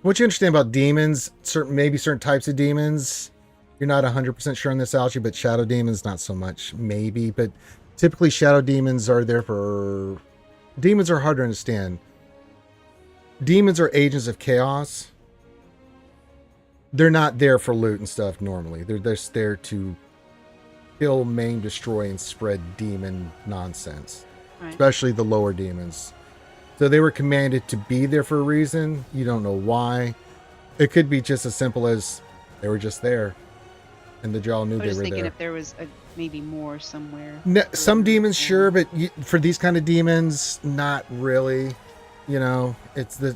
S1: What you understand about demons, maybe certain types of demons, you're not 100% sure on this, Ouchie, but shadow demons, not so much, maybe. But typically shadow demons are there for... Demons are hard to understand. Demons are agents of chaos. They're not there for loot and stuff normally. They're just there to kill, maim, destroy, and spread demon nonsense.
S3: Right.
S1: Especially the lower demons. So they were commanded to be there for a reason. You don't know why. It could be just as simple as they were just there. And the Drow knew
S3: I
S1: they
S3: was
S1: were
S3: thinking
S1: there.
S3: if there was maybe more somewhere.
S1: No, some
S3: further
S1: demons,
S3: down.
S1: sure, but for these kind of demons, not really. You know,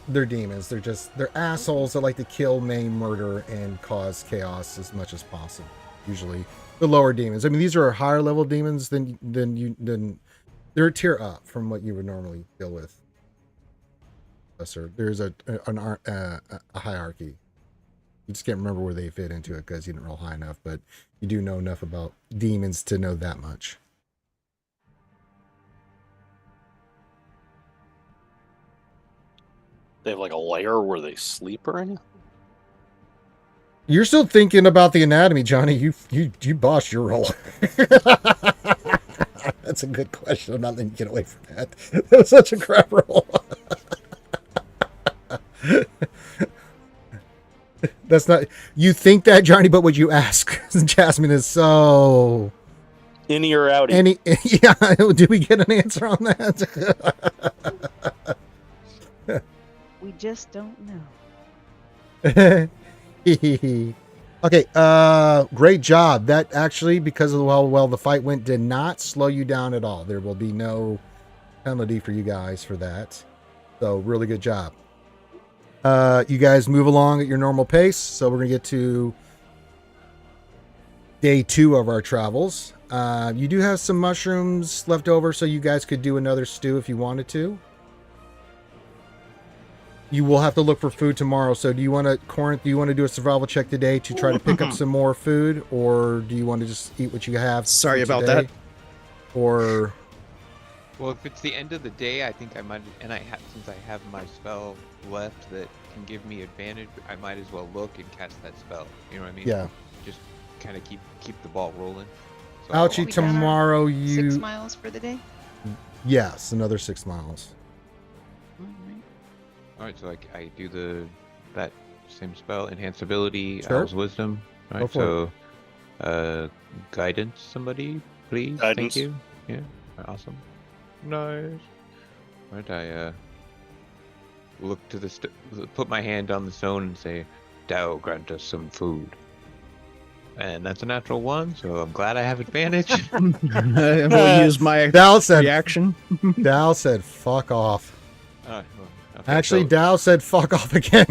S1: they're demons. They're assholes that like to kill, maim, murder, and cause chaos as much as possible. Usually, the lower demons. I mean, these are higher level demons than they're a tier up from what you would normally deal with. Sir, there's a hierarchy. You just can't remember where they fit into it because you didn't roll high enough, but you do know enough about demons to know that much.
S4: They have like a lair where they sleep or anything?
S1: You're still thinking about the anatomy, Johnny. You bossed your roll. That's a good question. I'm not letting you get away from that. That was such a crap roll. That's not... You think that, Johnny, but what you ask, Jasmine, is so...
S4: Innie or outie?
S1: Yeah, did we get an answer on that?
S3: We just don't know.
S1: Okay, great job. That actually, because of how well the fight went, did not slow you down at all. There will be no penalty for you guys for that. So, really good job. You guys move along at your normal pace. So, we're going to get to day 2 of our travels. You do have some mushrooms left over, so you guys could do another stew if you wanted to. You will have to look for food tomorrow. So do you want to, Corinth, do you want to do a survival check today to try to pick up some more food? Or do you want to just eat what you have?
S2: Sorry about
S1: today?
S2: that.
S1: Or...
S5: Well, if it's the end of the day, I think I might, and since I have my spell left that can give me advantage, I might as well look and cast that spell. You know what I mean?
S1: Yeah.
S5: Just kind of keep the ball rolling. So
S1: Ouchie,
S3: We done our
S1: tomorrow
S3: 6 miles for the day.
S1: Yes, another 6 miles.
S5: All right, so I do that same spell, enhance ability,
S1: Sure.
S5: Owl's Wisdom. All
S1: Go
S5: right,
S1: for
S5: so guidance, somebody, please.
S4: Guidance.
S5: Thank you. Yeah, awesome. Nice. All right, I look to put my hand on the stone and say, "Tao, grant us some food." And that's a natural 1, so I'm glad I have advantage.
S2: We'll use my
S1: Dal said,
S2: reaction.
S1: Dow said, fuck off.
S5: All right, well, okay,
S1: Actually,
S5: so
S1: Dow said, fuck off again.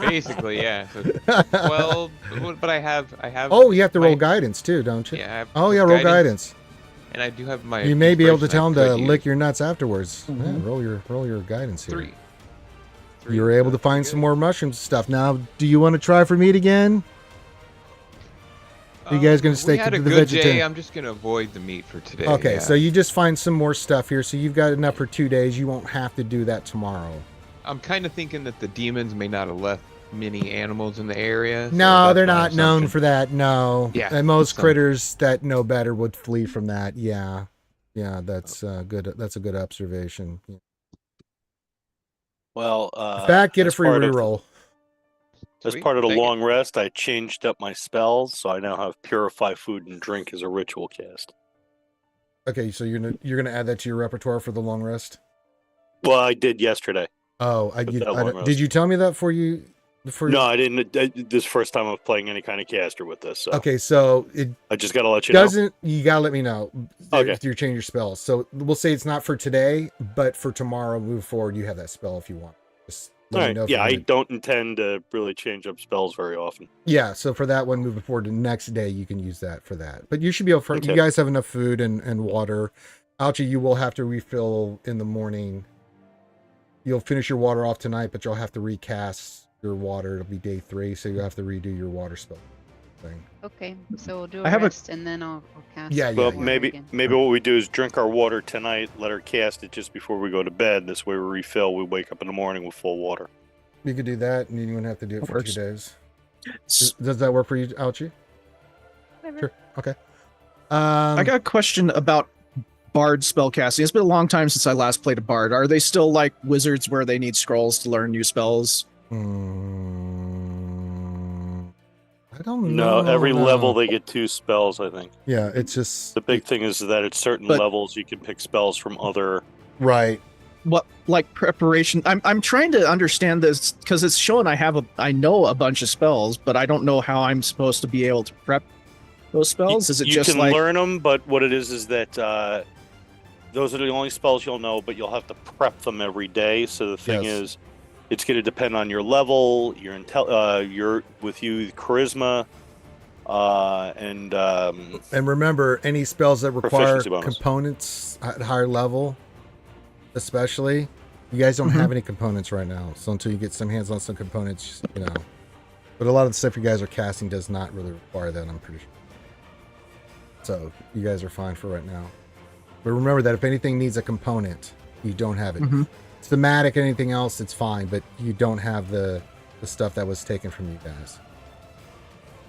S5: basically, yeah. So 12, but I have.
S1: Oh, you have to roll
S5: my-
S1: guidance too, don't you?
S5: Yeah. I have
S1: Oh, yeah, roll guidance.
S5: And I do have my.
S1: You may be able to
S5: inspiration
S1: tell
S5: I
S1: him to
S5: could
S1: lick
S5: use.
S1: your nuts afterwards.
S2: Mhm.
S1: Yeah, roll your guidance here.
S5: 3.
S1: You were able to find some more mushrooms and stuff. Now, do you want to try for meat again? You guys gonna stick
S5: we had
S1: to
S5: a
S1: the
S5: good
S1: vegetarian?
S5: day. I'm just gonna avoid the meat for today.
S1: Okay,
S5: yeah.
S1: so you just find some more stuff here. So you've got enough for 2 days. You won't have to do that tomorrow.
S5: I'm kind of thinking that the demons may not have left many animals in the area. so
S1: No,
S5: that's
S1: they're
S5: my
S1: not known
S5: assumption.
S1: for that. No.
S5: Yeah,
S1: And most
S5: so-
S1: critters that know better would flee from that. Yeah. Yeah, that's good. That's a good observation. Yeah.
S4: Well,
S1: In fact, get a
S4: as
S1: free
S4: part of-
S1: reroll.
S4: As
S5: Sweet,
S4: part of the
S5: thank you.
S4: long rest, I changed up my spells, so I now have Purify Food and Drink as a ritual cast.
S1: Okay, so you're gonna add that to your repertoire for the long rest.
S4: Well, I did yesterday.
S1: Oh,
S4: With that long rest.
S1: did you tell me that for you?
S4: No, I didn't. This is the first time I'm playing any kind of caster with this, so
S1: Okay, so it
S4: I just got to let you know.
S1: doesn't. You gotta let me know
S4: Okay.
S1: if you change your spells. So we'll say it's not for today, but for tomorrow, move forward. You have that spell if you want. Just let
S4: All
S1: me
S4: right.
S1: know if
S4: Yeah,
S1: you're
S4: I
S1: gonna-
S4: don't intend to really change up spells very often.
S1: Yeah, so for that one, moving forward to next day, you can use that for that. But you should be able.
S4: Okay.
S1: You guys have enough food and water. Ouchie, you will have to refill in the morning. you'll finish your water off tonight, but you'll have to recast your water. It'll be day 3, so you have to redo your water spell thing.
S3: Okay, so we'll do
S2: I
S3: a
S2: have a-
S3: rest and then I'll cast.
S1: Yeah,
S3: the
S4: Well,
S3: water
S4: maybe
S3: again.
S4: what we do is drink our water tonight, let her cast it just before we go to bed. This way we refill. We wake up in the morning with full water.
S1: You could do that, and you wouldn't have to do it
S2: That
S1: for
S2: works.
S1: 2 days.
S2: S-
S1: Does that work for you, Ouchie?
S3: Whatever.
S1: Sure. Okay.
S2: I got a question about bard spellcasting. It's been a long time since I last played a bard. Are they still like wizards where they need scrolls to learn new spells?
S1: I don't know.
S4: No, every
S1: no.
S4: level they get 2 spells, I think.
S1: Yeah, it's just
S4: The big thing is that at certain
S2: But-
S4: levels you can pick spells from other.
S1: right.
S2: What like preparation? I'm trying to understand this because it's showing I know a bunch of spells, but I don't know how I'm supposed to be able to prep those spells. Is it
S4: you
S2: just
S4: can
S2: like
S4: learn them, but what it is that those are the only spells you'll know, but you'll have to prep them every day. So the thing
S1: Yes.
S4: is, it's going to depend on your level, your charisma, and
S1: And remember, any spells that require
S4: Proficiency bonus.
S1: components at higher level, especially, you guys don't have any components right now. So until you get some hands on some components, you know. But a lot of the stuff you guys are casting does not really require that, I'm pretty sure. So you guys are fine for right now. But remember that if anything needs a component, you don't have it. Thematic, anything else, it's fine, but you don't have the stuff that was taken from you guys.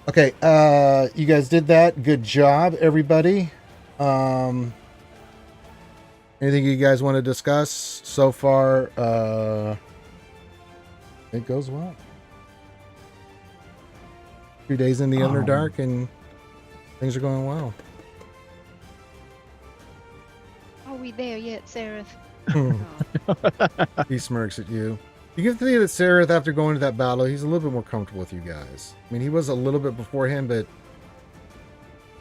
S1: Okay, you guys did that. Good job, everybody. Anything you guys want to discuss so far? It goes well. 2 days in the Underdark, and things are going well.
S3: Are we there yet, Seraph?
S1: He smirks at you. You can see that Seraph, after going to that battle, he's a little bit more comfortable with you guys. I mean, he was a little bit beforehand, but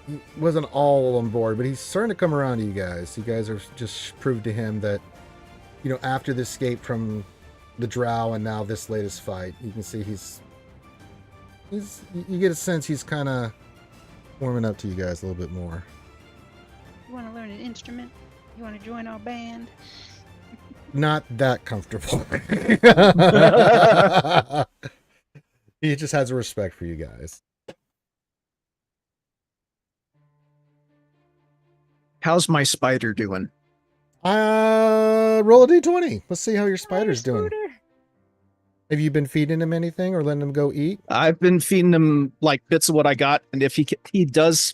S1: he wasn't all on board. But he's starting to come around to you guys. You guys are just proved to him that, you know, after the escape from the Drow and now this latest fight, you can see he's you get a sense he's kind of warming up to you guys a little bit more.
S3: You want to learn an instrument? You want to join our band?
S1: Not that comfortable. He just has a respect for you guys.
S2: how's my spider doing?
S1: Roll a d20. Let's see how your spider's doing. Have you been feeding him anything or letting him go eat?
S2: I've been feeding him like bits of what I got, and if he does,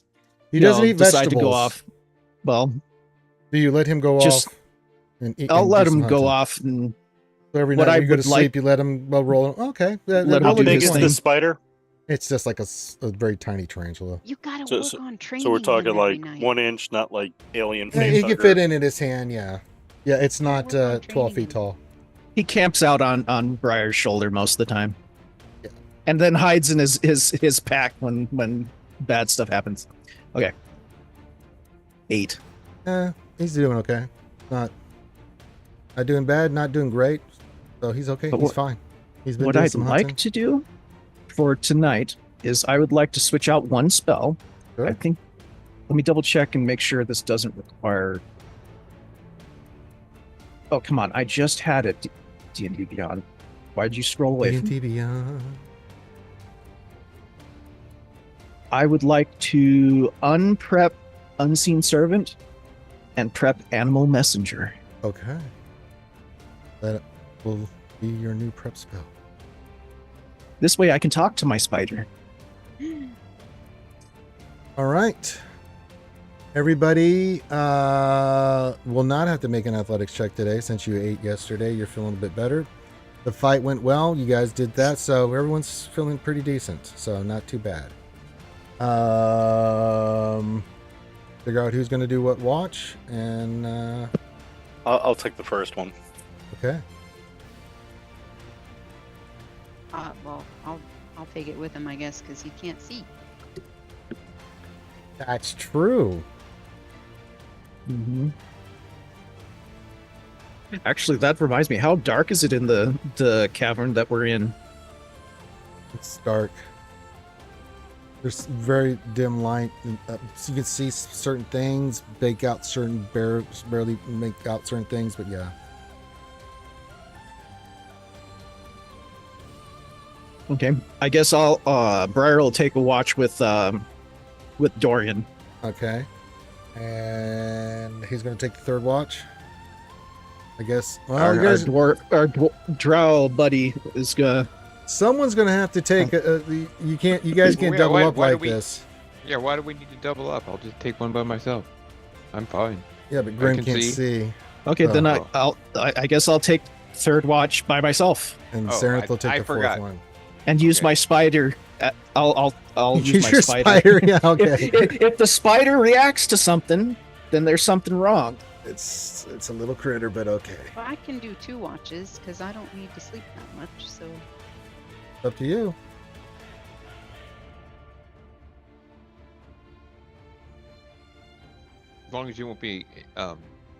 S1: He doesn't eat
S2: decide
S1: vegetables.
S2: to go off. Well,
S1: Do you let him go
S2: Just-
S1: off? And eat,
S2: I'll
S1: and
S2: let
S1: do some
S2: him go
S1: hunting?
S2: off, and
S1: So every
S2: what
S1: night
S2: I
S1: when you go to
S2: would
S1: sleep,
S2: like-
S1: you let him roll. Okay.
S2: Let him
S1: roll
S4: How
S1: a
S2: do
S4: big
S2: his
S4: is
S1: d20.
S4: the
S2: thing.
S4: spider?
S1: It's just like a very tiny tarantula.
S3: You gotta
S4: So-
S3: work on training.
S4: So we're talking
S3: him every
S4: like
S3: night.
S4: 1 inch, not like alien
S1: Yeah,
S4: face.
S1: he can fit in his hand. Yeah. Yeah, it's not
S3: Work on
S1: 12 feet
S3: training him.
S1: tall.
S2: he camps out on Briar's shoulder most of the time,
S1: Yeah.
S2: and then hides in his pack when bad stuff happens. Okay, 8.
S1: He's doing okay. Not doing bad, not doing great. So he's okay.
S2: But
S1: He's
S2: what-
S1: fine. He's been
S2: What
S1: doing
S2: I'd
S1: some
S2: like
S1: hunting.
S2: to do for tonight is I would like to switch out one spell.
S1: Sure.
S2: I think. Let me double check and make sure this doesn't require. Oh come on! I just had it. D&D Beyond. Why'd you scroll away? From...
S1: D&D Beyond.
S2: I would like to unprep Unseen Servant and prep Animal Messenger.
S1: Okay. That will be your new prep spell.
S2: This way I can talk to my spider.
S1: All right. Everybody will not have to make an athletics check today since you ate yesterday. You're feeling a bit better. The fight went well. You guys did that, so everyone's feeling pretty decent. So not too bad. Figure out who's going to do what watch, and
S4: I'll take the first one.
S1: okay.
S3: Well, I'll take it with him, I guess, because he can't see.
S1: That's true.
S2: Mm-hmm. Actually, that reminds me. How dark is it in the cavern that we're in?
S1: It's dark. There's very dim light. So you can see certain things, barely make out certain things, but yeah.
S2: Okay. I guess I'll Briar will take a watch with Dorian.
S1: Okay. And he's going to take the third watch. I guess. Well, you guys,
S2: Our drow buddy is gonna.
S1: someone's going to have to take. You can't. You guys can't
S5: Yeah,
S1: double up
S5: why do
S1: like
S5: we-
S1: this.
S5: Yeah, why do we need to double up? I'll just take one by myself. I'm fine.
S1: Yeah, but Grimm
S5: can
S1: can't
S5: see.
S1: see,
S2: Okay, then
S5: Oh.
S2: I guess I'll take third watch by myself
S1: and
S5: Oh,
S1: Sarenth will take
S5: I
S1: the fourth
S5: forgot.
S1: one.
S2: and use
S5: Okay.
S2: my spider. I'll use
S1: Use
S2: my
S1: your
S2: spider.
S1: spider. Yeah, okay.
S2: If the spider reacts to something, then there's something wrong.
S1: It's a little critter, but okay.
S3: Well, I can do 2 watches because I don't need to sleep that much. So
S1: It's up to you.
S5: As long as you won't be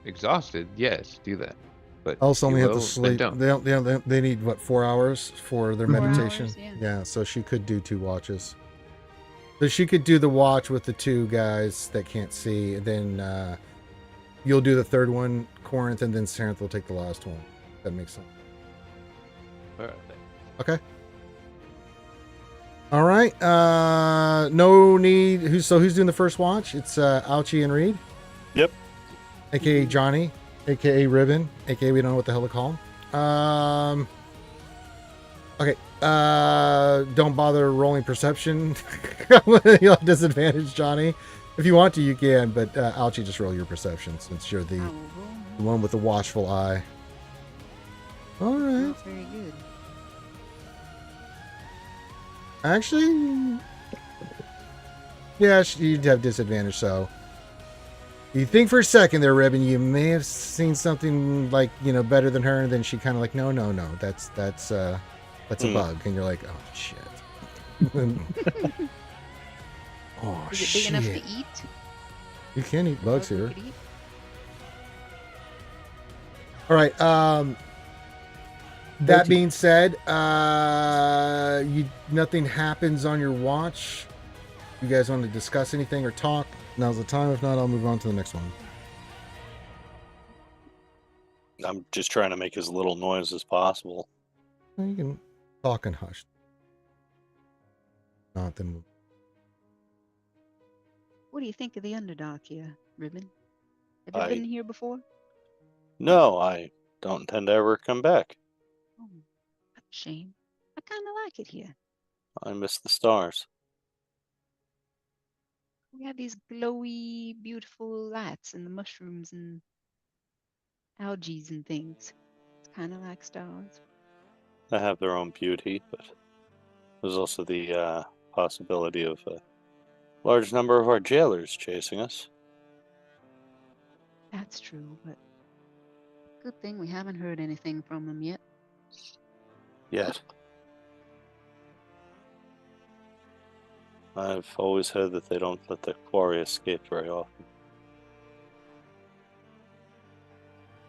S5: exhausted, yes, do that. But
S1: Also,
S5: if
S1: only
S5: you
S1: have to
S5: will,
S1: sleep.
S5: then don't.
S1: They need what, 4 hours for their
S3: 4
S1: meditation.
S3: hours, yeah.
S1: Yeah, so she could do 2 watches. So she could do the watch with the 2 guys that can't see, and then you'll do the third one, Corinth, and then Sarenth will take the last one. That makes sense.
S5: All right, then.
S1: Okay. All right. No need. Who's doing the first watch? It's Ouchie and Reed.
S4: Yep.
S1: AKA Johnny, AKA Ribin, AKA we don't know what the hell to call him. Okay. Don't bother rolling perception. You'll have disadvantage, Johnny. If you want to, you can, but Ouchie, just roll your perception since you're the
S3: I will
S1: the one with the watchful eye. All right.
S3: Not very good.
S1: Actually, yeah, you'd have disadvantage. So you think for a second there, Ribin, you may have seen something like, better than her, and then she kind of like, no, that's a bug, and you're like, oh shit. Oh
S3: Is it
S1: shit.
S3: big enough to eat?
S1: You can eat bugs
S3: Bug we
S1: here.
S3: could eat?
S1: All right. That being said, nothing happens on your watch. You guys want to discuss anything or talk? Now's the time. If not, I'll move on to the next one.
S4: I'm just trying to make as little noise as possible.
S1: You can talk and hush. Not then.
S3: What do you think of the Underdark here, Ribin? Have you
S4: I-
S3: been here before?
S4: No, I don't intend to ever come back.
S3: Oh, that's a shame. I kind of like it here.
S4: I miss the stars.
S3: We have these glowy, beautiful lights and the mushrooms and algae and things. It's kind of like stars.
S4: They have their own beauty, but there's also the possibility of a large number of our jailers chasing us.
S3: That's true, but good thing we haven't heard anything from them yet.
S4: Yet. I've always heard that they don't let their quarry escape very often.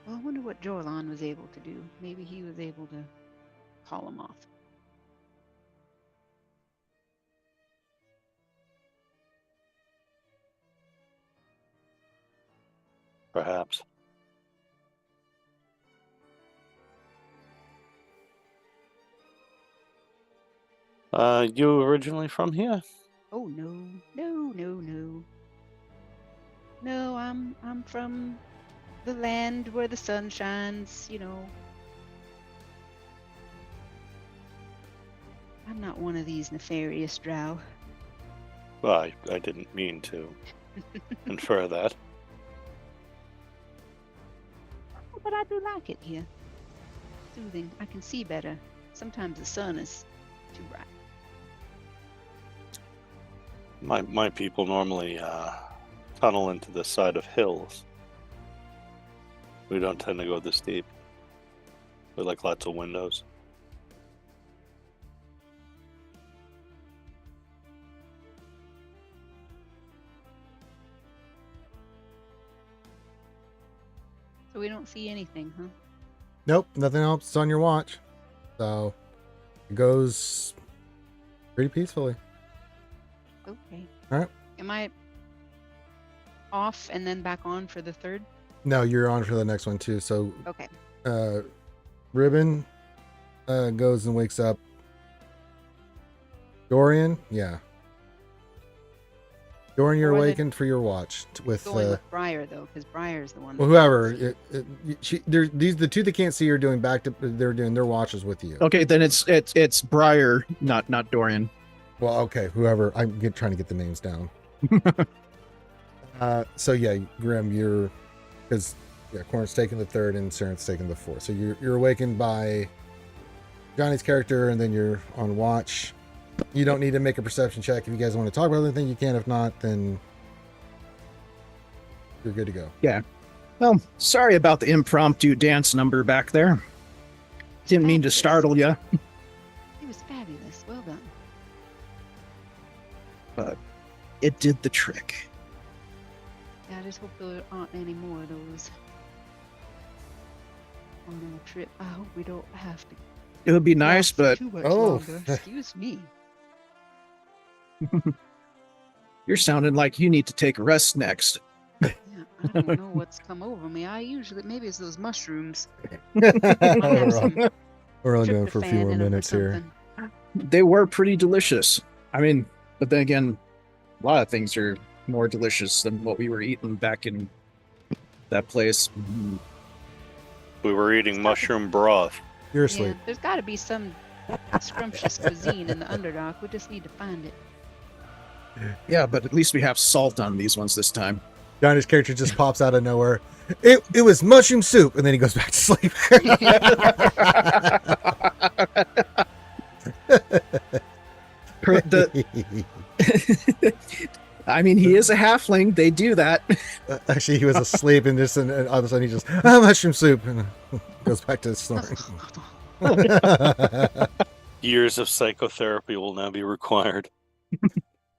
S3: Well, I wonder what Jorlon was able to do. Maybe he was able to call them off.
S4: Perhaps. You originally from here?
S3: Oh no, no. No, I'm from the land where the sun shines, I'm not one of these nefarious drow.
S4: Well, I didn't mean to infer that.
S3: But I do like it here. Soothing. I can see better. Sometimes the sun is too bright.
S4: My people normally tunnel into the side of hills. We don't tend to go this deep. We like lots of windows.
S3: So we don't see anything, huh?
S1: Nope, nothing else on your watch. So it goes pretty peacefully.
S3: Okay.
S1: All right.
S3: Am I off and then back on for the third?
S1: No, you're on for the next one too. So
S3: Okay.
S1: Ribin goes and wakes up Dorian, yeah. Dorian, you're
S3: Or the-
S1: awakened for your watch with
S3: Going with Briar though, because Briar's the one.
S1: well, whoever. These the two that can't see are doing they're doing their watches with you.
S2: Okay, then it's Briar, not Dorian.
S1: Well, okay, whoever. Trying to get the names down. So yeah, Grimm, you're because Corinth's taking the third and Sarenth's taking the fourth. So you're awakened by Johnny's character, and then you're on watch. You don't need to make a perception check. If you guys want to talk about anything, you can. If not, then you're good to go.
S2: Yeah. Well, sorry about the impromptu dance number back there. Didn't mean to startle you.
S3: It was fabulous. Well done.
S2: But it did the trick.
S3: Yeah, I just hope there aren't any more of those on our trip. I hope we don't have to.
S2: It would be nice,
S3: walk
S2: but
S3: too much
S1: Oh.
S3: longer. Excuse me.
S2: you're sounding like you need to take a rest next.
S3: Yeah, I don't know what's come over me. Maybe it's those mushrooms.
S1: We're
S3: Some
S1: only going for a few
S3: tryptophan
S1: more
S3: in 'em or
S1: minutes here.
S3: something.
S2: They were pretty delicious. I mean, but then again, a lot of things are more delicious than what we were eating back in that place.
S4: We were eating mushroom broth.
S1: You're
S3: Yeah,
S1: asleep.
S3: there's got to be some scrumptious cuisine in the Underdark. We just need to find it.
S2: Yeah, but at least we have salt on these ones this time.
S1: Johnny's character just pops out of nowhere. It was mushroom soup, and then he goes back to sleep.
S2: I mean, he is a halfling. They do that.
S1: Actually, he was asleep, and all of a sudden he just mushroom soup, and goes back to snoring.
S4: Years of psychotherapy will now be required.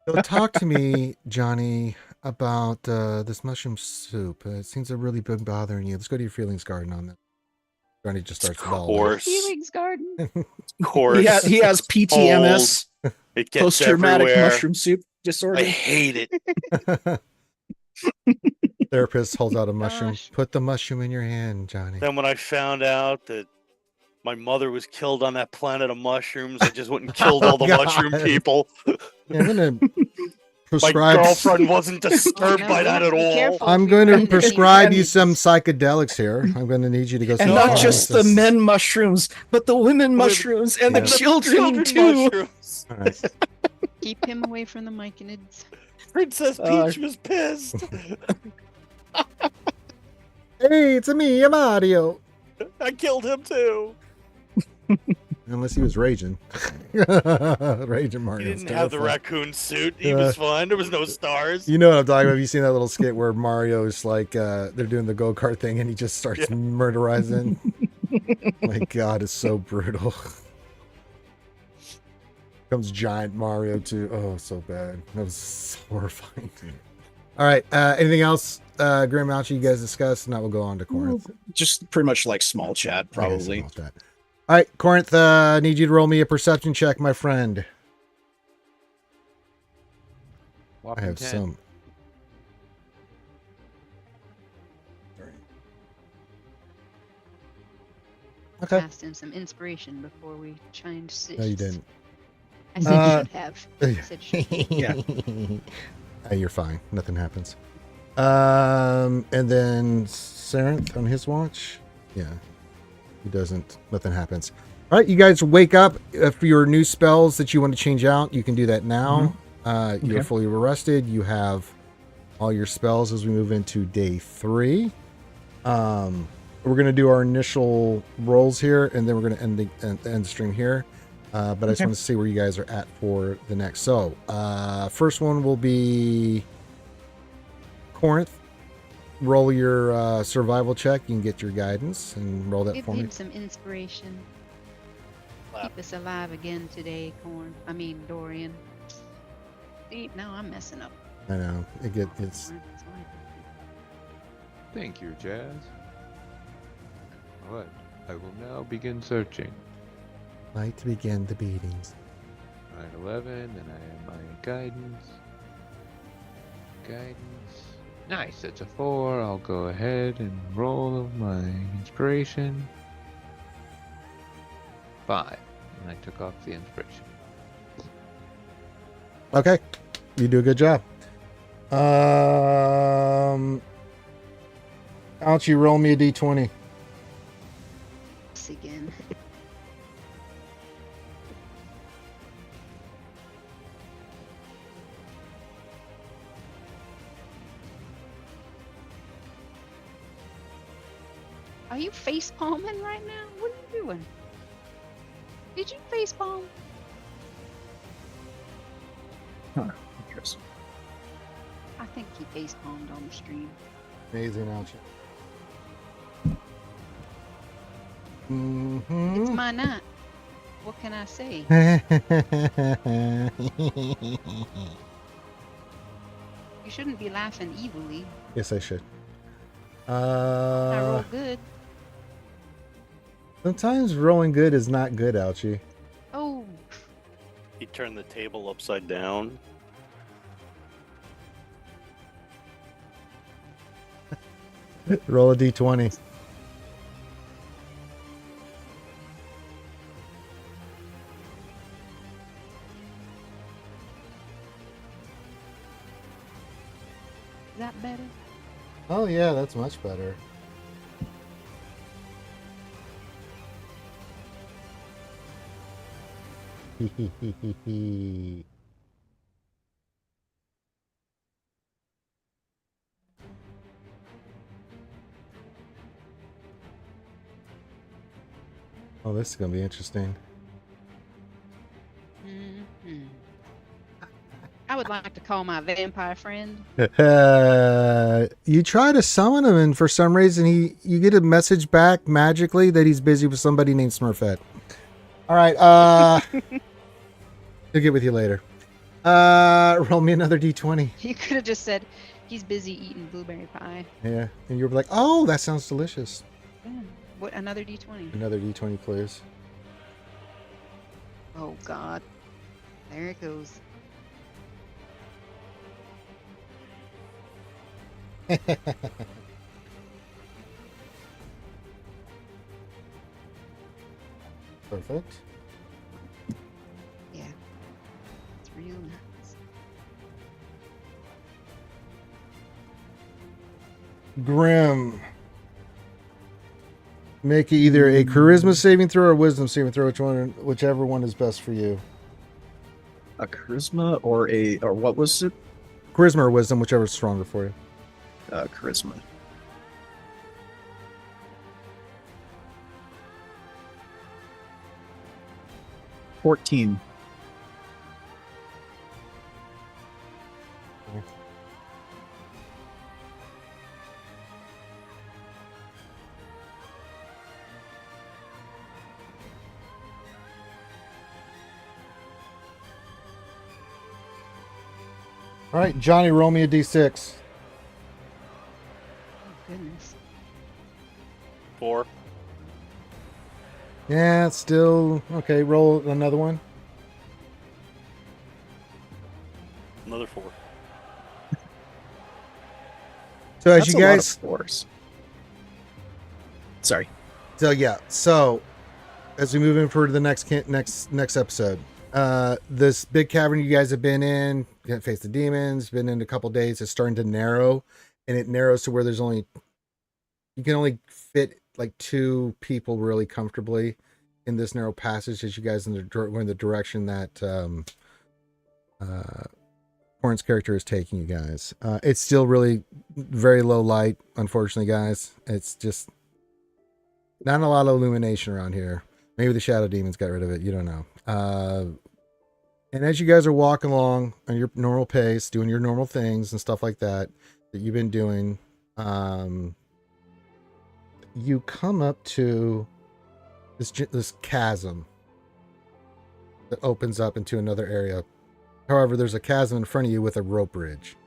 S1: So talk to me, Johnny, about this mushroom soup. It seems to really been bothering you. Let's go to your feelings garden on that. Johnny just starts to bawl.
S4: Course.
S3: Feelings garden.
S4: Course.
S2: He has PTMS,
S4: It gets
S2: post-traumatic
S4: everywhere.
S2: mushroom soup disorder.
S4: I hate it.
S1: Therapist holds out a mushroom.
S3: Gosh.
S1: Put the mushroom in your hand, Johnny.
S4: Then when I found out that my mother was killed on that planet of mushrooms, I just went and killed all the
S1: God.
S4: mushroom people.
S1: Yeah, I'm gonna
S4: My
S1: prescribe.
S4: girlfriend wasn't disturbed
S3: No,
S4: by
S3: you
S4: that
S3: have
S4: at
S3: to be
S4: all.
S3: careful
S1: I'm
S3: if you're
S1: going to
S3: running into
S1: prescribe you
S3: these
S1: some
S3: enemies.
S1: psychedelics here. I'm going to need you to go. see
S2: And
S1: a
S2: not
S4: No.
S2: just the men mushrooms, but the women mushrooms and
S1: Yeah.
S2: the children too.
S4: mushrooms.
S1: All right.
S3: Keep him away from the myconids.
S4: Princess Peach was pissed.
S1: Hey, it's me, Mario.
S4: I killed him too.
S1: Unless he was raging. Raging
S4: He
S1: Mario.
S4: didn't have the raccoon suit. He
S1: Yeah.
S4: was fine. There was no stars.
S1: You know what I'm talking about. Have you seen that little skit where Mario's like, they're doing the go-kart thing and he just starts murderizing? My God, it's so brutal. Comes giant Mario too. Oh, so bad. That was horrifying. All right. Anything else, Grimm, Ouchie, you guys discuss? And now we'll go on to Corinth.
S2: Just pretty much like small chat, probably.
S1: Okay, so about that. All right, Corinth, need you to roll me a perception check, my friend. I
S5: Whopping
S1: have
S5: 10.
S1: some. Okay.
S3: Asked him some inspiration before we changed seats.
S1: No, you didn't.
S3: I said should have. I said should.
S2: Yeah.
S1: You're fine. Nothing happens. And then Sarenth on his watch. Yeah. He doesn't. Nothing happens. All right, you guys wake up. For your new spells that you want to change out, you can do that now. You're
S2: Okay.
S1: fully rested. You have all your spells as we move into day 3. We're going to do our initial rolls here, and then we're going to end the stream here. But I just
S2: Okay.
S1: want to see where you guys are at for the next. So, first one will be Corinth. Roll your survival check. You can get your guidance and roll that
S3: Give
S1: for me.
S3: him some inspiration. Keep us alive again today, Dorian. See, now I'm messing up.
S1: I know. It's
S3: It's fine.
S5: Thank you, Jazz. Alright, I will now begin searching.
S1: like to begin the beatings.
S5: Alright, 11, and I have my guidance. Guidance. Nice, that's a 4. I'll go ahead and roll my inspiration. 5. And I took off the inspiration.
S1: Okay, you do a good job. Ouchie, roll me a d20.
S3: Once again. Are you face palming right now? What are you doing? Did you face palm?
S2: Huh. Interesting.
S3: I think he face palmed on the stream.
S1: Amazing, Ouchie.
S3: It's
S1: Mm-hmm.
S3: my night. What can I say? You shouldn't be laughing evilly.
S1: Yes, I should.
S3: I roll good.
S1: Sometimes rolling good is not good, Ouchie.
S3: Oh,
S4: He turned the table upside down.
S1: Roll a d20.
S3: is that better?
S1: Oh yeah, that's much better. Oh, this is gonna be interesting.
S3: Mm-hmm. I would like to call my vampire friend.
S1: You try to summon him, and for some reason, you get a message back magically that he's busy with somebody named Smurfette. All right, he'll get with you later. Roll me another d20.
S3: You could have just said he's busy eating blueberry pie.
S1: Yeah, and you're like, oh, that sounds delicious.
S3: Yeah. What? Another d20.
S1: Another d20, please.
S3: Oh God. There it goes.
S1: Perfect.
S3: Yeah. It's real nice.
S1: Grimm. Make either a charisma saving throw or a wisdom saving throw, whichever one is best for you.
S2: A charisma or what was it?
S1: Charisma or wisdom, whichever is stronger for you.
S2: Charisma. $14.
S1: All right, Johnny, roll me a d6.
S3: Oh goodness.
S4: 4.
S1: Yeah, it's still okay. Roll another one.
S4: Another 4.
S1: So as
S2: That's
S1: you
S2: a lot of
S1: guys,
S2: fours. Sorry.
S1: so yeah, so as we move in for the next episode, this big cavern you guys have been in, you face the demons, been in a couple days, it's starting to narrow, and it narrows to where you can only fit like 2 people really comfortably in this narrow passage as you guys go in the direction that Corinth's character is taking you guys. It's still really very low light, unfortunately, guys. It's just not a lot of illumination around here. Maybe the shadow demons got rid of it. You don't know. And as you guys are walking along on your normal pace, doing your normal things and stuff like that you've been doing, you come up to this chasm that opens up into another area. However, there's a chasm in front of you with a rope bridge.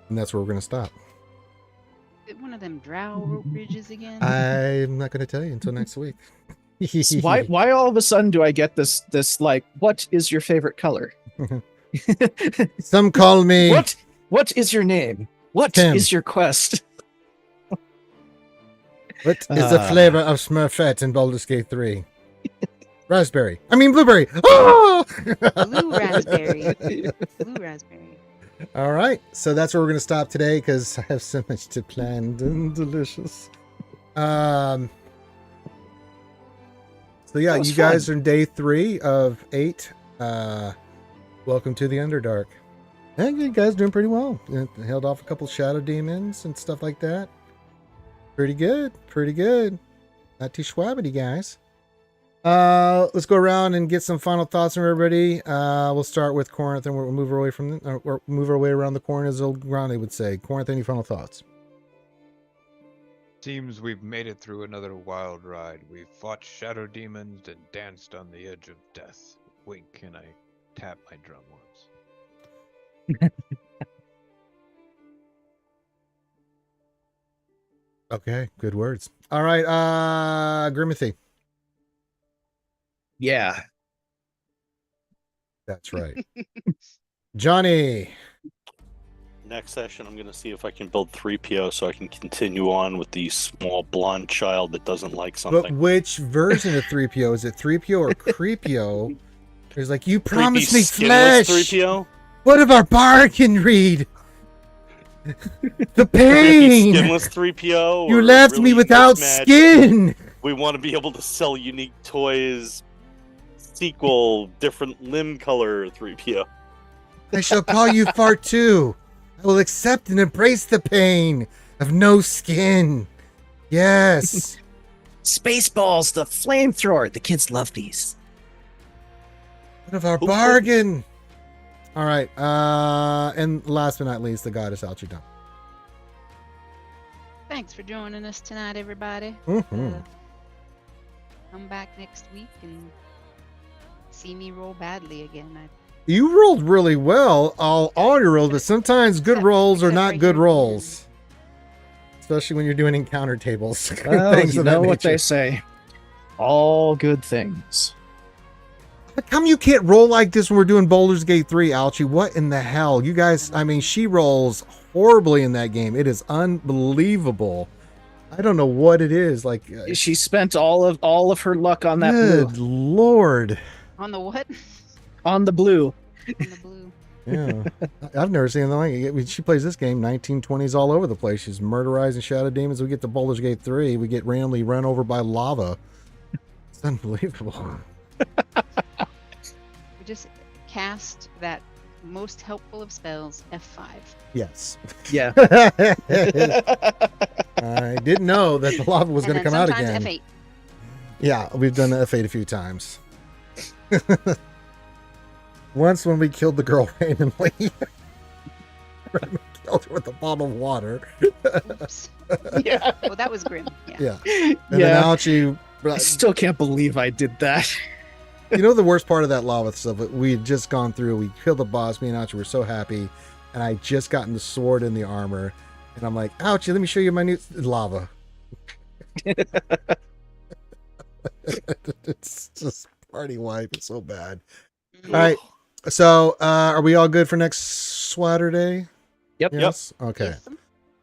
S1: And that's where we're going to stop.
S3: Is it one of them drow rope bridges again?
S1: I'm not going to tell you until next week.
S2: Why all of a sudden do I get this like, what is your favorite color?
S1: Some call me...
S2: What is your name? What is
S1: Tim.
S2: your quest?
S1: What is the flavor of Smurfette in Baldur's Gate 3? Raspberry. I mean blueberry. Oh!
S3: Blue raspberry. Blue raspberry.
S1: All right. So that's where we're going to stop today because I have so much to plan. Delicious. So yeah,
S2: That was
S1: you guys
S2: fun.
S1: are in day 3 of 8. Welcome to the Underdark. And you guys doing pretty well. Held off a couple shadow demons and stuff like that. Pretty good. Pretty good. Not too schwabbity, guys. Let's go around and get some final thoughts from everybody. We'll start with Corinth and we'll move our way from or move our way around the corner, as old Grande would say. Corinth, any final thoughts?
S5: Seems we've made it through another wild ride. We've fought shadow demons and danced on the edge of death. Wink, and I tap my drum once.
S1: Okay, good words. All right, Grimothy.
S2: Yeah.
S1: That's right. Johnny.
S4: Next session, I'm going to see if I can build 3PO so I can continue on with the small blonde child that doesn't like
S1: But
S4: something.
S1: which version of 3PO? Is it 3PO or Creepio? There's like, you promised me
S4: Skinless
S1: flesh.
S4: 3PO?
S1: What of our bargain, Reed? The
S4: Creepy
S1: pain.
S4: skinless 3PO?
S1: You
S4: or
S1: left
S4: really
S1: me without
S4: mismatched?
S1: skin.
S4: We want to be able to sell unique toys, sequel, different limb color 3PO.
S1: I shall call you Fart 2. I will accept and embrace the pain of no skin. Yes.
S2: Spaceballs, the flamethrower. The kids love these.
S1: What of our
S4: Who-
S1: bargain? All right. And last but not least, the goddess Ouchie.
S3: Thanks for joining us tonight, everybody.
S1: Mhm.
S3: Come back next week and see me roll badly again.
S1: You rolled really well, all your rolls, but sometimes good
S3: Except-
S1: rolls are
S3: except
S1: not
S3: right
S1: good
S3: here.
S1: rolls. Especially when you're doing encounter tables.
S2: Well,
S1: things
S2: you
S1: of that
S2: know what they
S1: nature.
S2: say. All good things.
S1: How come you can't roll like this when we're doing Baldur's Gate 3, Ouchie? What in the hell? You guys, I mean, she rolls horribly in that game. It is unbelievable. I don't know what it is. Like,
S2: She spent all of her luck on that blue.
S1: good lord.
S3: On the what?
S2: On the blue.
S3: On the blue.
S1: Yeah. I've never seen anything like it. I mean, she plays this game 1920s all over the place. She's murderizing shadow demons. We get to Baldur's Gate 3. We get randomly run over by lava. It's unbelievable.
S3: We just cast that most helpful of spells, F5.
S1: Yes.
S2: Yeah.
S1: I didn't know that the lava was
S3: And
S1: going to
S3: then
S1: come out
S3: sometimes
S1: again.
S3: F8.
S1: Yeah, we've done the F8 a few times. Once when we killed the girl randomly. We killed her with a bottle of water.
S3: Oops.
S2: Yeah.
S3: Oh, that was grim. Yeah.
S1: Yeah. And then Ouchie,
S2: I still can't believe I did that.
S1: you know the worst part of that lava stuff? We had just gone through, we killed the boss, me and Ouchie were so happy, and I just gotten the sword and the armor, and I'm like, Ouchie, let me show you my new lava. It's just party wipe. It's so bad. All right. So, are we all good for next Saturday?
S2: Yep.
S1: Yes. Okay.
S3: Yes.
S1: All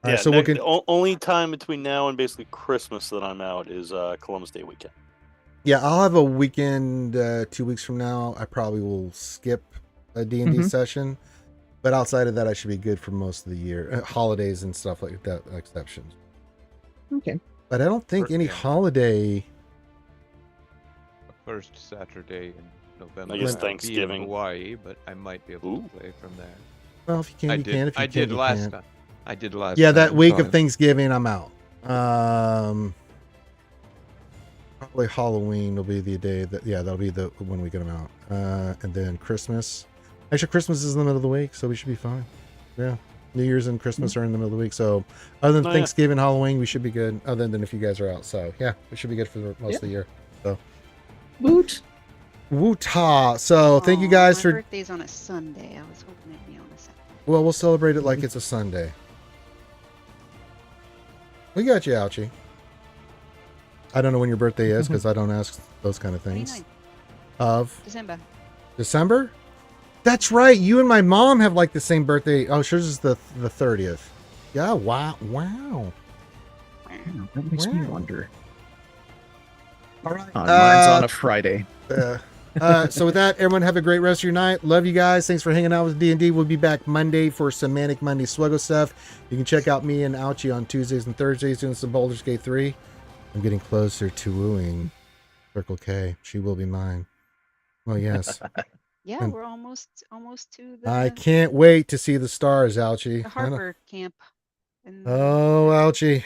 S4: Yeah,
S1: right. So we can.
S4: only time between now and basically Christmas that I'm out is Columbus Day weekend.
S1: Yeah, I'll have a weekend 2 weeks from now. I probably will skip a D&D
S2: Mhm.
S1: session, but outside of that, I should be good for most of the year. Holidays and stuff like that, exceptions.
S2: Okay.
S1: But I don't think any
S5: Yeah.
S1: holiday.
S5: First Saturday in November.
S4: I guess
S5: I'll be in
S4: Thanksgiving.
S5: Hawaii, but I might be able
S4: Ooh.
S5: to play from there.
S1: Well, if you can,
S5: I
S1: you
S5: did.
S1: can. If you
S5: I
S1: can,
S5: did
S1: you
S5: last
S1: can.
S5: time. I did last.
S1: Yeah, that
S5: time,
S1: week
S5: so
S1: of Thanksgiving, I'm out. Probably Halloween will be the day that. Yeah, that'll be the 1 week I'm out. And then Christmas. Actually, Christmas is in the middle of the week, so we should be fine. Yeah, New Year's and Christmas are in the middle of the week. So, other than
S4: Oh, yeah.
S1: Thanksgiving, Halloween, we should be good. Other than if you guys are out, so yeah, we should be good for the most of the year.
S2: Woot.
S1: Woota! So, thank you
S3: Aw,
S1: guys
S3: my
S1: for.
S3: birthday's on a Sunday. I was hoping it'd be on a Saturday.
S1: Well, we'll celebrate it like it's a Sunday. We got you, Ouchie. I don't know when your birthday is because I don't ask those kind of things.
S3: 29th
S1: Of
S3: December.
S1: December? That's right. You and my mom have like the same birthday. Oh, hers is the 30th. Yeah. Wow. Wow.
S2: That makes me
S1: Wow.
S2: wonder.
S1: All right.
S2: Mine's on a Friday.
S1: So with that, everyone have a great rest of your night. Love you guys. Thanks for hanging out with DnD. We'll be back Monday for some Manic Monday Swuggo stuff. You can check out me and Ouchie on Tuesdays and Thursdays doing some Baldur's Gate 3. I'm getting closer to wooing Circle K. She will be mine. Oh, yes.
S3: Yeah,
S1: And
S3: we're almost to the
S1: I can't wait to see the stars, Ouchie.
S3: the Harper camp. And
S1: Oh, Ouchie.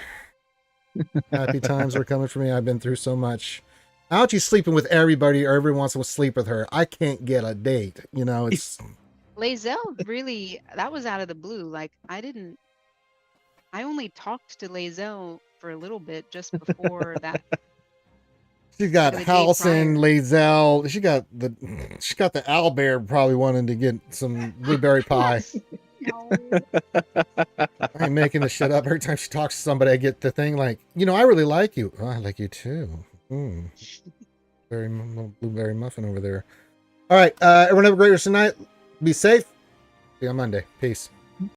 S1: Happy times are coming for me. I've been through so much. Ouchie's sleeping with everybody, or everyone wants to sleep with her. I can't get a date. You know, it's
S3: Lae'zel really, that was out of the blue. Like I only talked to Lae'zel for a little bit just before that.
S1: she's got
S3: the day
S1: Halcyon,
S3: prior.
S1: Lae'zel. She got the owlbear probably wanting to get some blueberry pie.
S3: No.
S1: I ain't making this shit up. Every time she talks to somebody, I get the thing like, I really like you. Oh, I like you too. Blueberry muffin over there. All right, everyone have a great rest of the night. Be safe. See you on Monday. Peace.